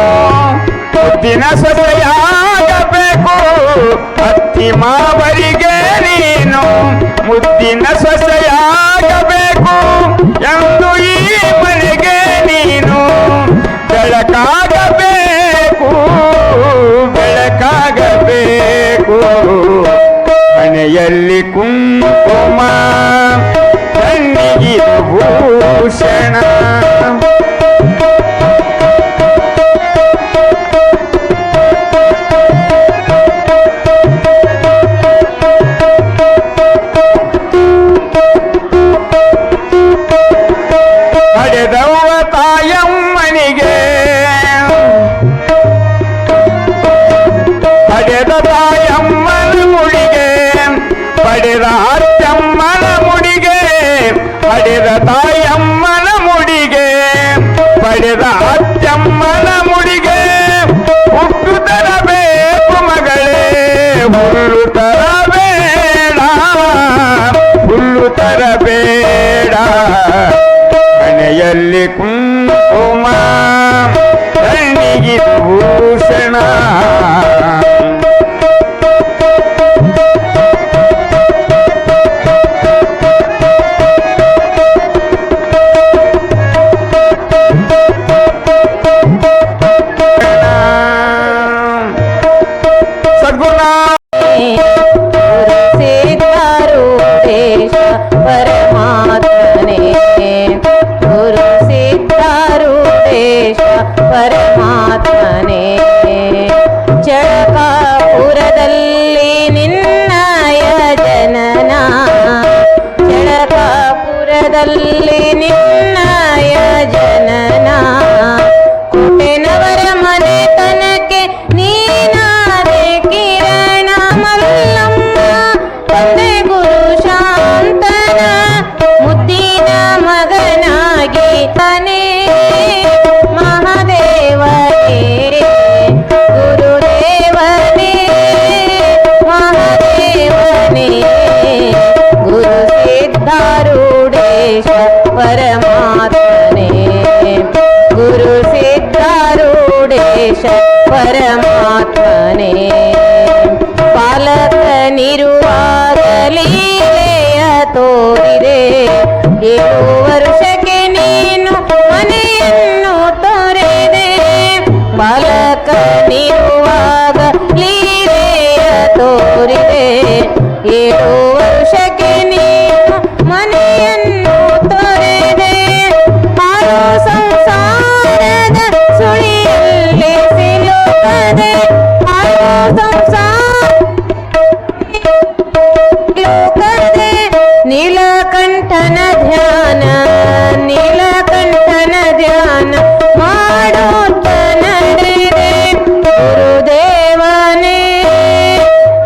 ಮುದ್ದಿನ ಸೊಸೆಯಾಗಬೇಕು ಅತ್ತಿ ಮಾವರಿಗೆ ನೀನು ಮುದ್ದಿನ ಸೊಸೆಯಾಗಬೇಕು ಎಂದು ಈ ಮನೆಗೆ ನೀನು ಬೆಳಕಾಗಬೇಕು ಬೆಳಕಾಗಬೇಕು ಹಣೆಯಲ್ಲಿ ಕುಂಕುಮ ಕಣ್ಣಿಗಿದು ಭೂಷಣ ಪಡೆದವ್ವ ತಾಯಮ್ಮನಿಗೆ ಪಡೆದ ತಾಯಮ್ಮನ ಮುಡಿಗೆ ಪಡೆದ ಅತ್ತಮ್ಮನ ಮುಡಿಗೆ ಪಡೆದ ತಾಯಮ್ಮನ ಮುಡಿಗೆ ಪಡೆದ ಅತ್ತಮ್ಮನ ಮುಡಿಗೆ ಹುಟ್ಟು ತರಬೇಕು ಮಗಳೇ ಹುಲ್ಲು ತರಬೇಡ ಹುಲ್ಲು ತರಬೇಡ ಹಣೆಯಲ್ಲಿ ಕುಂಕುಮ ಕಣ್ಣಿಗಿದು ಭೂಷಣ ಸದ್ಗುಣ ಸಿದ್ಧಾರೂಢೇಶ ಪರಮಾತ್ಮನೇ ಗುರು ಸಿದ್ಧಾರೂಢೇಶ ಪರಮಾತ್ಮನೇ ಚಳಕಾಪುರದಲ್ಲಿ ನಿನ್ನಯ ಜನನ ಚಳಕಾಪುರದಲ್ಲಿ ನಿನ್ನಯ ಜನನ ಕೋಟೆನವರ ಮನೆತನಕ್ಕೆ ನೀನಾದೆ ಕಿರಣ ಮಲ್ಲಮ್ಮ ತಂದೆ ಗುರು ಶಾಂತನ ಮುದ್ದಿನ ಮಗನಾಗಿ ತನೇ ಮಹಾದೇವನೇ ಗುರುದೇವನೇ ಮಹಾದೇವನೇ ಪರಮಾತ್ಮನೇ ಪಾಲಕನಿರುವಾಗ ಲೀಲೆಯ ತೋರಿದೆ 7 ವರ್ಷಕ್ಕೆ ನೀನು ಮನೆಯನ್ನು ತೊರೆದೆ ಬಾಲಕನಿರುವಾಗ ಲೀಲೆಯ ತೋರಿದೆ 7 ವರ್ಷಕ್ಕೆ ನೀನು ಮನೆಯನ್ನು ತೊರೆದೆ ಹಾಳು ಸಂಸಾರದ ಸುಳಿಯಲ್ಲಿ ಸಿಲುಕದೆ ಹಾಳು ಸಂಸಾರದೆ ನೀಲಕಂಠನ ಧ್ಯಾನ ನೀಲಕಂಠನ ಧ್ಯಾನ ಮಾಡುತ್ತ ನಡೆದೆ ಗುರುದೇವನೇ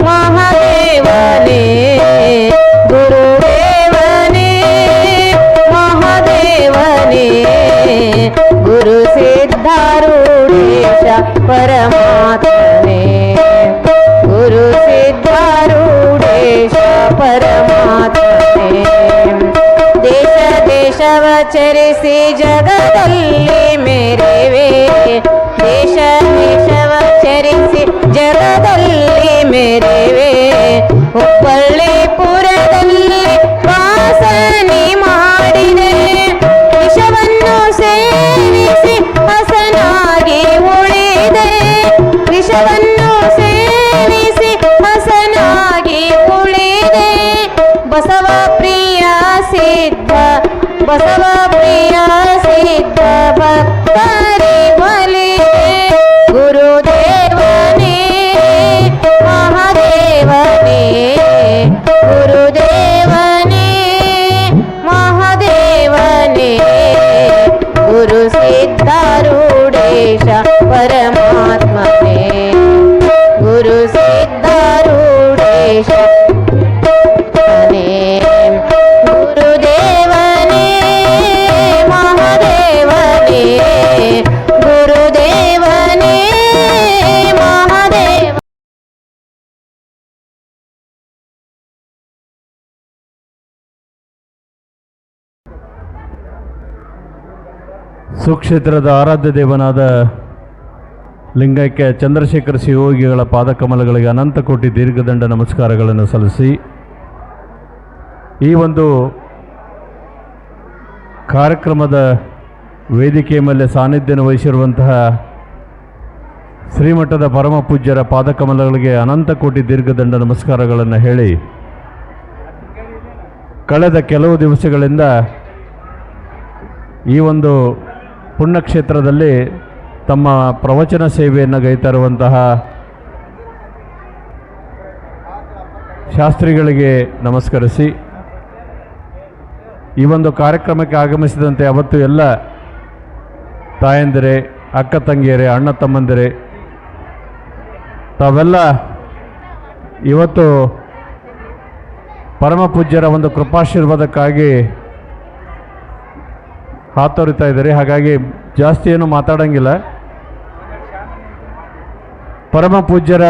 ಮಹಾದೇವನೇ ಗುರುದೇವನೇ ಮಹಾದೇವನೇ ಗುರು ಸಿದ್ಧಾರೂಢೇಶ ಪರಮಾತ್ಮನೇ ಗುರು ಸಿದ್ಧಾರೂಢೇಶ ಪರಮಾತ್ಮನೇ ದೇಶ ದೇಶವ ಚರಿಸಿ ಜಗದಲ್ಲಿ ಮೇರೆವೆ ದೇಶ ದೇಶವ ಚರಿಸಿ ಜಗದಲ್ಲಿ ಮೇರೆವೆ ಹುಬ್ಬಳ್ಳಿಪುರದಲ್ಲಿ ವಾಸನೆ ಮಾಡಿದೆ ವಿಷವನ್ನು ಸೇವಿಸಿ ಹಸನಾಗಿ ಉಳಿದೆ ವಿಷವನ್ನು ಸೇವಿಸಿ ಹಸನಾಗಿ ಉಳಿದೆ ಬಸವ ಪ್ರಿಯ ಸಿದ್ಧ ಬಸವ ಪ್ರಿಯ ಸಿದ್ಧ ಭಕ್ತರಿ ಬಲಿದೆ ಗುರುದೇವನೇ ಮಹಾದೇವನೇ ಗುರುದೇವನೇ ಮಹಾದೇವನೇ ಗುರು ಸಿದ್ಧಾರೂಢೇಶ ಪರಮಾತ್ಮನೇ ಗುರು ಸಿದ್ಧಾರೂಢೇಶ ಗುರುದೇವನೇ ಮಹಾದೇವನೇ ಗುರುದೇವನೇ ಮಹಾದೇವ ಸುಕ್ಷೇತ್ರದ ಆರಾಧ್ಯ ದೇವನಾದ ಲಿಂಗೈಕ್ಯ ಚಂದ್ರಶೇಖರ ಶಿವಯೋಗಿಗಳ ಪಾದಕಮಲಗಳಿಗೆ ಅನಂತ ಕೋಟಿ ದೀರ್ಘದಂಡ ನಮಸ್ಕಾರಗಳನ್ನು ಸಲ್ಲಿಸಿ ಈ ಒಂದು ಕಾರ್ಯಕ್ರಮದ ವೇದಿಕೆಯ ಮೇಲೆ ಸಾನ್ನಿಧ್ಯವನ್ನು ವಹಿಸಿರುವಂತಹ ಶ್ರೀಮಠದ ಪರಮ ಪೂಜ್ಯರ ಪಾದಕಮಲಗಳಿಗೆ ಅನಂತ ಕೋಟಿ ದೀರ್ಘದಂಡ ನಮಸ್ಕಾರಗಳನ್ನು ಹೇಳಿ ಕಳೆದ ಕೆಲವು ದಿವಸಗಳಿಂದ ಈ ಒಂದು ಪುಣ್ಯಕ್ಷೇತ್ರದಲ್ಲಿ ತಮ್ಮ ಪ್ರವಚನ ಸೇವೆಯನ್ನು ಗೈತಾ ಇರುವಂತಹ ಶಾಸ್ತ್ರಿಗಳಿಗೆ ನಮಸ್ಕರಿಸಿ ಈ ಒಂದು ಕಾರ್ಯಕ್ರಮಕ್ಕೆ ಆಗಮಿಸಿದಂತೆ ಅವತ್ತು ಎಲ್ಲ ತಾಯಂದಿರೇ ಅಕ್ಕ ತಂಗಿಯರೇ ಅಣ್ಣ ತಮ್ಮಂದಿರೇ ತಾವೆಲ್ಲ ಇವತ್ತು ಪರಮ ಪೂಜ್ಯರ ಒಂದು ಕೃಪಾಶೀರ್ವಾದಕ್ಕಾಗಿ ಹಾತೊರಿತಾ ಇದ್ದಾರೆ. ಹಾಗಾಗಿ ಜಾಸ್ತಿ ಏನು ಮಾತಾಡೋಂಗಿಲ್ಲ. ಪರಮ ಪೂಜ್ಯರ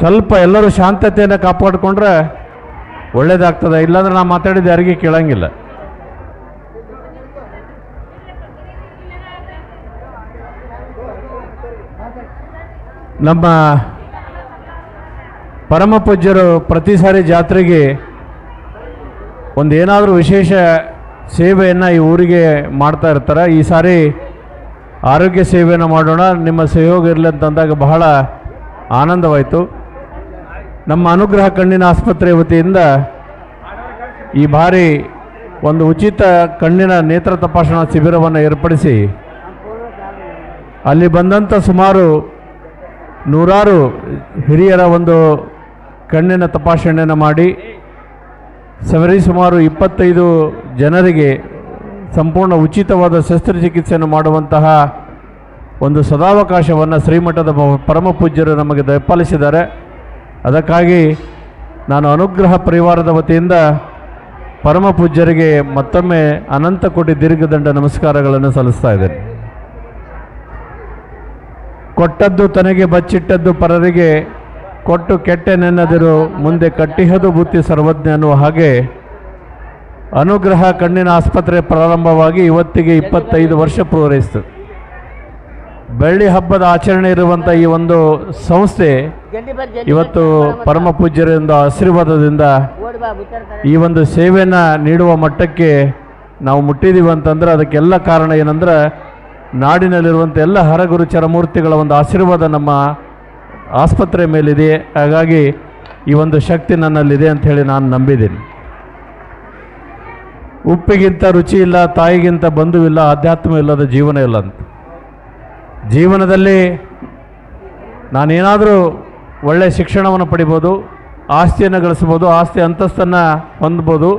ಸ್ವಲ್ಪ ಎಲ್ಲರೂ ಶಾಂತತೆಯನ್ನು ಕಾಪಾಡಿಕೊಂಡ್ರೆ ಒಳ್ಳೇದಾಗ್ತದೆ. ಇಲ್ಲಾಂದ್ರೆ ನಾ ಮಾತಾಡಿದ್ದು ಯಾರಿಗೂ ಕೇಳಂಗಿಲ್ಲ. ನಮ್ಮ ಪರಮ ಪೂಜ್ಯರು ಪ್ರತಿ ಸಾರಿ ಜಾತ್ರೆಗೆ ಒಂದೇನಾದರೂ ವಿಶೇಷ ಸೇವೆಯನ್ನು ಈ ಊರಿಗೆ ಮಾಡ್ತಾ ಇರ್ತಾರೆ. ಈ ಸಾರಿ ಆರೋಗ್ಯ ಸೇವೆಯನ್ನು ಮಾಡೋಣ, ನಿಮ್ಮ ಸಹಯೋಗ ಇರಲಿ ಅಂತಂದಾಗ ಬಹಳ ಆನಂದವಾಯಿತು. ನಮ್ಮ ಅನುಗ್ರಹ ಕಣ್ಣಿನ ಆಸ್ಪತ್ರೆ ವತಿಯಿಂದ ಈ ಬಾರಿ ಒಂದು ಉಚಿತ ಕಣ್ಣಿನ ನೇತ್ರ ತಪಾಸಣಾ ಶಿಬಿರವನ್ನು ಏರ್ಪಡಿಸಿ ಅಲ್ಲಿ ಬಂದಂಥ ಸುಮಾರು 100 ಹಿರಿಯರ ಒಂದು ಕಣ್ಣಿನ ತಪಾಸಣೆಯನ್ನು ಮಾಡಿ ಸುಮಾರು 25 ಜನರಿಗೆ ಸಂಪೂರ್ಣ ಉಚಿತವಾದ ಶಸ್ತ್ರಚಿಕಿತ್ಸೆಯನ್ನು ಮಾಡುವಂತಹ ಒಂದು ಸದಾವಕಾಶವನ್ನು ಶ್ರೀಮಠದ ಪರಮ ಪೂಜ್ಯರು ನಮಗೆ ದಯಪಾಲಿಸಿದ್ದಾರೆ. ಅದಕ್ಕಾಗಿ ನಾನು ಅನುಗ್ರಹ ಪರಿವಾರದ ವತಿಯಿಂದ ಪರಮ ಪೂಜ್ಯರಿಗೆ ಮತ್ತೊಮ್ಮೆ ಅನಂತ ಕೋಟಿ ದೀರ್ಘದಂಡ ನಮಸ್ಕಾರಗಳನ್ನು ಸಲ್ಲಿಸ್ತಾ ಇದ್ದೇನೆ. ಕೊಟ್ಟದ್ದು ತನಗೆ ಬಚ್ಚಿಟ್ಟದ್ದು ಪರರಿಗೆ, ಕೊಟ್ಟು ಕೆಟ್ಟೆನೆನ್ನದಿರು ಮುಂದೆ ಕಟ್ಟಿಹದು ಬುತ್ತಿ ಸರ್ವಜ್ಞ ಅನ್ನುವ ಹಾಗೆ ಅನುಗ್ರಹ ಕಣ್ಣಿನ ಆಸ್ಪತ್ರೆ ಪ್ರಾರಂಭವಾಗಿ ಇವತ್ತಿಗೆ 25 ವರ್ಷ ಪೂರೈಸಿತು. ಬೆಳ್ಳಿ ಹಬ್ಬದ ಆಚರಣೆ ಇರುವಂಥ ಈ ಒಂದು ಸಂಸ್ಥೆ ಇವತ್ತು ಪರಮ ಪೂಜ್ಯರಿಂದ ಆಶೀರ್ವಾದದಿಂದ ಈ ಒಂದು ಸೇವೆಯನ್ನು ನೀಡುವ ಮಟ್ಟಕ್ಕೆ ನಾವು ಮುಟ್ಟಿದ್ದೀವಿ ಅಂತಂದ್ರೆ ಅದಕ್ಕೆಲ್ಲ ಕಾರಣ ಏನಂದ್ರೆ ನಾಡಿನಲ್ಲಿರುವಂಥ ಎಲ್ಲ ಹರಗುರು ಚರಮೂರ್ತಿಗಳ ಒಂದು ಆಶೀರ್ವಾದ ನಮ್ಮ ಆಸ್ಪತ್ರೆ ಮೇಲಿದೆ. ಹಾಗಾಗಿ ಈ ಒಂದು ಶಕ್ತಿ ನನ್ನಲ್ಲಿದೆ ಅಂಥೇಳಿ ನಾನು ನಂಬಿದ್ದೀನಿ. ಉಪ್ಪಿಗಿಂತ ರುಚಿ ಇಲ್ಲ, ತಾಯಿಗಿಂತ ಬಂಧುವಿಲ್ಲ, ಆಧ್ಯಾತ್ಮ ಇಲ್ಲದ ಜೀವನ ಇಲ್ಲ ಅಂತ. ಜೀವನದಲ್ಲಿ ನಾನೇನಾದರೂ ಒಳ್ಳೆಯ ಶಿಕ್ಷಣವನ್ನು ಪಡಿಬೋದು, ಆಸ್ತಿಯನ್ನು ಗಳಿಸ್ಬೋದು, ಆಸ್ತಿ ಅಂತಸ್ತನ್ನು ಹೊಂದ್ಬೋದು.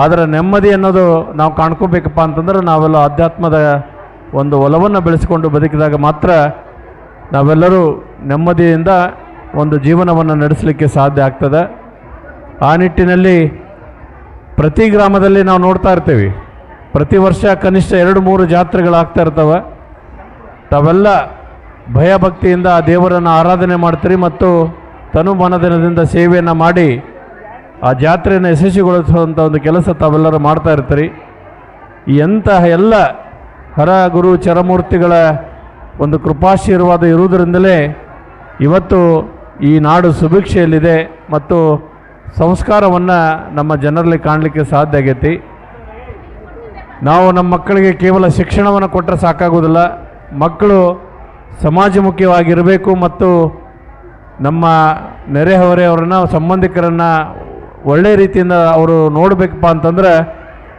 ಆದರೆ ನೆಮ್ಮದಿ ಅನ್ನೋದು ನಾವು ಕಾಣ್ಕೋಬೇಕಪ್ಪ ಅಂತಂದ್ರೆ ನಾವೆಲ್ಲ ಆಧ್ಯಾತ್ಮದ ಒಂದು ಒಲವನ್ನು ಬೆಳೆಸಿಕೊಂಡು ಬದುಕಿದಾಗ ಮಾತ್ರ ನಾವೆಲ್ಲರೂ ನೆಮ್ಮದಿಯಿಂದ ಒಂದು ಜೀವನವನ್ನು ನಡೆಸಲಿಕ್ಕೆ ಸಾಧ್ಯ ಆಗ್ತದೆ. ಆ ನಿಟ್ಟಿನಲ್ಲಿ ಪ್ರತಿ ಗ್ರಾಮದಲ್ಲಿ ನಾವು ನೋಡ್ತಾ ಇರ್ತೀವಿ, ಪ್ರತಿ ವರ್ಷ ಕನಿಷ್ಠ 2-3 ಜಾತ್ರೆಗಳಾಗ್ತಾ ಇರ್ತವೆ. ತಾವೆಲ್ಲ ಭಯಭಕ್ತಿಯಿಂದ ಆ ದೇವರನ್ನು ಆರಾಧನೆ ಮಾಡ್ತೀರಿ ಮತ್ತು ತನು ಮನದಿನದಿಂದ ಸೇವೆಯನ್ನು ಮಾಡಿ ಆ ಜಾತ್ರೆಯನ್ನು ಯಶಸ್ವಿಗೊಳಿಸುವಂಥ ಒಂದು ಕೆಲಸ ತಾವೆಲ್ಲರೂ ಮಾಡ್ತಾ ಇರ್ತೀರಿ. ಎಂತಹ ಎಲ್ಲ ಹರ ಗುರು ಚರಮೂರ್ತಿಗಳ ಒಂದು ಕೃಪಾಶೀರ್ವಾದ ಇರುವುದರಿಂದಲೇ ಇವತ್ತು ಈ ನಾಡು ಸುಭಿಕ್ಷೆಯಲ್ಲಿದೆ ಮತ್ತು ಸಂಸ್ಕಾರವನ್ನು ನಮ್ಮ ಜನರಲ್ಲಿ ಕಾಣಲಿಕ್ಕೆ ಸಾಧ್ಯ ಆಗೈತಿ. ನಾವು ನಮ್ಮ ಮಕ್ಕಳಿಗೆ ಕೇವಲ ಶಿಕ್ಷಣವನ್ನು ಕೊಟ್ಟರೆ ಸಾಕಾಗೋದಿಲ್ಲ. ಮಕ್ಕಳು ಸಮಾಜಮುಖಿಯಾಗಿರಬೇಕು ಮತ್ತು ನಮ್ಮ ನೆರೆಹೊರೆಯವರನ್ನ ಸಂಬಂಧಿಕರನ್ನು ಒಳ್ಳೆಯ ರೀತಿಯಿಂದ ಅವರು ನೋಡಬೇಕಪ್ಪ ಅಂತಂದ್ರೆ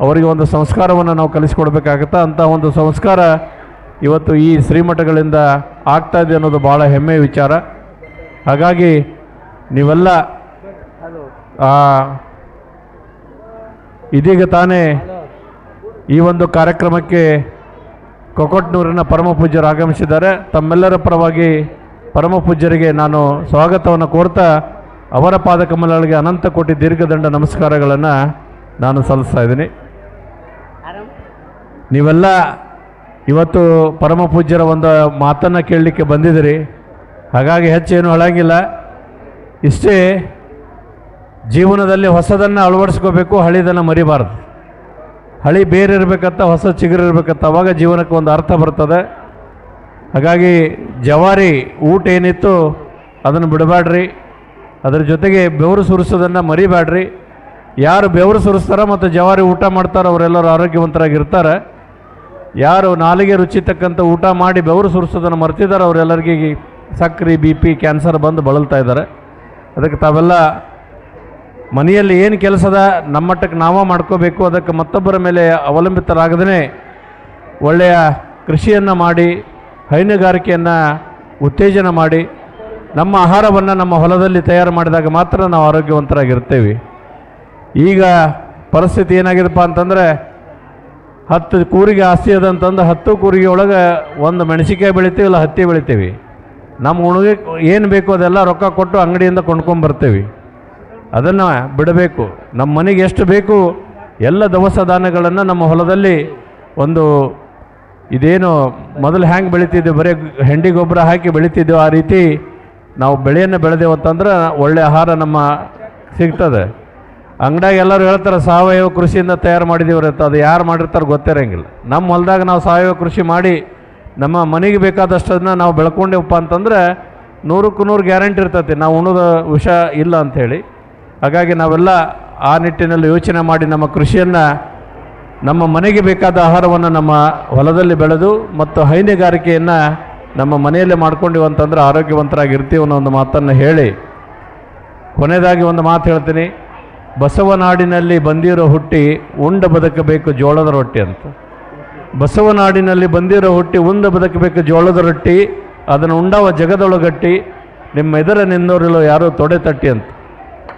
ಅವರಿಗೆ ಒಂದು ಸಂಸ್ಕಾರವನ್ನು ನಾವು ಕಲಿಸ್ಕೊಡ್ಬೇಕಾಗತ್ತೆ. ಅಂಥ ಒಂದು ಸಂಸ್ಕಾರ ಇವತ್ತು ಈ ಶ್ರೀಮಠಗಳಿಂದ ಆಗ್ತಾ ಇದೆ ಅನ್ನೋದು ಭಾಳ ಹೆಮ್ಮೆಯ ವಿಚಾರ. ಹಾಗಾಗಿ ನೀವೆಲ್ಲ ಇದೀಗ ತಾನೇ ಈ ಒಂದು ಕಾರ್ಯಕ್ರಮಕ್ಕೆ ಕೊಕೊಟ್ನೂರಿನ ಪರಮ ಪೂಜ್ಯರು ಆಗಮಿಸಿದ್ದಾರೆ. ತಮ್ಮೆಲ್ಲರ ಪರವಾಗಿ ಪರಮ ಪೂಜ್ಯರಿಗೆ ನಾನು ಸ್ವಾಗತವನ್ನು ಕೋರ್ತಾ ಅವರ ಪಾದಕಮಲಗಳಿಗೆ ಅನಂತ ಕೋಟಿ ದೀರ್ಘದಂಡ ನಮಸ್ಕಾರಗಳನ್ನು ನಾನು ಸಲ್ಲಿಸ್ತಾ ಇದ್ದೀನಿ. ನೀವೆಲ್ಲ ಇವತ್ತು ಪರಮ ಪೂಜ್ಯರ ಒಂದು ಮಾತನ್ನು ಕೇಳಲಿಕ್ಕೆ ಬಂದಿದ್ದೀರಿ. ಹಾಗಾಗಿ ಹೆಚ್ಚೇನು ಹೇಳಂಗಿಲ್ಲ. ಇಷ್ಟೇ, ಜೀವನದಲ್ಲಿ ಹೊಸದನ್ನು ಅಳವಡಿಸ್ಕೋಬೇಕು, ಹಳಿದನ್ನು ಮರಿಬಾರ್ದು. ಹಳಿ ಬೇರೆ ಇರಬೇಕಂತ, ಹೊಸ ಚಿಗುರು ಇರಬೇಕಂತ, ಅವಾಗ ಜೀವನಕ್ಕೆ ಒಂದು ಅರ್ಥ ಬರ್ತದೆ. ಹಾಗಾಗಿ ಜವಾರಿ ಊಟ ಏನಿತ್ತು ಅದನ್ನು ಬಿಡಬೇಡ್ರಿ. ಅದರ ಜೊತೆಗೆ ಬೆವರು ಸುರಿಸೋದನ್ನು ಮರಿಬೇಡ್ರಿ. ಯಾರು ಬೆವರು ಸುರಿಸ್ತಾರೋ ಮತ್ತು ಜವಾರಿ ಊಟ ಮಾಡ್ತಾರೋ ಅವರೆಲ್ಲರೂ ಆರೋಗ್ಯವಂತರಾಗಿರ್ತಾರೆ. ಯಾರು ನಾಲಿಗೆ ರುಚಿ ತಕ್ಕಂಥ ಊಟ ಮಾಡಿ ಬೆವರು ಸುರಿಸೋದನ್ನು ಮರ್ತಿದ್ದಾರೆ ಅವರೆಲ್ಲರಿಗೆ ಸಕ್ಕರೆ, BP, ಕ್ಯಾನ್ಸರ್ ಬಂದು ಬಳಲ್ತಾ ಇದ್ದಾರೆ. ಅದಕ್ಕೆ ತಾವೆಲ್ಲ ಮನೆಯಲ್ಲಿ ಏನು ಕೆಲಸದ ನಮ್ಮ ಮಟ್ಟಕ್ಕೆ ನಾವೇ ಮಾಡ್ಕೋಬೇಕು. ಅದಕ್ಕೆ ಮತ್ತೊಬ್ಬರ ಮೇಲೆ ಅವಲಂಬಿತರಾಗದೇ ಒಳ್ಳೆಯ ಕೃಷಿಯನ್ನು ಮಾಡಿ, ಹೈನುಗಾರಿಕೆಯನ್ನು ಉತ್ತೇಜನ ಮಾಡಿ, ನಮ್ಮ ಆಹಾರವನ್ನು ನಮ್ಮ ಹೊಲದಲ್ಲಿ ತಯಾರು ಮಾಡಿದಾಗ ಮಾತ್ರ ನಾವು ಆರೋಗ್ಯವಂತರಾಗಿರ್ತೇವೆ. ಈಗ ಪರಿಸ್ಥಿತಿ ಏನಾಗಿದೆಪ್ಪ ಅಂತಂದರೆ 10 ಕೂರಿಗೆ ಆಸ್ತಿ ಅದಂತಂದು 10 ಕೂರಿಗೆ ಒಳಗೆ ಒಂದು ಮೆಣಸಿಕಾಯಿ ಬೆಳಿತೀವಿ, ಇಲ್ಲ ಹತ್ತಿ ಬೆಳಿತೀವಿ. ನಮ್ಮ ಉಣಗೆ ಏನು ಬೇಕು ಅದೆಲ್ಲ ರೊಕ್ಕ ಕೊಟ್ಟು ಅಂಗಡಿಯಿಂದ ಕೊಂಡ್ಕೊಂಬರ್ತೀವಿ. ಅದನ್ನು ಬಿಡಬೇಕು. ನಮ್ಮ ಮನೆಗೆ ಎಷ್ಟು ಬೇಕು ಎಲ್ಲ ದವಸ ಧಾನ್ಯಗಳನ್ನು ನಮ್ಮ ಹೊಲದಲ್ಲಿ ಒಂದು ಇದೇನು ಮೊದಲು ಹ್ಯಾಂಗೆ ಬೆಳಿತಿದ್ದೆವು, ಬರೀ ಹೆಂಡಿ ಗೊಬ್ಬರ ಹಾಕಿ ಬೆಳಿತಿದ್ದೆವು, ಆ ರೀತಿ ನಾವು ಬೆಳೆಯನ್ನು ಬೆಳೆದೇವು ಅಂತಂದ್ರೆ ಒಳ್ಳೆಯ ಆಹಾರ ನಮ್ಮ ಸಿಗ್ತದೆ. ಅಂಗಡಿಯಾಗ ಎಲ್ಲರೂ ಹೇಳ್ತಾರೆ ಸಾವಯವ ಕೃಷಿಯಿಂದ ತಯಾರು ಮಾಡಿದೀವ್ರಿ ಅಂತ. ಅದು ಯಾರು ಮಾಡಿರ್ತಾರೆ ಗೊತ್ತಿರೋಂಗಿಲ್ಲ. ನಮ್ಮ ಹೊಲದಾಗ ನಾವು ಸಾವಯವ ಕೃಷಿ ಮಾಡಿ ನಮ್ಮ ಮನೆಗೆ ಬೇಕಾದಷ್ಟನ್ನು ನಾವು ಬೆಳ್ಕೊಂಡೇವಪ್ಪ ಅಂತಂದ್ರೆ 100ಕ್ಕೆ 100 ಗ್ಯಾರಂಟಿ ಇರ್ತೈತಿ ನಾವು ಉಣ್ಣೋದು ವಿಷ ಇಲ್ಲ ಅಂಥೇಳಿ. ಹಾಗಾಗಿ ನಾವೆಲ್ಲ ಆ ನಿಟ್ಟಿನಲ್ಲಿ ಯೋಚನೆ ಮಾಡಿ ನಮ್ಮ ಕೃಷಿಯನ್ನು, ನಮ್ಮ ಮನೆಗೆ ಬೇಕಾದ ಆಹಾರವನ್ನು ನಮ್ಮ ಹೊಲದಲ್ಲಿ ಬೆಳೆದು ಮತ್ತು ಹೈನುಗಾರಿಕೆಯನ್ನು ನಮ್ಮ ಮನೆಯಲ್ಲೇ ಮಾಡ್ಕೊಂಡಿವಿ ಅಂತಂದ್ರೆ ಆರೋಗ್ಯವಂತರಾಗಿರ್ತೀವಿ ಅನ್ನೋ ಒಂದು ಮಾತನ್ನು ಹೇಳಿ ಕೊನೆಯದಾಗಿ ಒಂದು ಮಾತು ಹೇಳ್ತೀನಿ. ಬಸವನಾಡಿನಲ್ಲಿ ಬಂದಿರೋ ಹುಟ್ಟಿ ಉಂಡ ಬದುಕಬೇಕು ಜೋಳದ ರೊಟ್ಟಿ ಅಂತ. ಬಸವನಾಡಿನಲ್ಲಿ ಬಂದಿರೋ ಹುಟ್ಟಿ ಉಂಡ ಬದುಕಬೇಕು ಜೋಳದ ರೊಟ್ಟಿ, ಅದನ್ನು ಉಂಡವ ಜಗದೊಳಗಟ್ಟಿ, ನಿಮ್ಮ ಎದುರ ನಿಂದೋರಿಲ್ಲೋ ಯಾರೋ ತೊಡೆ ತಟ್ಟಿ ಅಂತ.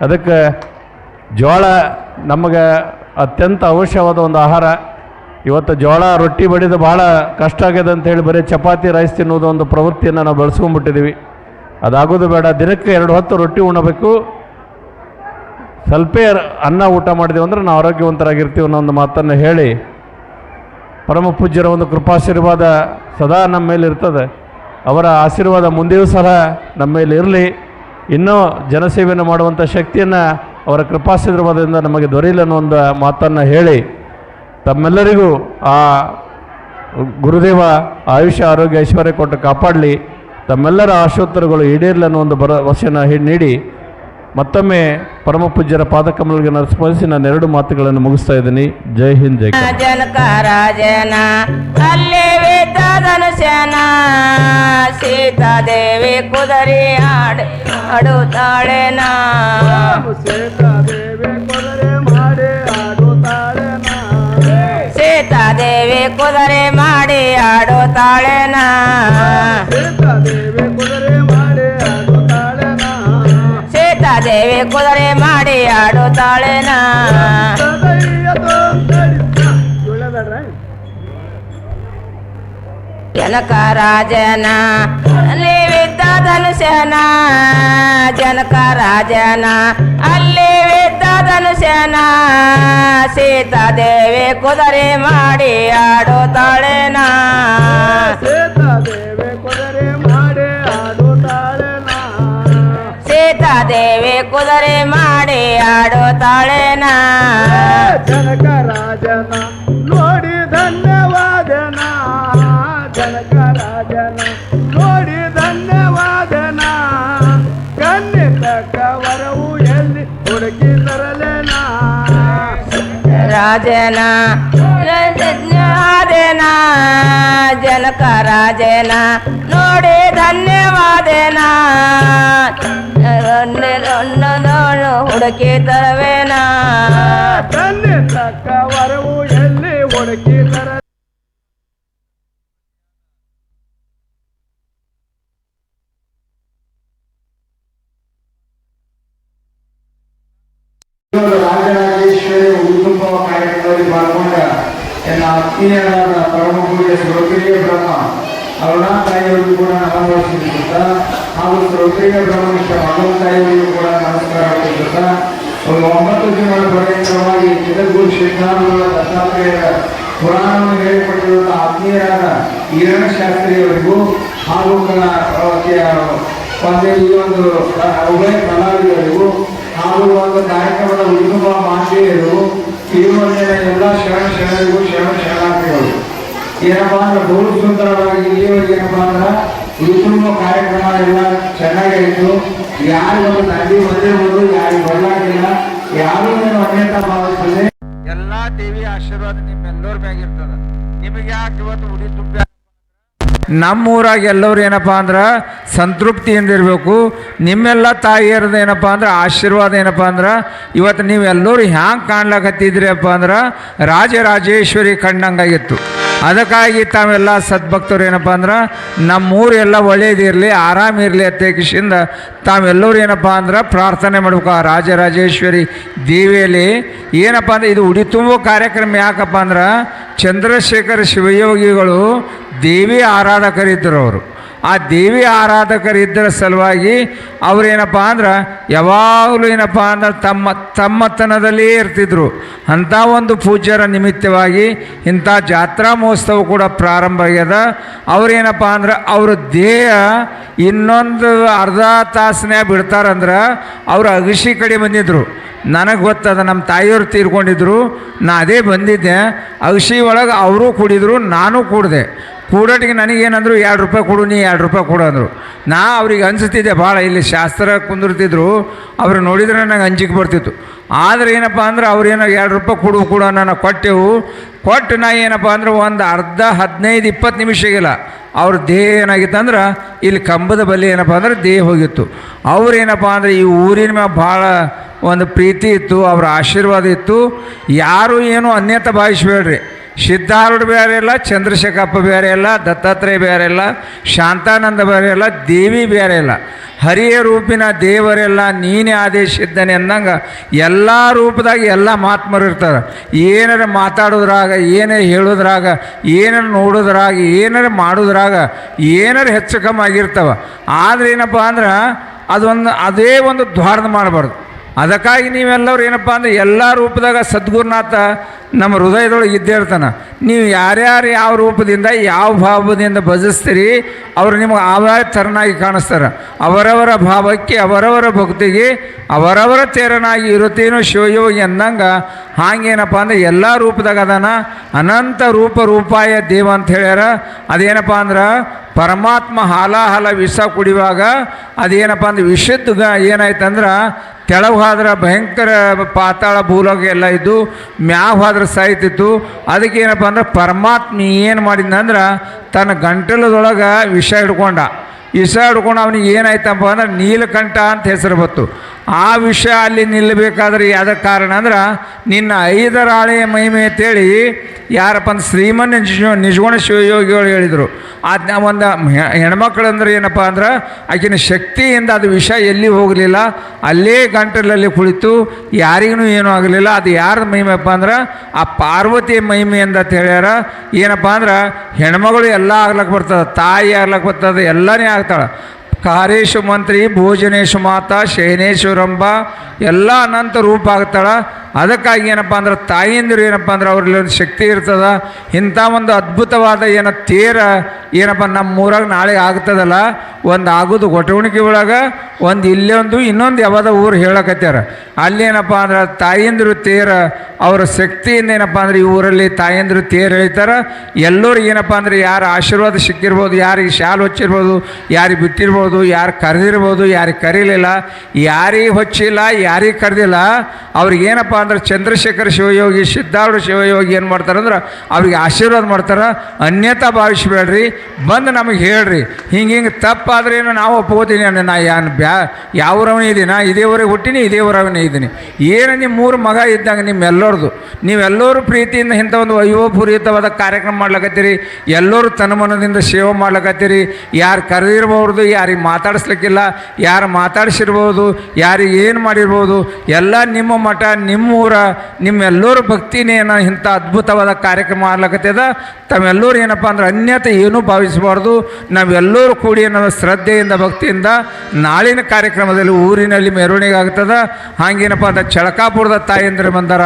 ಅದಕ್ಕೆ ಜೋಳ ನಮಗೆ ಅತ್ಯಂತ ಅವಶ್ಯವಾದ ಒಂದು ಆಹಾರ. ಇವತ್ತು ಜೋಳ ರೊಟ್ಟಿ ಬಡಿದು ಭಾಳ ಕಷ್ಟ ಆಗ್ಯದ ಅಂತೇಳಿ ಬರೀ ಚಪಾತಿ ರೈಸ್ ತಿನ್ನೋದು ಒಂದು ಪ್ರವೃತ್ತಿಯನ್ನು ನಾವು ಬೆಳೆಸ್ಕೊಂಡ್ಬಿಟ್ಟಿದ್ದೀವಿ. ಅದಾಗೋದು ಬೇಡ. ದಿನಕ್ಕೆ 2 ಹೊತ್ತು ರೊಟ್ಟಿ ಉಣ್ಣಬೇಕು. ಸ್ವಲ್ಪ ಅನ್ನ ಊಟ ಮಾಡಿದೆವು ಅಂದ್ರೆ ನಾವು ಆರೋಗ್ಯವಂತರಾಗಿರ್ತೀವಿ ಅನ್ನೋ ಒಂದು ಮಾತನ್ನು ಹೇಳಿ, ಪರಮ ಪೂಜ್ಯರ ಒಂದು ಕೃಪಾಶೀರ್ವಾದ ಸದಾ ನಮ್ಮ ಮೇಲೆ ಇರ್ತದೆ. ಅವರ ಆಶೀರ್ವಾದ ಮುಂದೆಯೂ ಸಹ ನಮ್ಮ ಮೇಲೆ ಇರಲಿ. ಇನ್ನೂ ಜನಸೇವೆಯನ್ನು ಮಾಡುವಂಥ ಶಕ್ತಿಯನ್ನು ಅವರ ಕೃಪಾಶೀರ್ವಾದದಿಂದ ನಮಗೆ ದೊರೆಯಲಿ ಅನ್ನೋ ಒಂದು ಮಾತನ್ನು ಹೇಳಿ, ತಮ್ಮೆಲ್ಲರಿಗೂ ಆ ಗುರುದೇವ ಆಯುಷ್ಯ ಆರೋಗ್ಯ ಐಶ್ವರ್ಯ ಕೊಟ್ಟು ಕಾಪಾಡಲಿ, ತಮ್ಮೆಲ್ಲರ ಆಶೋತ್ತರಗಳು ಈಡೇರಲಿ ಅನ್ನೋ ಒಂದು ಭರವಸೆಯನ್ನು ನೀಡಿ ಮತ್ತೊಮ್ಮೆ ಪರಮ ಪೂಜ್ಯರ ಪಾದಕಮಲಗೆ ಸ್ಮರಿಸಿ ನಾನು 2 ಮಾತುಗಳನ್ನು ಮುಗಿಸ್ತಾ ಇದ್ದೀನಿ. ಜೈ ಹಿಂದ್, ಜೈ ಕರ್ನಾಟಕ. ಜನಕ ರಾಜನ ಅಲ್ಲೇ ವೇದಧನುಷ್ಯನ ಸೀತಾದೇವಿ ಕುದುರೆ ಆಡುತ್ತಾಳೆನ ಸೀತಾದೇವಿ ಕುದುರೆ ಮಾಡಿ ಆಡುತ್ತಾಳೆನ ಸೀತಾದೇವಿ ಕುದುರೆ ಮಾಡಿ ಆಡುತ್ತಾಳೆನ ಸೀತಾದೇವಿ ಕುದುರೆ ಮಾಡಿ ಆಡುತ್ತಾಳೆನ ಸೀತಾದೇವಿ ಕುದುರೆ ಮಾಡಿ ಆಡುತ್ತಾಳೆನ ಜನಕ ರಾಜನ ಅಲ್ಲಿ ವಿದ್ಯಾಧನುಷ್ಯನ ಜನಕ ರಾಜನ ಅಲ್ಲಿ ವಿದ್ಯಾಧನುಷ್ಯನ ಸೀತಾದೇವಿ ಕುದುರೆ ಮಾಡಿ ಆಡುತ್ತಾಳೆನ ಸೀತಾದೇವಿ ಕುದುರೆ ಮಾಡಿ ಆಡುತ್ತಾಳೆನ ಸೀತಾದೇವಿ ಕುದುರೆ ಮಾಡಿ ಆಡುತ್ತಾಳೆನ ಜನಕ ರಾಜನ ನೋಡಿ ಧನ್ಯವಾದನ ಜನಕ ರಾಜನ ನೋಡಿ ಧನ್ಯವಾದನ ಕನ್ನೆ ತಕ್ಕ ವರವು ಎಲ್ಲಿ ಹುಡುಕಿ ತರಲೇನ ರಾಜನ ಧನ್ಯವಾದನ ಜನಕ ರಾಜನ ನೋಡಿ ಧನ್ಯವಾದನ ಹುಡುಕಿ ತರವೇನ ಕನ್ನೆ ತಕ್ಕ ವರವು ಎಲ್ಲಿ ಹುಡುಕಿ ತರ ರಾಜರಾಜೇಶ್ವರಿ ಉದ್ದುಮ ಕಾರ್ಯಕ್ರಮದಲ್ಲಿ ಪಾಲ್ಗೊಂಡ ನನ್ನ ಆತ್ಮೀಯರಾದ ಪರಮ ಪೂಜ್ಯ ಶ್ರೋತ್ರಿಯ ಬ್ರಹ್ಮ ಅರುಣಾತಾಯಿಯವರಿಗೂ ಕೂಡ ನಮಸ್ಕರಿಸುತ್ತಾ ಹಾಗೂ ಶ್ರೋತ್ರಿಯ ಬ್ರಹ್ಮನಿಷ್ಠ ಭಗವಂತಾಯಿಯವರಿಗೂ ಕೂಡ ನಮಸ್ಕಾರ ತಿಳಿಸುತ್ತಾ 9 ದಿನಗಳ ಪರ್ಯಂತರವಾಗಿ ಜಗದ್ಗುರು ಶ್ರೀಜ್ಞಾನಗಳ ದತ್ತಾತ್ರೇಯರ ಪುರಾಣವನ್ನು ಹೇಳಿಕೊಟ್ಟಿರುವಂತಹ ಆತ್ಮೀಯರಾದ ಈರಣ್ಣ ಶಾಸ್ತ್ರಿಯವರಿಗೂ ಹಾಗೂ ಈ ಒಂದು ಉಭಯ ಕಲಾವಿದರಿಗೂ ಹಾಗೂ ಒಂದು ಕಾರ್ಯಕ್ರಮದ ಉದ್ಯಮ ಮಾತೆಯರು ತಿರುವಲ್ಲಿನ ಎಲ್ಲ ಶರಣರಿಗೂ ಶರಣಾರ್ಥಿಗಳು ಏನಪ್ಪಾ ಅಂದ್ರೆ ಬಹು ಸುಂದರವಾಗಿ ಇಲ್ಲಿಯವರೆಗೆ ಏನಪ್ಪಾ ಅಂದ್ರೆ ಉದ್ಯಮ ಕಾರ್ಯಕ್ರಮ ಎಲ್ಲ ಚೆನ್ನಾಗಾಯಿತು. ಯಾರಿಗೊಂದು ನಂದಿ ಬಂದಿರ್ಬೋದು, ಯಾರಿಗೆ ಬರಲಾಗಿಲ್ಲ, ಯಾರು ಅನ್ಯತಾ ಭಾವಿಸ್ತದೆ. ಎಲ್ಲಾ ದೇವಿ ಆಶೀರ್ವಾದ ನಿಮ್ಮೆಲ್ಲರ ಮ್ಯಾಗಿರ್ತದ. ನಿಮಗೆ ಯಾಕೆ ಇವತ್ತು ಉಡಿ ತುಂಬ ನಮ್ಮೂರಾಗ ಎಲ್ಲರೂ ಏನಪ್ಪ ಅಂದ್ರೆ ಸಂತೃಪ್ತಿಯಿಂದ ಇರಬೇಕು. ನಿಮ್ಮೆಲ್ಲ ತಾಯಿಯರದು ಏನಪ್ಪ ಅಂದ್ರೆ ಆಶೀರ್ವಾದ ಏನಪ್ಪ ಅಂದ್ರೆ ಇವತ್ತು ನೀವೆಲ್ಲರೂ ಹ್ಯಾಂಗೆ ಕಾಣ್ಲಾಕತ್ತಿದ್ರಿಯಪ್ಪ ಅಂದ್ರೆ ರಾಜರಾಜೇಶ್ವರಿ ಕಣ್ಣಂಗಾಗಿತ್ತು. ಅದಕ್ಕಾಗಿ ತಾವೆಲ್ಲ ಸದ್ಭಕ್ತರು ಏನಪ್ಪ ಅಂದ್ರೆ ನಮ್ಮೂರು ಎಲ್ಲ ಒಳ್ಳೇದಿರಲಿ, ಆರಾಮಿರಲಿ ಅತ್ಯಕಿಸಿಂದ ತಾವೆಲ್ಲರೂ ಏನಪ್ಪ ಅಂದ್ರೆ ಪ್ರಾರ್ಥನೆ ಮಾಡ್ಬೇಕು. ಆ ರಾಜರಾಜೇಶ್ವರಿ ದೇವಿಯಲ್ಲಿ ಏನಪ್ಪ ಅಂದ್ರೆ ಇದು ಉಡಿ ತುಂಬೋ ಕಾರ್ಯಕ್ರಮ ಯಾಕಪ್ಪ ಅಂದ್ರೆ ಚಂದ್ರಶೇಖರ ಶಿವಯೋಗಿಗಳು ದೇವಿ ಆರಾಧಕರಿದ್ದರು. ಅವರು ಆ ದೇವಿ ಆರಾಧಕರಿದ್ದರ ಸಲುವಾಗಿ ಅವರೇನಪ್ಪ ಅಂದ್ರೆ ಯಾವಾಗಲೂ ಏನಪ್ಪ ಅಂದ್ರೆ ತಮ್ಮತನದಲ್ಲೇ ಇರ್ತಿದ್ರು. ಅಂಥ ಒಂದು ಪೂಜ್ಯರ ನಿಮಿತ್ತವಾಗಿ ಇಂಥ ಜಾತ್ರಾ ಮಹೋತ್ಸವ ಕೂಡ ಪ್ರಾರಂಭ ಆಗ್ಯದ. ಅವರೇನಪ್ಪ ಅಂದ್ರೆ ಅವ್ರ ದೇಹ ಇನ್ನೊಂದು ಅರ್ಧ ತಾಸನ್ಯಾಗ ಬಿಡ್ತಾರಂದ್ರೆ ಅವರು ಅಗಶಿ ಕಡೆ ಬಂದಿದ್ದರು. ನನಗೆ ಗೊತ್ತದ, ನಮ್ಮ ತಾಯಿಯವರು ತೀರ್ಕೊಂಡಿದ್ರು, ನಾ ಅದೇ ಬಂದಿದ್ದೆ. ಅಗಶಿ ಒಳಗೆ ಅವರು ಕುಡಿದ್ರು, ನಾನು ಕುಡಿದೆ. ಕೂಡೋಟಿಗೆ ನನಗೇನಂದ್ರು 2 ರೂಪಾಯಿ ಕೊಡು, ನೀ 2 ರೂಪಾಯಿ ಕೊಡು ಅಂದರು. ನಾ ಅವ್ರಿಗೆ ಅನಿಸ್ತಿದ್ದೆ ಭಾಳ. ಇಲ್ಲಿ ಶಾಸ್ತ್ರ ಕುಂದಿರ್ತಿದ್ರು, ಅವ್ರು ನೋಡಿದ್ರೆ ನನಗೆ ಅಂಜಿಕೆ ಬರ್ತಿತ್ತು. ಆದರೆ ಏನಪ್ಪ ಅಂದ್ರೆ ಅವ್ರೇನೋ 2 ರೂಪಾಯಿ ಕೊಡು ನಾನು ಕೊಟ್ಟು ನಾ ಏನಪ್ಪ ಅಂದ್ರೆ ಒಂದು ಅರ್ಧ 15-20 ನಿಮಿಷಗಿಲ್ಲ ಅವ್ರ ದೇಹ ಏನಾಗಿತ್ತು ಅಂದ್ರೆ ಇಲ್ಲಿ ಕಂಬದ ಬಳಿ ಏನಪ್ಪ ಅಂದ್ರೆ ದೇಹ ಹೋಗಿತ್ತು. ಅವ್ರೇನಪ್ಪ ಅಂದ್ರೆ ಈ ಊರಿನ ಮ್ಯಾಗ ಭಾಳ ಒಂದು ಪ್ರೀತಿ ಇತ್ತು, ಅವ್ರ ಆಶೀರ್ವಾದ ಇತ್ತು. ಯಾರು ಏನು ಅನ್ಯತಾ ಭಾವಿಸ್ಬೇಡ್ರಿ. ಸಿದ್ಧಾರೂಢ ಬೇರೆ ಇಲ್ಲ, ಚಂದ್ರಶೇಖರಪ್ಪ ಬೇರೆ ಇಲ್ಲ, ದತ್ತಾತ್ರೇಯ ಬೇರೆ ಇಲ್ಲ, ಶಾಂತಾನಂದ ಬೇರೆ ಇಲ್ಲ, ದೇವಿ ಬೇರೆ ಇಲ್ಲ. ಹರಿಯ ರೂಪಿನ ದೇವರೆಲ್ಲ ನೀನೇ ಆದೇಶಿದ್ದಾನೆ ಅಂದಂಗೆ ಎಲ್ಲ ರೂಪದಾಗ ಎಲ್ಲ ಮಹಾತ್ಮರು ಇರ್ತಾರೆ. ಏನಾರ ಮಾತಾಡೋದ್ರಾಗ, ಏನಾರ ಹೇಳೋದ್ರಾಗ, ಏನಾರ ನೋಡೋದ್ರಾಗ, ಏನಾರ ಮಾಡೋದ್ರಾಗ ಏನಾರ ಹೆಚ್ಚು ಕಮ್ಮಿ ಆಗಿರ್ತವೆ. ಆದರೆ ಏನಪ್ಪ ಅಂದ್ರೆ ಅದೇ ಒಂದು ದ್ವಾರದ ಮಾಡಬಾರ್ದು. ಅದಕ್ಕಾಗಿ ನೀವೆಲ್ಲರೂ ಏನಪ್ಪ ಅಂದರೆ ಎಲ್ಲ ರೂಪದಾಗ ಸದ್ಗುರುನಾಥ ನಮ್ಮ ಹೃದಯದೊಳಗೆ ಇದ್ದೇ ಇರ್ತಾನೆ. ನೀವು ಯಾರ್ಯಾರು ಯಾವ ರೂಪದಿಂದ ಯಾವ ಭಾವದಿಂದ ಭಜಿಸ್ತೀರಿ ಅವರು ನಿಮಗೆ ಅವರ ಥರನಾಗಿ ಕಾಣಿಸ್ತಾರೆ. ಅವರವರ ಭಾವಕ್ಕೆ ಅವರವರ ಭಕ್ತಿಗೆ ಅವರವರ ತೇರನಾಗಿ ಇರುತ್ತೇನೋ ಶಿವಯೋಗಿ ಅಂದಂಗೆ ಹಾಗೇನಪ್ಪ ಅಂದರೆ ಎಲ್ಲ ರೂಪದಾಗ ಅದಾನ. ಅನಂತ ರೂಪಾಯ ದೇವ ಅಂತ ಹೇಳ್ಯಾರ. ಅದೇನಪ್ಪ ಅಂದ್ರೆ ಪರಮಾತ್ಮ ಹಾಲಾಹಲ ವಿಷ ಕುಡಿಯುವಾಗ ಅದೇನಪ್ಪ ಅಂದ್ರೆ ವಿಷದ ಏನಾಯ್ತಂದ್ರೆ ಕೆಳಗೆ ಹೋದ್ರೆ ಭಯಂಕರ ಪಾತಾಳ ಭೂಲೋಕ ಎಲ್ಲ ಇದ್ದು, ಮ್ಯಾಗ ಹೋದ್ರೆ ಸಾಯ್ತಿತ್ತು. ಅದಕ್ಕೇನಪ್ಪ ಅಂದ್ರೆ ಪರಮಾತ್ಮ ಏನು ಮಾಡಿದ್ನಂದ್ರೆ ತನ್ನ ಗಂಟಲದೊಳಗೆ ವಿಷ ಹಿಡ್ಕೊಂಡು ಅವನಿಗೆ ಏನಾಯ್ತಪ್ಪ ಅಂದ್ರೆ ನೀಲಕಂಠ ಅಂತ ಹೆಸರು ಬಂತು. ಆ ವಿಷಯ ಅಲ್ಲಿ ನಿಲ್ಲಬೇಕಾದ್ರೆ ಯಾವ್ದ ಕಾರಣ ಅಂದ್ರೆ ನಿನ್ನ 5 ಆಳೆಯ ಮಹಿಮೆ ಅಂತೇಳಿ ಯಾರಪ್ಪ ಅಂದ್ರೆ ಶ್ರೀಮನ್ ನಿಜಗುಣ ಶಿವಯೋಗಿಗಳು ಹೇಳಿದರು. ಅದನ್ನ ಒಂದು ಹೆಣ್ಮಕ್ಳಂದ್ರೆ ಏನಪ್ಪ ಅಂದ್ರೆ ಆಕಿನ ಶಕ್ತಿಯಿಂದ ಅದು ವಿಷ ಎಲ್ಲಿ ಹೋಗಲಿಲ್ಲ, ಅಲ್ಲೇ ಗಂಟಲಲ್ಲಿ ಕುಳಿತು ಯಾರಿಗೂ ಏನೂ ಆಗಲಿಲ್ಲ. ಅದು ಯಾರ ಮಹಿಮೆಪ್ಪ ಅಂದ್ರೆ ಆ ಪಾರ್ವತಿಯ ಮಹಿಮೆ ಅಂತ ಹೇಳ್ಯಾರ. ಏನಪ್ಪ ಅಂದ್ರೆ ಹೆಣ್ಮಗಳು ಎಲ್ಲ ಆಗ್ಲಕ್ಕೆ ಬರ್ತದೆ, ತಾಯಿ ಆಗ್ಲಕ್ಕೆ ಬರ್ತದೆ, ಎಲ್ಲನೇ ಆಗ್ತಾಳೆ. ಕಾರೇಶು ಮಂತ್ರಿ ಭೋಜನೇಶು ಮಾತಾ ಶಯನೇಶ್ವರಂಬ ಎಲ್ಲ ಅನಂತ ರೂಪ ಆಗ್ತಾಳೆ. ಅದಕ್ಕಾಗಿ ಏನಪ್ಪ ಅಂದ್ರೆ ತಾಯಿಯಂದಿರು ಏನಪ್ಪ ಅಂದ್ರೆ ಅವ್ರಲ್ಲಿ ಒಂದು ಶಕ್ತಿ ಇರ್ತದೆ. ಇಂಥ ಒಂದು ಅದ್ಭುತವಾದ ತೇರ ಏನಪ್ಪ ನಮ್ಮೂರಾಗ ನಾಳೆ ಆಗ್ತದಲ್ಲ, ಒಂದು ಆಗೋದು ಗೊಟವಣಿಗೆ ಒಳಗೆ ಒಂದು ಇಲ್ಲೇ ಇನ್ನೊಂದು ಯಾವ್ದು ಊರು ಹೇಳಕತ್ಯಾರ. ಅಲ್ಲೇನಪ್ಪ ಅಂದ್ರೆ ತಾಯಿಯಂದಿರು ತೇರ ಅವರ ಶಕ್ತಿಯಿಂದ ಏನಪ್ಪ ಅಂದ್ರೆ ಈ ಊರಲ್ಲಿ ತಾಯಿಯಂದಿರು ತೇರು ಎಳಿತಾರೆ. ಎಲ್ಲರೂ ಏನಪ್ಪ ಅಂದರೆ ಯಾರು ಆಶೀರ್ವಾದ ಸಿಕ್ಕಿರ್ಬೋದು, ಯಾರಿಗೆ ಶಾಲು ಹೊಚ್ಚಿರ್ಬೋದು, ಯಾರಿಗೆ ಬಿಟ್ಟಿರ್ಬೋದು, ಯಾರು ಕರೆದಿರ್ಬೋದು, ಯಾರಿಗೆ ಕರೀಲಿಲ್ಲ, ಯಾರಿಗೆ ಹೊಚ್ಚಿಲ್ಲ, ಯಾರಿಗೆ ಕರೆದಿಲ್ಲ, ಅವ್ರಿಗೇನಪ್ಪ ಅಂದ್ರೆ ಚಂದ್ರಶೇಖರ ಶಿವಯೋಗಿ ಸಿದ್ಧಾರೂಢ ಶಿವಯೋಗಿ ಏನು ಮಾಡ್ತಾರಂದ್ರೆ ಅವ್ರಿಗೆ ಆಶೀರ್ವಾದ ಮಾಡ್ತಾರೆ. ಅನ್ಯತಾ ಭಾವಿಸ್ಬೇಡ್ರಿ, ಬಂದು ನಮಗೆ ಹೇಳ್ರಿ ಹಿಂಗೆ ತಪ್ಪಾದ್ರೇನು ನಾವು ಒಪ್ಕೋತೀನಿ. ನಾ ಯಾವ ಊರವನೇ ಇದ್ದೀನಿ, ಇದೇ ಊರಿಗೆ ಹುಟ್ಟಿನಿ, ಇದೇ ಊರವನೇ ಇದ್ದೀನಿ. ಏನು ನಿಮ್ಮ 3 ಮಗ ಇದ್ದಾಗ ನಿಮ್ಮೆಲ್ಲರದು ನೀವೆಲ್ಲರೂ ಪ್ರೀತಿಯಿಂದ ಇಂಥ ಒಂದು ವೈಭವಪೂರಿತವಾದ ಕಾರ್ಯಕ್ರಮ ಮಾಡ್ಲಕತ್ತೀರಿ. ಎಲ್ಲರೂ ತನ್ಮನದಿಂದ ಸೇವೆ ಮಾಡ್ಲಕತ್ತೀರಿ. ಯಾರು ಕರೆದಿರ್ಬೋದು, ಯಾರಿಗೆ ಮಾತಾಡಿಸ್ಲಿಕ್ಕಿಲ್ಲ, ಯಾರು ಮಾತಾಡಿಸಿರ್ಬೋದು, ಯಾರಿಗೆ ಏನು ಮಾಡಿರ್ಬೋದು, ಎಲ್ಲ ನಿಮ್ಮ ಮಠ ನಿಮ್ಮ ಊರ ನಿಮ್ಮೆಲ್ಲರ ಭಕ್ತಿನೇನ ಇಂಥ ಅದ್ಭುತವಾದ ಕಾರ್ಯಕ್ರಮ ಆಗ್ಲಕತ್ತದ. ತಾವೆಲ್ಲರೂ ಏನಪ್ಪ ಅಂದ್ರೆ ಅನ್ಯತೆ ಏನೂ ಭಾವಿಸಬಾರ್ದು. ನಾವೆಲ್ಲರೂ ಕೂಡಿ ನಾವು ಶ್ರದ್ಧೆಯಿಂದ ಭಕ್ತಿಯಿಂದ ನಾಳಿನ ಕಾರ್ಯಕ್ರಮದಲ್ಲಿ ಊರಿನಲ್ಲಿ ಮೆರವಣಿಗೆ ಆಗ್ತದೆ. ಹಾಗೇನಪ್ಪ ಅಂದ್ರೆ ಚಳಕಾಪುರದ ತಾಯಂದ್ರೆ ಬಂದಾರ,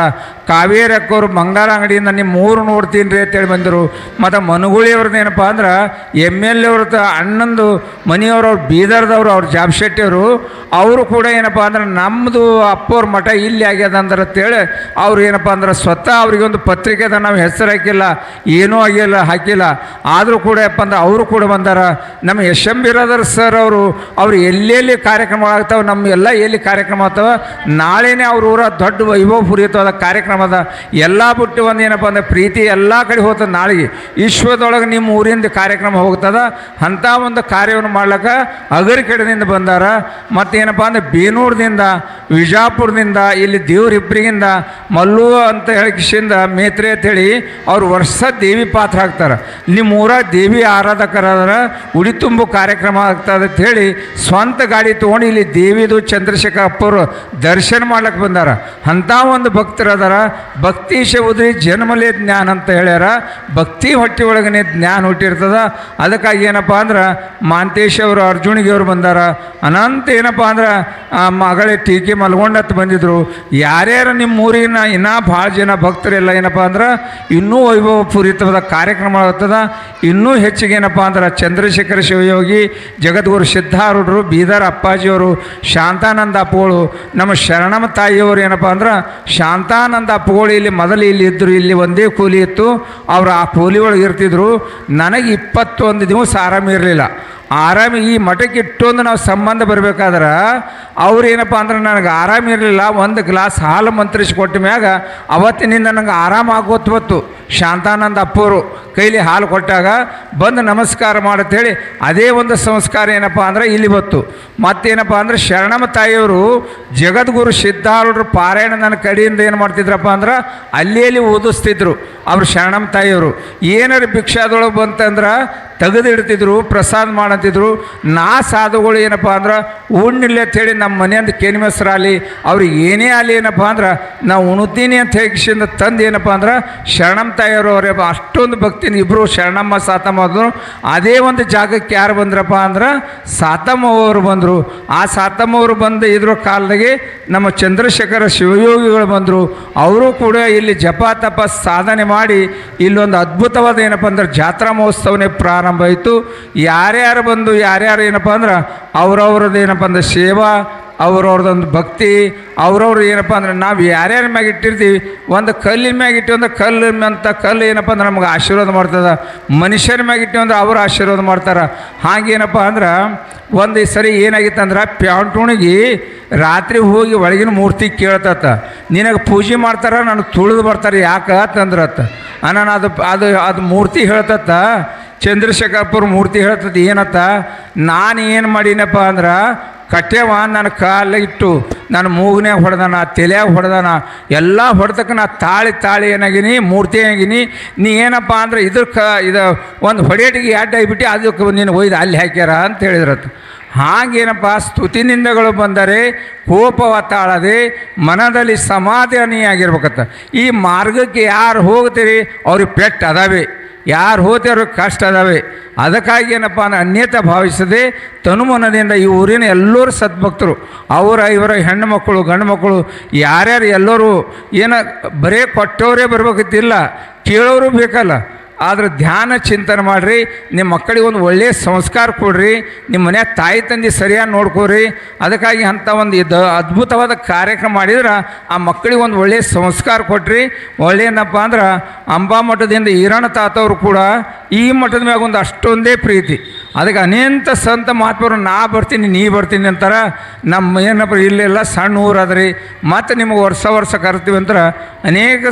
ಕಾವೇರಿ ಅಕ್ಕವರು ಬಂಗಾರ ಅಂಗಡಿಯಿಂದ ನಿಮ್ಮ ಊರು ನೋಡ್ತೀನಿ ರೀ ಅಂತೇಳಿ ಬಂದರು. ಮತ್ತು ಮನುಗುಳಿಯವ್ರದ್ದು ಏನಪ್ಪ ಅಂದ್ರೆ MLA ಅವ್ರದ್ದು ಅಣ್ಣಂದು ಮನೆಯವ್ರವ್ರು ಬೀದರ್ದವರು, ಅವ್ರು ಜಾಬ್ ಶೆಟ್ಟಿಯವರು, ಅವರು ಕೂಡ ಏನಪ್ಪ ಅಂದ್ರೆ ನಮ್ಮದು ಅಪ್ಪವ್ರ ಮಠ ಇಲ್ಲಿ ಆಗ್ಯದ ಅಂದ್ರೆ ಅಂತೇಳಿ ಅವ್ರು ಏನಪ್ಪ ಅಂದ್ರೆ ಸ್ವತಃ ಅವರಿಗೊಂದು ಪತ್ರಿಕೆದ ನಾವು ಹೆಸರು ಏನೂ ಹಾಕಿಲ್ಲ. ಆದರೂ ಕೂಡ ಯಪ್ಪ ಅಂದ್ರೆ ಅವರು ಕೂಡ ಬಂದಾರ. ನಮ್ಮ SM ಬಿರಾದರ್ ಸರ್ ಅವರು ಎಲ್ಲೆಲ್ಲಿ ಕಾರ್ಯಕ್ರಮಗಳಾಗ್ತಾವೆ, ನಮ್ಮ ಎಲ್ಲ ಎಲ್ಲಿ ಕಾರ್ಯಕ್ರಮ ಆಗ್ತಾವೆ, ನಾಳೆನೇ ಅವ್ರ ಊರ ದೊಡ್ಡ ವೈಭವಪೂರಿತವಾದ ಕಾರ್ಯಕ್ರಮ ಅದ. ಎಲ್ಲ ಬಿಟ್ಟು ಒಂದು ಏನಪ್ಪ ಅಂದ್ರೆ ಪ್ರೀತಿ ಎಲ್ಲ ಕಡೆ ಹೋಗ್ತದೆ. ನಾಳೆಗೆ ವಿಶ್ವದೊಳಗೆ ನಿಮ್ಮ ಊರಿಂದ ಕಾರ್ಯಕ್ರಮ ಹೋಗ್ತದ. ಅಂಥ ಒಂದು ಕಾರ್ಯವನ್ನು ಮಾಡ್ಲಿಕ್ಕೆ ಅಗರಿಕೆಡದಿಂದ ಬಂದಾರ. ಮತ್ತೇನಪ್ಪ ಅಂದ್ರೆ ಬೇನೂರದಿಂದ, ವಿಜಾಪುರದಿಂದ, ಇಲ್ಲಿ ದೇವ್ರಿಬ್ಬರಿಗಿಂದ ಮಲ್ಲು ಅಂತ ಹೇಳಿಕಿಸಿಂದ ಮೇತ್ರೆ ಅಂತೇಳಿ ಅವ್ರು ವರ್ಷ ದೇವಿ ಪಾತ್ರ ಹಾಕ್ತಾರೆ. ನಿಮ್ಮ ಊರಾಗ ದೇವಿ ಆರಾಧಕರಾದ್ರ ಉಡಿ ತುಂಬು ಕಾರ್ಯಕ್ರಮ ಆಗ್ತದೆ ಅಂಥೇಳಿ ಸ್ವಂತ ಗಾಡಿ ತೊಗೊಂಡು ಇಲ್ಲಿ ದೇವಿದು ಚಂದ್ರಶೇಖರ ಅಪ್ಪರು ದರ್ಶನ ಮಾಡ್ಲಿಕ್ಕೆ ಬಂದಾರ. ಅಂಥ ಒಂದು ಭಕ್ತರದಾರ. ಭಕ್ತೀಶ ಉದ್ರಿ ಜನ್ಮಲೇ ಜ್ಞಾನ ಅಂತ ಹೇಳ್ಯಾರ. ಭಕ್ತಿ ಹೊಟ್ಟೆ ಒಳಗನೆ ಜ್ಞಾನ ಹುಟ್ಟಿರ್ತದ. ಅದಕ್ಕಾಗಿ ಏನಪ್ಪ ಅಂದ್ರೆ ಮಾಂತೇಶ್ ಅವರು ಅರ್ಜುನಿಗೆ ಅವರು ಬಂದಾರ. ಅನಂತ ಏನಪ್ಪ ಅಂದ್ರೆ ಮಗಳೇ ಟೀಕೆ ಮಲ್ಗೊಂಡತ್ತು ಬಂದಿದ್ರು. ಯಾರ್ಯಾರು ನಿಮ್ಮ ಊರಿನ ಇನ್ನೂ ಭಾಳ ಜನ ಭಕ್ತರೆಲ್ಲ ಏನಪ್ಪ ಅಂದ್ರೆ ಇನ್ನೂ ವೈಭವಪೂರಿತವಾದ ಕಾರ್ಯಕ್ರಮ ಆಗ್ತದ. ಇನ್ನೂ ಹೆಚ್ಚಿಗೆ ಏನಪ್ಪ ಅಂದ್ರೆ ಚಂದ್ರಶೇಖರ ಶಿವಯೋಗಿ, ಜಗದ್ಗುರು ಸಿದ್ಧಾರೂಢರು, ಬೀದರ್ ಅಪ್ಪಾಜಿಯವರು, ಶಾಂತಾನಂದ ಅಪ್ಪಗಳು, ನಮ್ಮ ಶರಣಮ್ಮ ತಾಯಿಯವರು ಏನಪ್ಪ ಅಂದ್ರೆ ಶಾಂತಾನಂದ ಅಪ್ಪಗಳು ಇಲ್ಲಿ ಮೊದಲು ಇಲ್ಲಿ ಇದ್ದರು. ಇಲ್ಲಿ ಒಂದೇ ಕೂಲಿ ಇತ್ತು, ಅವರು ಆ ಕೂಲಿ ಒಳಗೆ ಇರ್ತಿದ್ರು. ನನಗೆ 21 ದಿವಸ ಆರಾಮ ಇರಲಿಲ್ಲ. ಆರಾಮ ಈ ಮಠಕ್ಕೆ ಇಟ್ಟೊಂದು ನಾವು ಸಂಬಂಧ ಬರಬೇಕಾದ್ರೆ ಅವ್ರು ಏನಪ್ಪ ಅಂದ್ರೆ ನನಗೆ ಆರಾಮಿರಲಿಲ್ಲ. ಒಂದು ಗ್ಲಾಸ್ ಹಾಲು ಮಂತ್ರಿಸಿ ಕೊಟ್ಟ ಮ್ಯಾಗ ಅವತ್ತಿನಿಂದ ನನಗೆ ಆರಾಮ ಆಗೋತ್ತು. ಶಾಂತಾನಂದ ಅಪ್ಪವರು ಕೈಲಿ ಹಾಲು ಕೊಟ್ಟಾಗ ಬಂದು ನಮಸ್ಕಾರ ಮಾಡತ್ತೇಳಿ ಅದೇ ಒಂದು ಸಂಸ್ಕಾರ ಏನಪ್ಪ ಅಂದ್ರೆ ಇಲ್ಲಿ ಬತ್ತು. ಮತ್ತೇನಪ್ಪ ಅಂದ್ರೆ ಶರಣಮ್ಮ ತಾಯಿಯವರು ಜಗದ್ಗುರು ಸಿದ್ಧಾರೂಢರು ಪಾರಾಯಣ ನನ್ನ ಕಡೆಯಿಂದ ಏನು ಮಾಡ್ತಿದ್ರಪ್ಪ ಅಂದ್ರೆ ಅಲ್ಲಿ ಓದಿಸ್ತಿದ್ರು. ಅವರು ಶರಣಮ್ಮ ತಾಯಿಯವರು ಏನಾರು ಭಿಕ್ಷಾದೊಳಗೆ ಬಂತಂದ್ರೆ ತೆಗೆದಿಡ್ತಿದ್ರು, ಪ್ರಸಾದ ಮಾಡಂತಿದ್ರು. ನಾ ಸಾಧುಗಳು ಏನಪ್ಪ ಅಂದ್ರೆ ಉಣ್ಣಿಲ್ಲ ಅಂಥೇಳಿ ನಮ್ಮ ಮನೆಯಿಂದ ಕೆನಿಮೆಸರಾಗಲಿ ಅವ್ರಿಗೆ ಏನೇ ಆಗಲಿ ಏನಪ್ಪ ಅಂದ್ರೆ ನಾವು ಉಣ್ತೀನಿ ಅಂತ ಹೇಳಿಸಿಂದ ತಂದು ಏನಪ್ಪ ಅಂದ್ರೆ ಶರಣಮ್ಮ ತಾಯಿಯವರು ಅವರೇ ಅಷ್ಟೊಂದು ಭಕ್ತಿಯಿಂದ ಇಬ್ಬರು ಶರಣಮ್ಮ ಸಾತಮ್ಮ ಆದರು. ಅದೇ ಒಂದು ಜಾಗಕ್ಕೆ ಯಾರು ಬಂದ್ರಪ್ಪ ಅಂದ್ರೆ ಸಾತಮ್ಮ ಅವರು ಬಂದರು. ಆ ಸಾತಮ್ಮ ಅವರು ಬಂದು ಇದ್ರ ಕಾಲದಾಗೆ ನಮ್ಮ ಚಂದ್ರಶೇಖರ ಶಿವಯೋಗಿಗಳು ಬಂದರು. ಅವರು ಕೂಡ ಇಲ್ಲಿ ಜಪ ತಪ ಸಾಧನೆ ಮಾಡಿ ಇಲ್ಲೊಂದು ಅದ್ಭುತವಾದ ಏನಪ್ಪ ಅಂದ್ರೆ ಜಾತ್ರಾ ಮಹೋತ್ಸವನೇ ಪ್ರಾರಂಭ ಆಯಿತು. ಯಾರ್ಯಾರು ಬಂದು ಯಾರ್ಯಾರು ಏನಪ್ಪ ಅಂದ್ರೆ ಅವ್ರವ್ರದ್ದು ಏನಪ್ಪ ಅಂದ್ರೆ ಸೇವಾ, ಅವ್ರವ್ರದ್ದೊಂದು ಭಕ್ತಿ, ಅವ್ರವ್ರು ಏನಪ್ಪ ಅಂದ್ರೆ ನಾವು ಯಾರ್ಯಾರ ಮ್ಯಾಗ ಇಟ್ಟಿರ್ತೀವಿ, ಒಂದು ಕಲ್ಲಿನ ಮ್ಯಾಗ ಇಟ್ಟು ಅಂದ್ರೆ ಕಲ್ಲು ಏನಪ್ಪ ಅಂದ್ರೆ ನಮ್ಗೆ ಆಶೀರ್ವಾದ ಮಾಡ್ತದೆ. ಮನುಷ್ಯರ ಮ್ಯಾಗ ಇಟ್ಟು ಅಂದ್ರೆ ಅವರು ಆಶೀರ್ವಾದ ಮಾಡ್ತಾರೆ. ಹಾಗೇನಪ್ಪ ಅಂದ್ರೆ ಒಂದು ಸರಿ ಏನಾಗಿತ್ತು ಅಂದ್ರೆ ಪ್ಯಾಂಟುಣಿಗೆ ರಾತ್ರಿ ಹೋಗಿ ಒಳಗಿನ ಮೂರ್ತಿ ಕೇಳ್ತತ್ತ, ನಿನಗೆ ಪೂಜೆ ಮಾಡ್ತಾರೆ, ನಾನು ತುಳಿದು ಬರ್ತಾರೆ ಯಾಕೆ ಅಂತಂದ್ರತ್ತ. ನಾನು ಅದು ಮೂರ್ತಿ ಹೇಳ್ತತ್ತ, ಚಂದ್ರಶೇಖರಪುರ ಮೂರ್ತಿ ಹೇಳ್ತದೆ ಏನತ್ತ, ನಾನು ಏನು ಮಾಡೀನಪ್ಪ ಅಂದ್ರೆ ಕಟ್ಯವ ನನ್ನ ಕಾಲಿಟ್ಟು ನಾನು ಮೂಗ್ನ್ಯಾಗ ಹೊಡೆದಾನ, ತಲೆಯಾಗ ಹೊಡೆದಾನ, ಎಲ್ಲ ಹೊಡೆದಕ್ಕೆ ನಾ ತಾಳಿ ಏನಾಗಿನಿ, ಮೂರ್ತಿ ಆಗಿನಿ. ನೀ ಏನಪ್ಪ ಅಂದ್ರೆ ಇದು ಒಂದು ಹೊಡೆಟಿಗೆ ಅಡ್ಡಾಗಿಬಿಟ್ಟು ಅದಕ್ಕೆ ನೀನು ಒಯ್ದು ಅಲ್ಲಿ ಹಾಕ್ಯಾರ ಅಂತ ಹೇಳಿದ್ರತ್ತು. ಹಾಗೇನಪ್ಪ ಸ್ತುತಿನಿಂದಗಳು ಬಂದರೆ ಕೋಪವ ತಾಳದೆ ಮನದಲ್ಲಿ ಸಮಾಧಾನಿಯಾಗಿರ್ಬೇಕತ್ತ. ಈ ಮಾರ್ಗಕ್ಕೆ ಯಾರು ಹೋಗ್ತೀರಿ ಅವ್ರಿಗೆ ಪೆಟ್ಟು ಅದಾವೆ, ಯಾರು ಹೋಗ್ತಾರೋ ಕಷ್ಟ ಅದಾವೆ. ಅದಕ್ಕಾಗಿ ಏನಪ್ಪ ಅಂದ್ರೆ ಅನ್ಯತೆ ಭಾವಿಸದೆ ತನುಮನದಿಂದ ಈ ಊರಿನ ಎಲ್ಲರೂ ಸದ್ಭಕ್ತರು, ಇವರ ಹೆಣ್ಣು ಮಕ್ಕಳು ಗಂಡು ಮಕ್ಕಳು ಯಾರ್ಯಾರು ಎಲ್ಲರೂ ಬರೇ ಕೊಟ್ಟವರೇ ಬರ್ಬೇಕಂತಿಲ್ಲ, ಕೇಳೋರು ಬೇಕಲ್ಲ. ಆದ್ರೆ ಧ್ಯಾನ ಚಿಂತನೆ ಮಾಡಿರಿ, ನಿಮ್ಮ ಮಕ್ಕಳಿಗೆ ಒಂದು ಒಳ್ಳೆಯ ಸಂಸ್ಕಾರ ಕೊಡ್ರಿ, ನಿಮ್ಮ ಮನೆಯ ತಾಯಿ ತಂದೆ ಸರಿಯಾಗಿ ನೋಡ್ಕೋರಿ. ಅದಕ್ಕಾಗಿ ಅಂಥ ಒಂದು ಅದ್ಭುತವಾದ ಕಾರ್ಯಕ್ರಮ ಮಾಡಿದ್ರೆ ಆ ಮಕ್ಕಳಿಗೆ ಒಂದು ಒಳ್ಳೆಯ ಸಂಸ್ಕಾರ ಕೊಟ್ರಿ. ಒಳ್ಳೆಯನಪ್ಪ ಅಂದ್ರೆ ಅಂಬಾ ಮಠದಿಂದ ಈರಣ್ಣ ತಾತವರು ಕೂಡ ಈ ಮಠದ ಮ್ಯಾಗ ಒಂದು ಅಷ್ಟೊಂದೇ ಪ್ರೀತಿ. ಅದಕ್ಕೆ ಅನೇಕ ಸಂತ ಮಹಾತ್ಮರು ನಾ ಬರ್ತೀನಿ ನೀ ಬರ್ತೀನಿ ಅಂತಾರೆ. ನಮ್ಮ ಏನಪ್ಪ ಇಲ್ಲೆಲ್ಲ ಸಣ್ಣ ಊರಾದ್ರಿ, ಮತ್ತು ನಿಮಗೆ ವರ್ಷ ಕರ್ತೀವಿ ಅಂತಾರೆ. ಅನೇಕ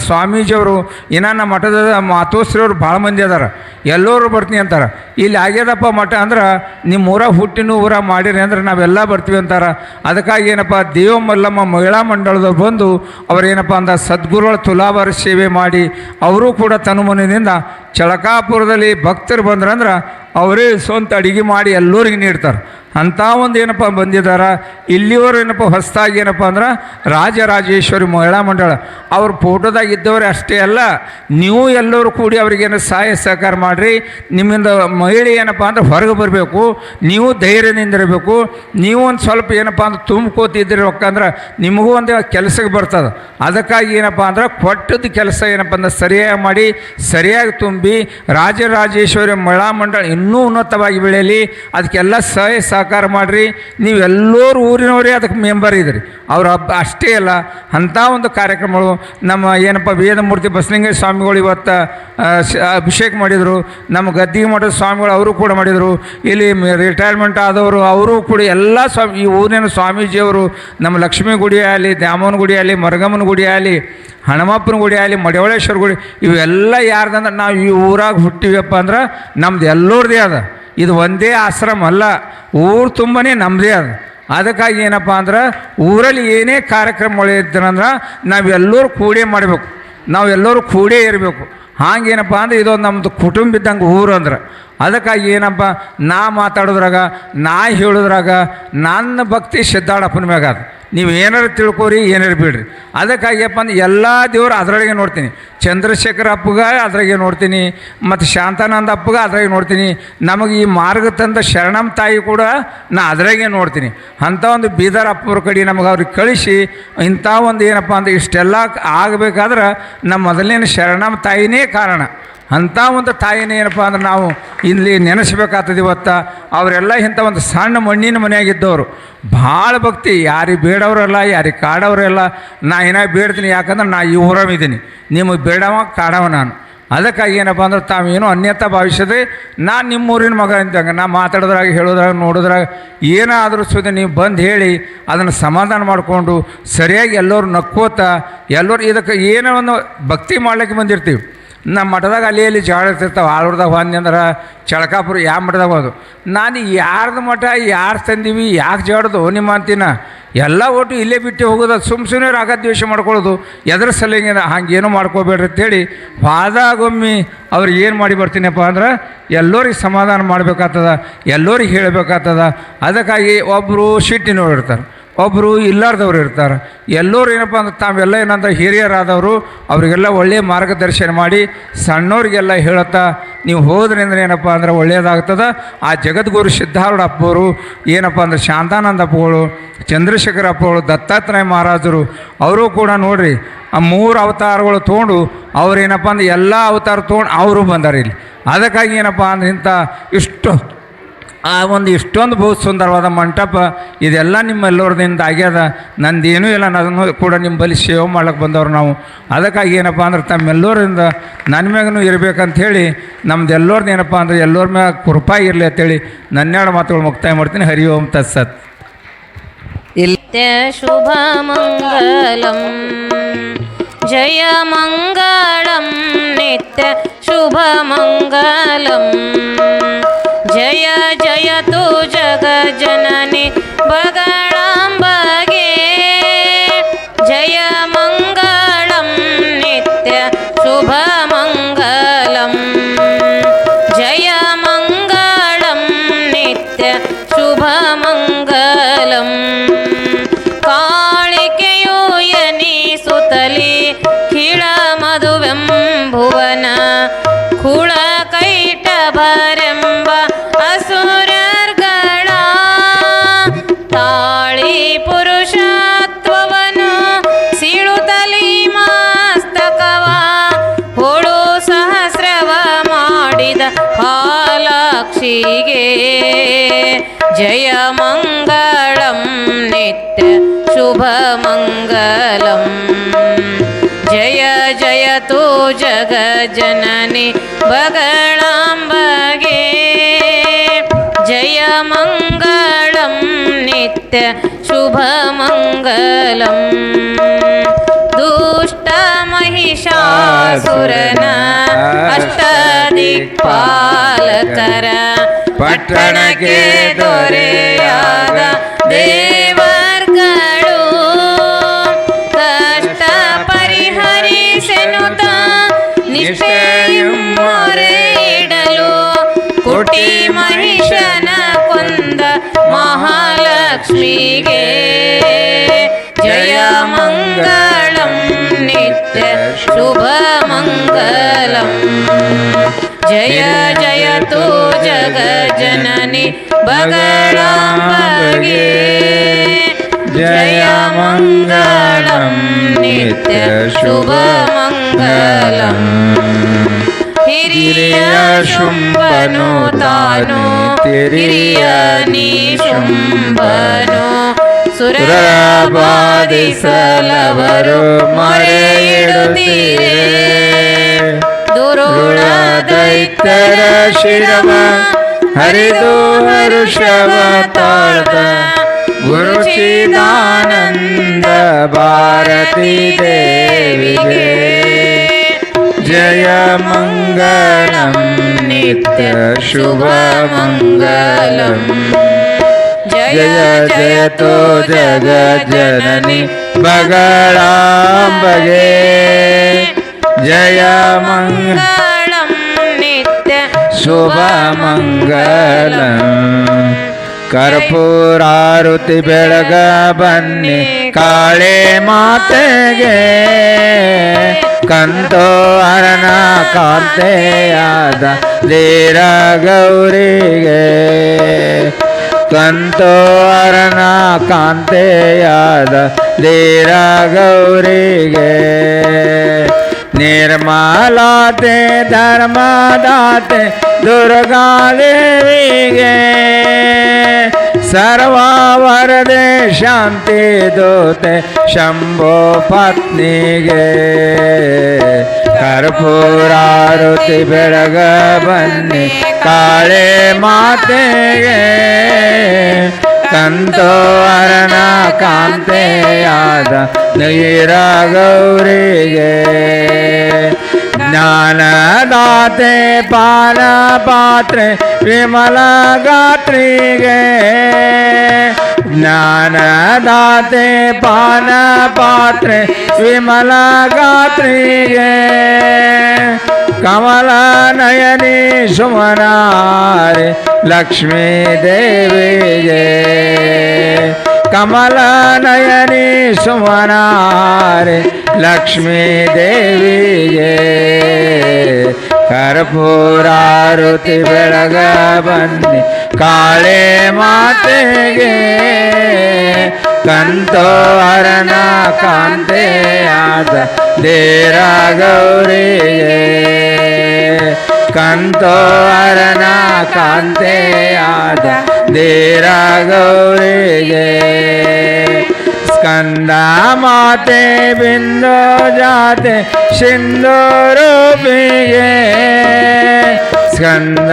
ಸ್ವಾಮೀಜಿಯವರು ನಮ್ಮ ಮಠದ ಮಾತೋಶ್ರೀಯವರು ಭಾಳ ಮಂದಿ ಅದಾರ, ಎಲ್ಲರೂ ಬರ್ತೀನಿ ಅಂತಾರೆ. ಇಲ್ಲಿ ಆಗ್ಯದಪ್ಪ ಮಠ ಅಂದ್ರೆ ನಿಮ್ಮ ಊರಾಗ ಹುಟ್ಟಿನ ಊರಾಗ ಮಾಡಿರಿ ಅಂದ್ರೆ ನಾವೆಲ್ಲ ಬರ್ತೀವಿ ಅಂತಾರೆ. ಅದಕ್ಕಾಗಿ ಏನಪ್ಪ ದೇವಮಲ್ಲಮ್ಮ ಮಹಿಳಾ ಮಂಡಳದವ್ರು ಬಂದು ಅವರೇನಪ್ಪ ಅಂದ್ರೆ ಸದ್ಗುರುಗಳ ತುಲಾಭಾರ ಸೇವೆ ಮಾಡಿ ಅವರು ಕೂಡ ತನುಮನದಿಂದ ಚಳಕಾಪುರದಲ್ಲಿ ಭಕ್ತರು ಬಂದ್ರಂದ್ರೆ ಅವರೇ ಸ್ವಂತ ಅಡುಗೆ ಮಾಡಿ ಎಲ್ಲರಿಗೆ ನೀಡ್ತಾರೆ. ಅಂಥ ಒಂದು ಏನಪ್ಪ ಬಂದಿದ್ದಾರೆ. ಇಲ್ಲಿಯವರು ಏನಪ್ಪ ಹೊಸದಾಗಿ ಏನಪ್ಪ ಅಂದ್ರೆ ರಾಜರಾಜೇಶ್ವರಿ ಮಹಿಳಾ ಮಂಡಳ ಅವ್ರ ಫೋಟೋದಾಗ ಇದ್ದವರೇ ಅಷ್ಟೇ ಅಲ್ಲ, ನೀವು ಎಲ್ಲರೂ ಕೂಡಿ ಅವ್ರಿಗೇನು ಸಹಾಯ ಸಹಕಾರ ಮಾಡಿರಿ. ನಿಮ್ಮಿಂದ ಮಹಿಳೆ ಏನಪ್ಪ ಅಂದ್ರೆ ಹೊರಗೆ ಬರಬೇಕು, ನೀವು ಧೈರ್ಯದಿಂದ ಇರಬೇಕು. ನೀವು ಒಂದು ಸ್ವಲ್ಪ ಏನಪ್ಪ ಅಂದ್ರೆ ತುಂಬ್ಕೋತಿದ್ದಿರ್ಬೇಕಂದ್ರೆ ನಿಮಗೂ ಒಂದು ಕೆಲಸಕ್ಕೆ ಬರ್ತದೆ. ಅದಕ್ಕಾಗಿ ಏನಪ್ಪ ಅಂದ್ರೆ ಕೊಟ್ಟದ್ದು ಕೆಲಸ ಏನಪ್ಪ ಅಂದ್ರೆ ಸರಿಯಾಗಿ ಮಾಡಿ ಸರಿಯಾಗಿ ತುಂಬಿ ರಾಜರಾಜೇಶ್ವರಿ ಮಹಿಳಾ ಮಂಡಳ ಇನ್ನೂ ಉನ್ನತವಾಗಿ ಬೆಳೆಯಲಿ. ಅದಕ್ಕೆಲ್ಲ ಸಹಾಯ ಸಹಕಾರ ಮಾಡಿರಿ. ನೀವೆಲ್ಲರೂ ಊರಿನವರೇ ಅದಕ್ಕೆ ಮೆಂಬರ್ ಇದ್ರಿ. ಅವ್ರ ಹಬ್ಬ ಅಷ್ಟೇ ಅಲ್ಲ, ಅಂಥ ಒಂದು ಕಾರ್ಯಕ್ರಮಗಳು ನಮ್ಮ ಏನಪ್ಪ ವೇದಮೂರ್ತಿ ಬಸಲಿಂಗ ಸ್ವಾಮಿಗಳು ಇವತ್ತು ಅಭಿಷೇಕ ಮಾಡಿದರು. ನಮ್ಮ ಗದ್ದಿಗೆ ಮಠದ ಸ್ವಾಮಿಗಳು ಅವರು ಕೂಡ ಮಾಡಿದರು. ಇಲ್ಲಿ ರಿಟೈರ್ಮೆಂಟ್ ಆದವರು ಅವರು ಕೂಡ ಎಲ್ಲ ಈ ಊರಿನ ಸ್ವಾಮೀಜಿಯವರು ನಮ್ಮ ಲಕ್ಷ್ಮೀ ಗುಡಿ ಆಗಲಿ, ದ್ಯಾಮೋನ ಗುಡಿ ಆಗಲಿ, ಮರಗಮ್ಮನ ಗುಡಿ ಆಗಲಿ, ಹನುಮಪ್ಪನ ಗುಡಿ ಆಗಲಿ, ಮಡಿವಳೇಶ್ವರ ಗುಡಿ, ಇವೆಲ್ಲ ಯಾರ್ದಂದ್ರೆ ನಾವು ಈ ಊರಾಗ ಹುಟ್ಟಿವಪ್ಪ ಅಂದ್ರೆ ನಮ್ದು ಎಲ್ಲರದೇ ಅದ. ಇದು ಒಂದೇ ಆಶ್ರಮ ಅಲ್ಲ, ಊರು ತುಂಬನೇ ನಮ್ಮದೇ ಅದ. ಅದಕ್ಕಾಗಿ ಏನಪ್ಪ ಅಂದ್ರೆ ಊರಲ್ಲಿ ಏನೇ ಕಾರ್ಯಕ್ರಮಗಳು ಇರ್ತಾರಂದ್ರೆ ನಾವೆಲ್ಲರೂ ಕೂಡೇ ಮಾಡಬೇಕು, ನಾವೆಲ್ಲರೂ ಕೂಡೇ ಇರಬೇಕು. ಹಾಗೇನಪ್ಪ ಅಂದ್ರೆ ಇದೊಂದು ನಮ್ಮದು ಕುಟುಂಬ ಇದ್ದಂಗೆ ಊರು ಅಂದ್ರೆ. ಅದಕ್ಕಾಗಿ ಏನಪ್ಪ ನಾ ಮಾತಾಡೋದ್ರಾಗ ನಾ ಹೇಳೋದ್ರಾಗ ನನ್ನ ಭಕ್ತಿ ಸಿದ್ದಾಡಪ್ಪನ ಮ್ಯಾಗ ಅದು. ನೀವು ಏನಾರು ತಿಳ್ಕೊರಿ ಏನಾರು ಬಿಡ್ರಿ. ಅದಕ್ಕಾಗಿಯಪ್ಪ ಅಂದ್ರೆ ಎಲ್ಲ ದೇವರು ಅದರೊಳಗೆ ನೋಡ್ತೀನಿ. ಚಂದ್ರಶೇಖರ ಅಪ್ಪಗ ಅದ್ರಾಗೆ ನೋಡ್ತೀನಿ, ಮತ್ತು ಶಾಂತಾನಂದ ಅಪ್ಪಗ ಅದ್ರಾಗೆ ನೋಡ್ತೀನಿ. ನಮಗೆ ಈ ಮಾರ್ಗ ತಂದ ಶರಣಮ್ಮ ತಾಯಿ ಕೂಡ ನಾ ಅದ್ರಾಗೆ ನೋಡ್ತೀನಿ. ಅಂಥ ಒಂದು ಬೀದರ್ ಅಪ್ಪವ್ರ ಕಡೆ ನಮಗೆ ಅವ್ರಿಗೆ ಕಳಿಸಿ ಇಂಥ ಒಂದು ಏನಪ್ಪ ಅಂದ್ರೆ ಇಷ್ಟೆಲ್ಲ ಆಗಬೇಕಾದ್ರೆ ನಮ್ಮ ಮೊದಲನೇ ಶರಣಮ್ಮ ತಾಯಿನೇ ಕಾರಣ. ಅಂಥ ಒಂದು ತಾಯಿನೇ ಏನಪ್ಪ ಅಂದ್ರೆ ನಾವು ಇಲ್ಲಿ ನೆನೆಸ್ಬೇಕಾಗ್ತದೆ. ಇವತ್ತು ಅವರೆಲ್ಲ ಇಂಥ ಒಂದು ಸಣ್ಣ ಮಣ್ಣಿನ ಮನೆಯಾಗಿದ್ದವರು, ಭಾಳ ಭಕ್ತಿ, ಯಾರಿಗೆ ಬೇಡವರಲ್ಲ, ಯಾರಿಗೆ ಕಾಡವರೆಲ್ಲ. ನಾ ಏನಾಗಿ ಬೇಡ್ತೀನಿ, ಯಾಕಂದ್ರೆ ನಾ ಈ ಊರಮಿದ್ದೀನಿ, ನಿಮಗೆ ಬೇಡವ ಕಾಡವ ನಾನು. ಅದಕ್ಕಾಗಿ ಏನಪ್ಪ ಅಂದ್ರೆ ತಾವೇನೋ ಅನ್ಯತಾ ಭಾವಿಸದೆ ನಾನು ನಿಮ್ಮೂರಿನ ಮಗ ಇದ್ದಂಗೆ ನಾ ಮಾತಾಡೋದ್ರಾಗ ಹೇಳೋದ್ರಾಗ ನೋಡೋದ್ರಾಗ ಏನಾದರೂ ಸುದ್ದಿ ನೀವು ಬಂದು ಹೇಳಿ ಅದನ್ನು ಸಮಾಧಾನ ಮಾಡಿಕೊಂಡು ಸರಿಯಾಗಿ ಎಲ್ಲರೂ ನಕ್ಕೋತ ಎಲ್ಲರೂ ಇದಕ್ಕೆ ಏನೋ ಒಂದು ಭಕ್ತಿ ಮಾಡ್ಲಿಕ್ಕೆ ಬಂದಿರ್ತೀವಿ. ನಮ್ಮ ಮಠದಾಗ ಅಲ್ಲಿ ಜಾಳ ಇರ್ತಿರ್ತಾವೆ. ಆಳೂರ್ದಾಗ ಬಂದು ಅಂದ್ರೆ ಚಳಕಾಪುರ ಯಾವ ಮಠದಾಗ ಹೋದು ನಾನು ಯಾರ್ದು ಮಠ ಯಾರು ತಂದೀವಿ ಯಾಕೆ ಜಾಡೋದು ನಿಮ್ಮ ಅಂತೀನ ಎಲ್ಲ ಒಟ್ಟು ಇಲ್ಲೇ ಬಿಟ್ಟು ಹೋಗೋದು. ಸುಮ್ಮನೆ ರಾಗದ್ವೇಷ ಮಾಡ್ಕೊಳ್ಳೋದು ಎದ್ರ ಸಲಿಂಗಿನ ಹಂಗೇನು ಮಾಡ್ಕೋಬೇಡ್ರಿ ಅಂತೇಳಿ ವಾದಾಗೊಮ್ಮೆ ಅವ್ರಿಗೆ ಏನು ಮಾಡಿ ಬರ್ತೀನಪ್ಪ ಅಂದ್ರೆ ಎಲ್ಲರಿಗೆ ಸಮಾಧಾನ ಮಾಡಬೇಕಾಗ್ತದ, ಎಲ್ಲರಿಗೆ ಹೇಳಬೇಕಾಗ್ತದ. ಅದಕ್ಕಾಗಿ ಒಬ್ಬರು ಸಿಟ್ಟಿನವ್ರು ಇರ್ತಾರೆ, ಒಬ್ಬರು ಇಲ್ಲಾರ್ದವ್ರು ಇರ್ತಾರೆ. ಎಲ್ಲರೂ ಏನಪ್ಪ ಅಂದ್ರೆ ತಾವೆಲ್ಲ ಏನಂದ್ರೆ ಹಿರಿಯರಾದವರು ಅವರಿಗೆಲ್ಲ ಒಳ್ಳೆಯ ಮಾರ್ಗದರ್ಶನ ಮಾಡಿ ಸಣ್ಣವ್ರಿಗೆಲ್ಲ ಹೇಳುತ್ತಾ ನೀವು ಹೋದ್ರಿಂದ ಏನಪ್ಪ ಅಂದ್ರೆ ಒಳ್ಳೆಯದಾಗ್ತದೆ. ಆ ಜಗದ್ಗುರು ಸಿದ್ಧಾರೂಢ ಅಪ್ಪವರು ಏನಪ್ಪ ಅಂದ್ರೆ ಶಾಂತಾನಂದ ಅಪ್ಪಗಳು, ಚಂದ್ರಶೇಖರ ಅಪ್ಪಗಳು, ದತ್ತಾತ್ರೇಯ ಮಹಾರಾಜರು ಅವರು ಕೂಡ ನೋಡ್ರಿ ಆ 3 ಅವತಾರಗಳು ತೊಗೊಂಡು ಅವ್ರೇನಪ್ಪ ಅಂದ್ರೆ ಎಲ್ಲ ಅವತಾರ ತೊಗೊಂಡು ಅವರು ಬಂದಾರೆ ಇಲ್ಲಿ. ಅದಕ್ಕಾಗಿ ಏನಪ್ಪ ಅಂದ್ರೆ ಇಂಥ ಇಷ್ಟೊಂದು ಬಹು ಸುಂದರವಾದ ಮಂಟಪ ಇದೆಲ್ಲ ನಿಮ್ಮೆಲ್ಲರದಿಂದ ಆಗ್ಯದ. ನಂದೇನೂ ಇಲ್ಲ, ನಾನು ಕೂಡ ನಿಮ್ಮ ಬಳಿ ಸೇವೆ ಮಾಡ್ಲಿಕ್ಕೆ ಬಂದವ್ರು ನಾವು. ಅದಕ್ಕಾಗಿ ಏನಪ್ಪ ಅಂದ್ರೆ ತಮ್ಮೆಲ್ಲರಿಂದ ನನ್ನ ಮ್ಯಾಗೂ ಇರಬೇಕಂಥೇಳಿ ನಮ್ದು ಏನಪ್ಪ ಅಂದ್ರೆ ಎಲ್ಲರ ಮ್ಯಾಗ ಕೃಪಾ ಇರಲಿ ಅಂತೇಳಿ ನನ್ನೆರಡು ಮಾತುಗಳು ಮುಕ್ತಾಯ ಮಾಡ್ತೀನಿ. ಹರಿ ಓಂ ತತ್ಸತ್. ಶುಭ ಮಂಗಲಂ ಜಯ ಮಂಗಳಂ ನಿತ್ಯ ಶುಭ ಮಂಗಲಂ ಜಯ ಜಯತು ಜಗ ಜನನಿ ಬಗಳಾಂಬಗೆ ಜಯ ಮಂಗಳಂ ನಿತ್ಯ ಶುಭ ಮಂಗಲಂ ಜಯ ಮಂಗಳಂ ನಿತ್ಯ ಶುಭ ಮಂಗಲಂ ಕಾಳಿಕೆಯು ಎನಿಸುತ್ತಲಿ ಖಿಳ ಮಧುವೆಂಬುವನ ಕುಳ ಕೈಟಭರೆಂಬ ಅಸುರರ್ಗಳ ತಾಳಿ ಪುರುಷತ್ವವನು ಸಿಳುತ್ತಲಿ ಮಸ್ತಕವ ಹೋಳು ಸಹಸ್ರವ ಮಾಡಿದ ಹಾಲಾಕ್ಷಿಗೆ ಜಯ ಮಂಗಳಂ ನಿತ್ಯ ಶುಭ ಮಂಗಲಂ ಜಯ ಜಯತು ಜಗ ಜನನಿ ಬಗಳಾಂಬಗೆ ಜಯ ಮಂಗಳಂ ನಿತ್ಯ ಶುಭ ಮಂಗಲಂ ದುಷ್ಟ ಮಹಿಷಾಸುರನ ಅಷ್ಟದಿಕ್ಪಾಲಕರ ಪಟ್ಟಣಕ್ಕೆ ದೊರೆಯಾದ ದೇವರ್ಗಳು ಕಷ್ಟ ಪರಿಹರಿಸೆನುತ ನಿಷ್ಠೆಯು ಮೊರೆ ಇಡಲು ಕೋಟಿ ಮಹಿಷನ ಕೊಂದ ಮಹಾಲಕ್ಷ್ಮಿಗೆ ಜಯ ಮಂಗಳಂ ನಿತ್ಯ ಶುಭ ಮಂಗಲಂ ಜಯ ಜಯತು ಜಗ ಜನನಿ ಬಗಳಾಂಬಗೆ ಜಯ ಮಂಗಳಂ ನಿತ್ಯ ಶುಭ ಮಂಗಲಂ ಹಿರಿಯ ಶುಂಭನು ತಾನು ಹಿರಿಯ ಶುಂಭನು ಸುರ ಬಾಧಿಸಲವರು ಮೊರೆ ಇಡುತ್ತೀರೆ ದುರುಳ ದೈತ್ಯರ ಶಿರವ ಹರಿದು ಹರುಷವ ತಾಳ್ದ ಗುರುಚಿದಾನಂದ ಭಾರತೀ ದೇವಿಗೆ ಜಯ ಮಂಗಳಂ ನಿತ್ಯ ಶುಭ ಮಂಗಲಂ ಜಯ ಜಯತೋ ಜಗ ಜನನಿ ಬಗಳಾಂಬಗೆ ಜಯ ಮಂಗಳಂ ನಿತ್ಯ ಶುಭ ಮಂಗಲಂ ಕರ್ಪೂರಾರುತಿ ಬೆಳಗ ಬನ್ನಿ ಕಾಳೆ ಮಾತೆಗೆ ಕಂತೋ ಅರಣ ಕಾಂತೆಯಾದ ಧೀರ ಗೌರಿಗೆ ಕಂತೋ ಅರಣ ಕಾಂತೆಯಾದ ಧೀರ ಗೌರಿಗೆ ನಿರ್ಮಲಾತೆ ಧರ್ಮದಾತೆ ದುರ್ಗಾದೇವಿಗೆ ಸರ್ವವರದೆ ಶಾಂತಿ ದೂತೆ ಶಂಭೋ ಪತ್ನಿಗೆ ಕರ್ಪೂರಾರುತಿ ಬೆಳಗ ಬನ್ನಿ ಕಾಳೆ ಮಾತೆಗೆ ಕಂತೋ ಅರಣ ಕಾಂತೆಯಾದ ನೀರ ಗೌರಿಗೆ ಜ್ಞಾನದಾತೆ ಪಾನ ಪಾತ್ರೆ ವಿಮಲ ಗಾತ್ರಿಗೆ ಜ್ಞಾನದಾತೆ ಪಾನ ಪಾತ್ರೆ ವಿಮಲ ಗಾತ್ರಿಗೆ ಕಮಲ ನಯನಿ ಸುಮನಾರಿ ಲಕ್ಷ್ಮೀ ದೇವಿಗೆ ಕಮಲನಯನಿ ಸುಮನಾರೆ ಲಕ್ಷ್ಮೀ ದೇವಿಗೆ ಕರ್ಪೂರಾರುತಿ ಬೆಳಗ ಬನ್ನಿ ಕಾಳೆ ಮಾತೆಗೆ ಕಂತೋಹರನ ಕಾಂತೆಯಾದ ದೇರ ಗೌರಿಗೆ ಕಂತೋಹರನ ಕಾಂತೆಯಾದ ದೇರ ಗೌರಿಗೆ ಸ್ಕಂದ ಮಾತೆ ಬಿಂದು ಜಾತೆ ಸಿಂಧು ರೂಪಿಗೆ ಸ್ಕಂದ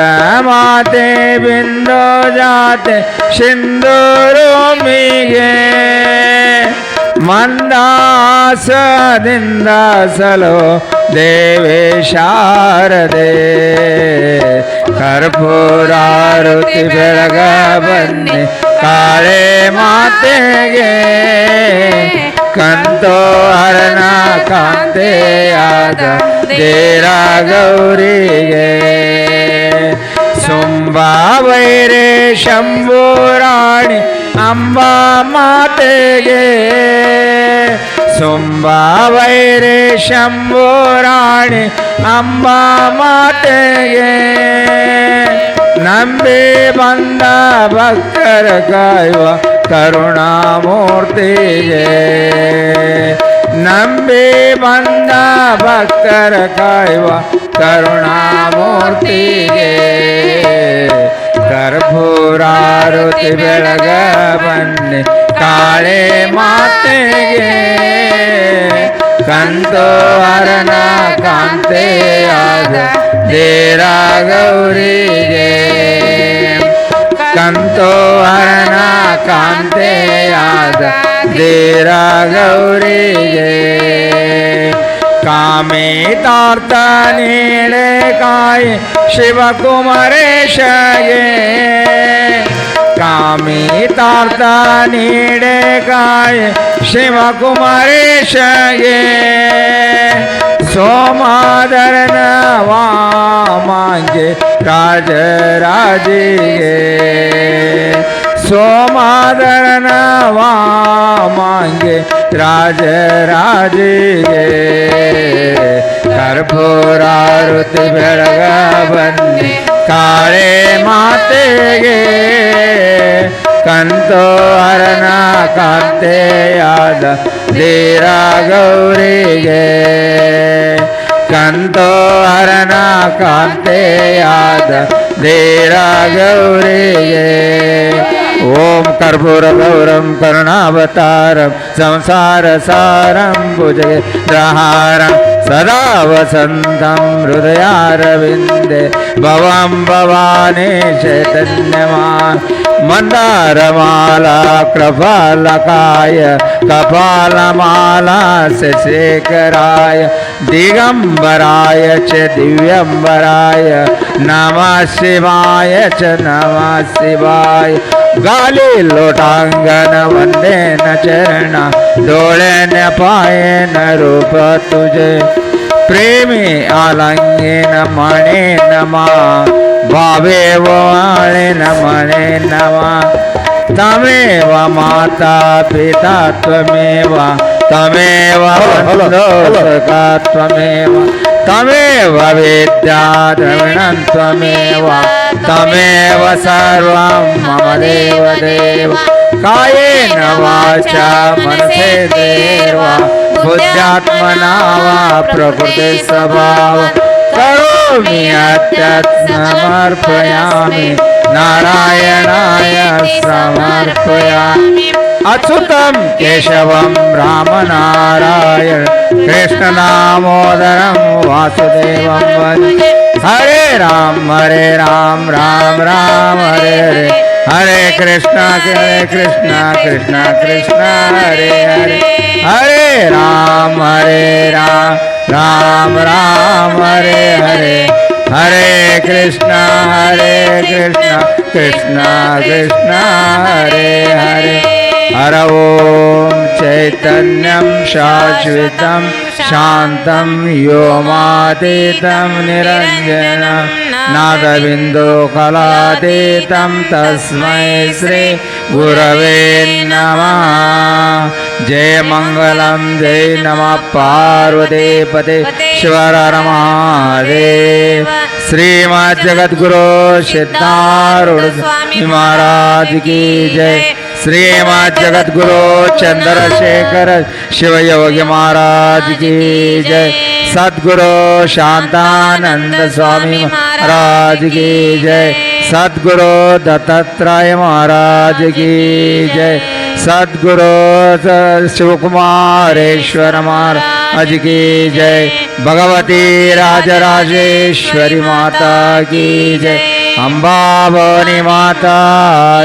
ಮಾತೆ ಬಿಂದು ಜಾತೆ ಸಿಂಧು ರೂಪಿಗೆ ಮಂದಾಸದಿಂದ ಸಲೋ ದೇವಿ ಶಾರದೆ ಕರ್ಪೂರಾರುತಿ ಬೆಳಗ ಬನ್ನಿ ಕಾಳೆ ಮಾತೆಗೆ ಕಂತೋಹರನ ಕಾಂತೆಯಾದ ದೇರ ಗೌರಿಗೆ ಸುಂಬಾವೈರೆ ಶಂಭುರಾಣಿ ಅಂಬಾ ಮಾತೆಗೆ ಸುಂಬಾವೈರೆ ಶಂಭುರಾಣಿ ಅಂಬಾ ಮಾತೆಗೆ ನಂಬಿ ಬಂದ ಭಕ್ತರ ಕಾಯುವ ಕರುಣಾಮೂರ್ತಿಗೆ ನಂಬಿ ಬಂದ ಭಕ್ತರ ಕಾಯುವ ಕರುಣಾಮೂರ್ತಿಗೆ ಕರ್ಪೂರಾರುತಿ ಬೆಳಗ ಬನ್ನಿ ಕಾಳೆ ಮಾತೆಗೆ ಕಂತೋಹರನ ಕಾಂತೆಯಾದ ದೇರ ಗೌರಿಗೆ ಕಂತೋಹರನ ಕಾಂತೆಯಾದ ದೇರ ಗೌರಿಗೆ ಕಾಮಿತಾರ್ಥ ನೀಳೆ ಕಾಯಿ ಶಿವಕುಮರೇಶಗೆ ಕಾಮಿತಾರ್ಥ ನೀಡೆ ಕಾಯಿ ಶಿವಕುಮರೇಶಗೆ ಸೋಮಾದರನ ವಾಮಾಂಗೆ ರಾಜರಾಜಿಗೆ ಸೋಮಾದರನ ವಾಮಾಂಗೆ ರಾಜರಾಜಿಗೆ ಕರ್ಪೂರಾರುತಿ ಬೆಳಗ ಬನ್ನಿ ಕಾಳೆ ಮಾತೆಗೆ ಕಂತೋಹರನ ಕಾಂತೆಯಾದ ದೇರ ಗೌರಿಗೆ ಕಂತೋಹರನ ಕಾಂತೆಯಾದ ದೇರ ಗೌರಿಗೆ ಓಂ ಕರ್ಪೂರ ಗೌರಂ ಕರುಣಾವತಾರಂ ಸಂಸಾರ ಸಾರಂ ಭುಜಗೇಂದ್ರಹಾರಂ ಸದಾ ವಸಂತಂ ಹೃದಯಾರವಿಂದೆ ಭವಂ ಭವಾನಿ ಚೈತನ್ಯಮಾನ್ ಮಂದಾರಮಾಲಾ ಕೃಪಾಲಕಾಯ ಕಪಾಲಮಾಲಾ ಶೇಖರಾಯ ದಿಗಂಬರಾಯ ಚ ದಿವ್ಯಂಬರಾಯ ನಮಃ ಶಿವಾಯ ಚ ನಮಃ ಶಿವಾಯ गाली लोटांगन वंदे न चरण डोले न पाए न रूप तुझे प्रेमी आलंगे न मणे नमा भावे वाले न मणे नमा तमेव माता पिता त्वमेव तमेव बन्धो सखा त्वमेव तमेव विद्या द्रविणं त्वमेव तमेव सर्वं मम देव देव कायेन वाचा मनसेर्वा बुद्ध्यात्मना वा प्रकृति स्वभाव करोमि यत् समर्पयामि नारायणाय समर्पयामि अच्युतं केशवं रामनारायण कृष्णदामोदरं वासुदेवं वन्दे हरे राम राम राम हरे हरे हरे कृष्णा कृष्ण कृष्ण हरे हरे हरे राम राम हरे हरे हरे कृष्णा कृष्ण कृष्ण हरे हरे हर ओम चैतन्यं शाश्वतं शान्तं व्योमातीतं निरञ्जनं नादबिन्दु कलातीतं तस्मै श्री गुरवे नमः। जय मंगलम जय नमः पार्वतीपते शिवर महादेव। श्रीमद् जगद्गुरु सिद्धारूढ़ स्वामी महाराज की जय। श्रीमद् जगद्गुरु चंद्रशेखर शिवयोगी महाराज की जय। सद्गुरु शांतानंद स्वामी महाराज की जय। सद्गुरु दत्तात्रेय महाराज की जय। सद्गुरु शिवकुमारेश्वर महाराज की जय। भगवती राजराजेश्वरी माता की जय। अम्बा भवानी माता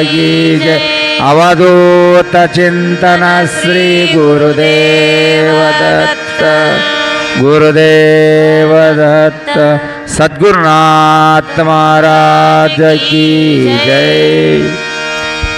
की जय। अवधूत चिंतन श्री गुरुदेव दत्त गुरुदेव दत्त सद्गुरुनाथ महाराज की जय।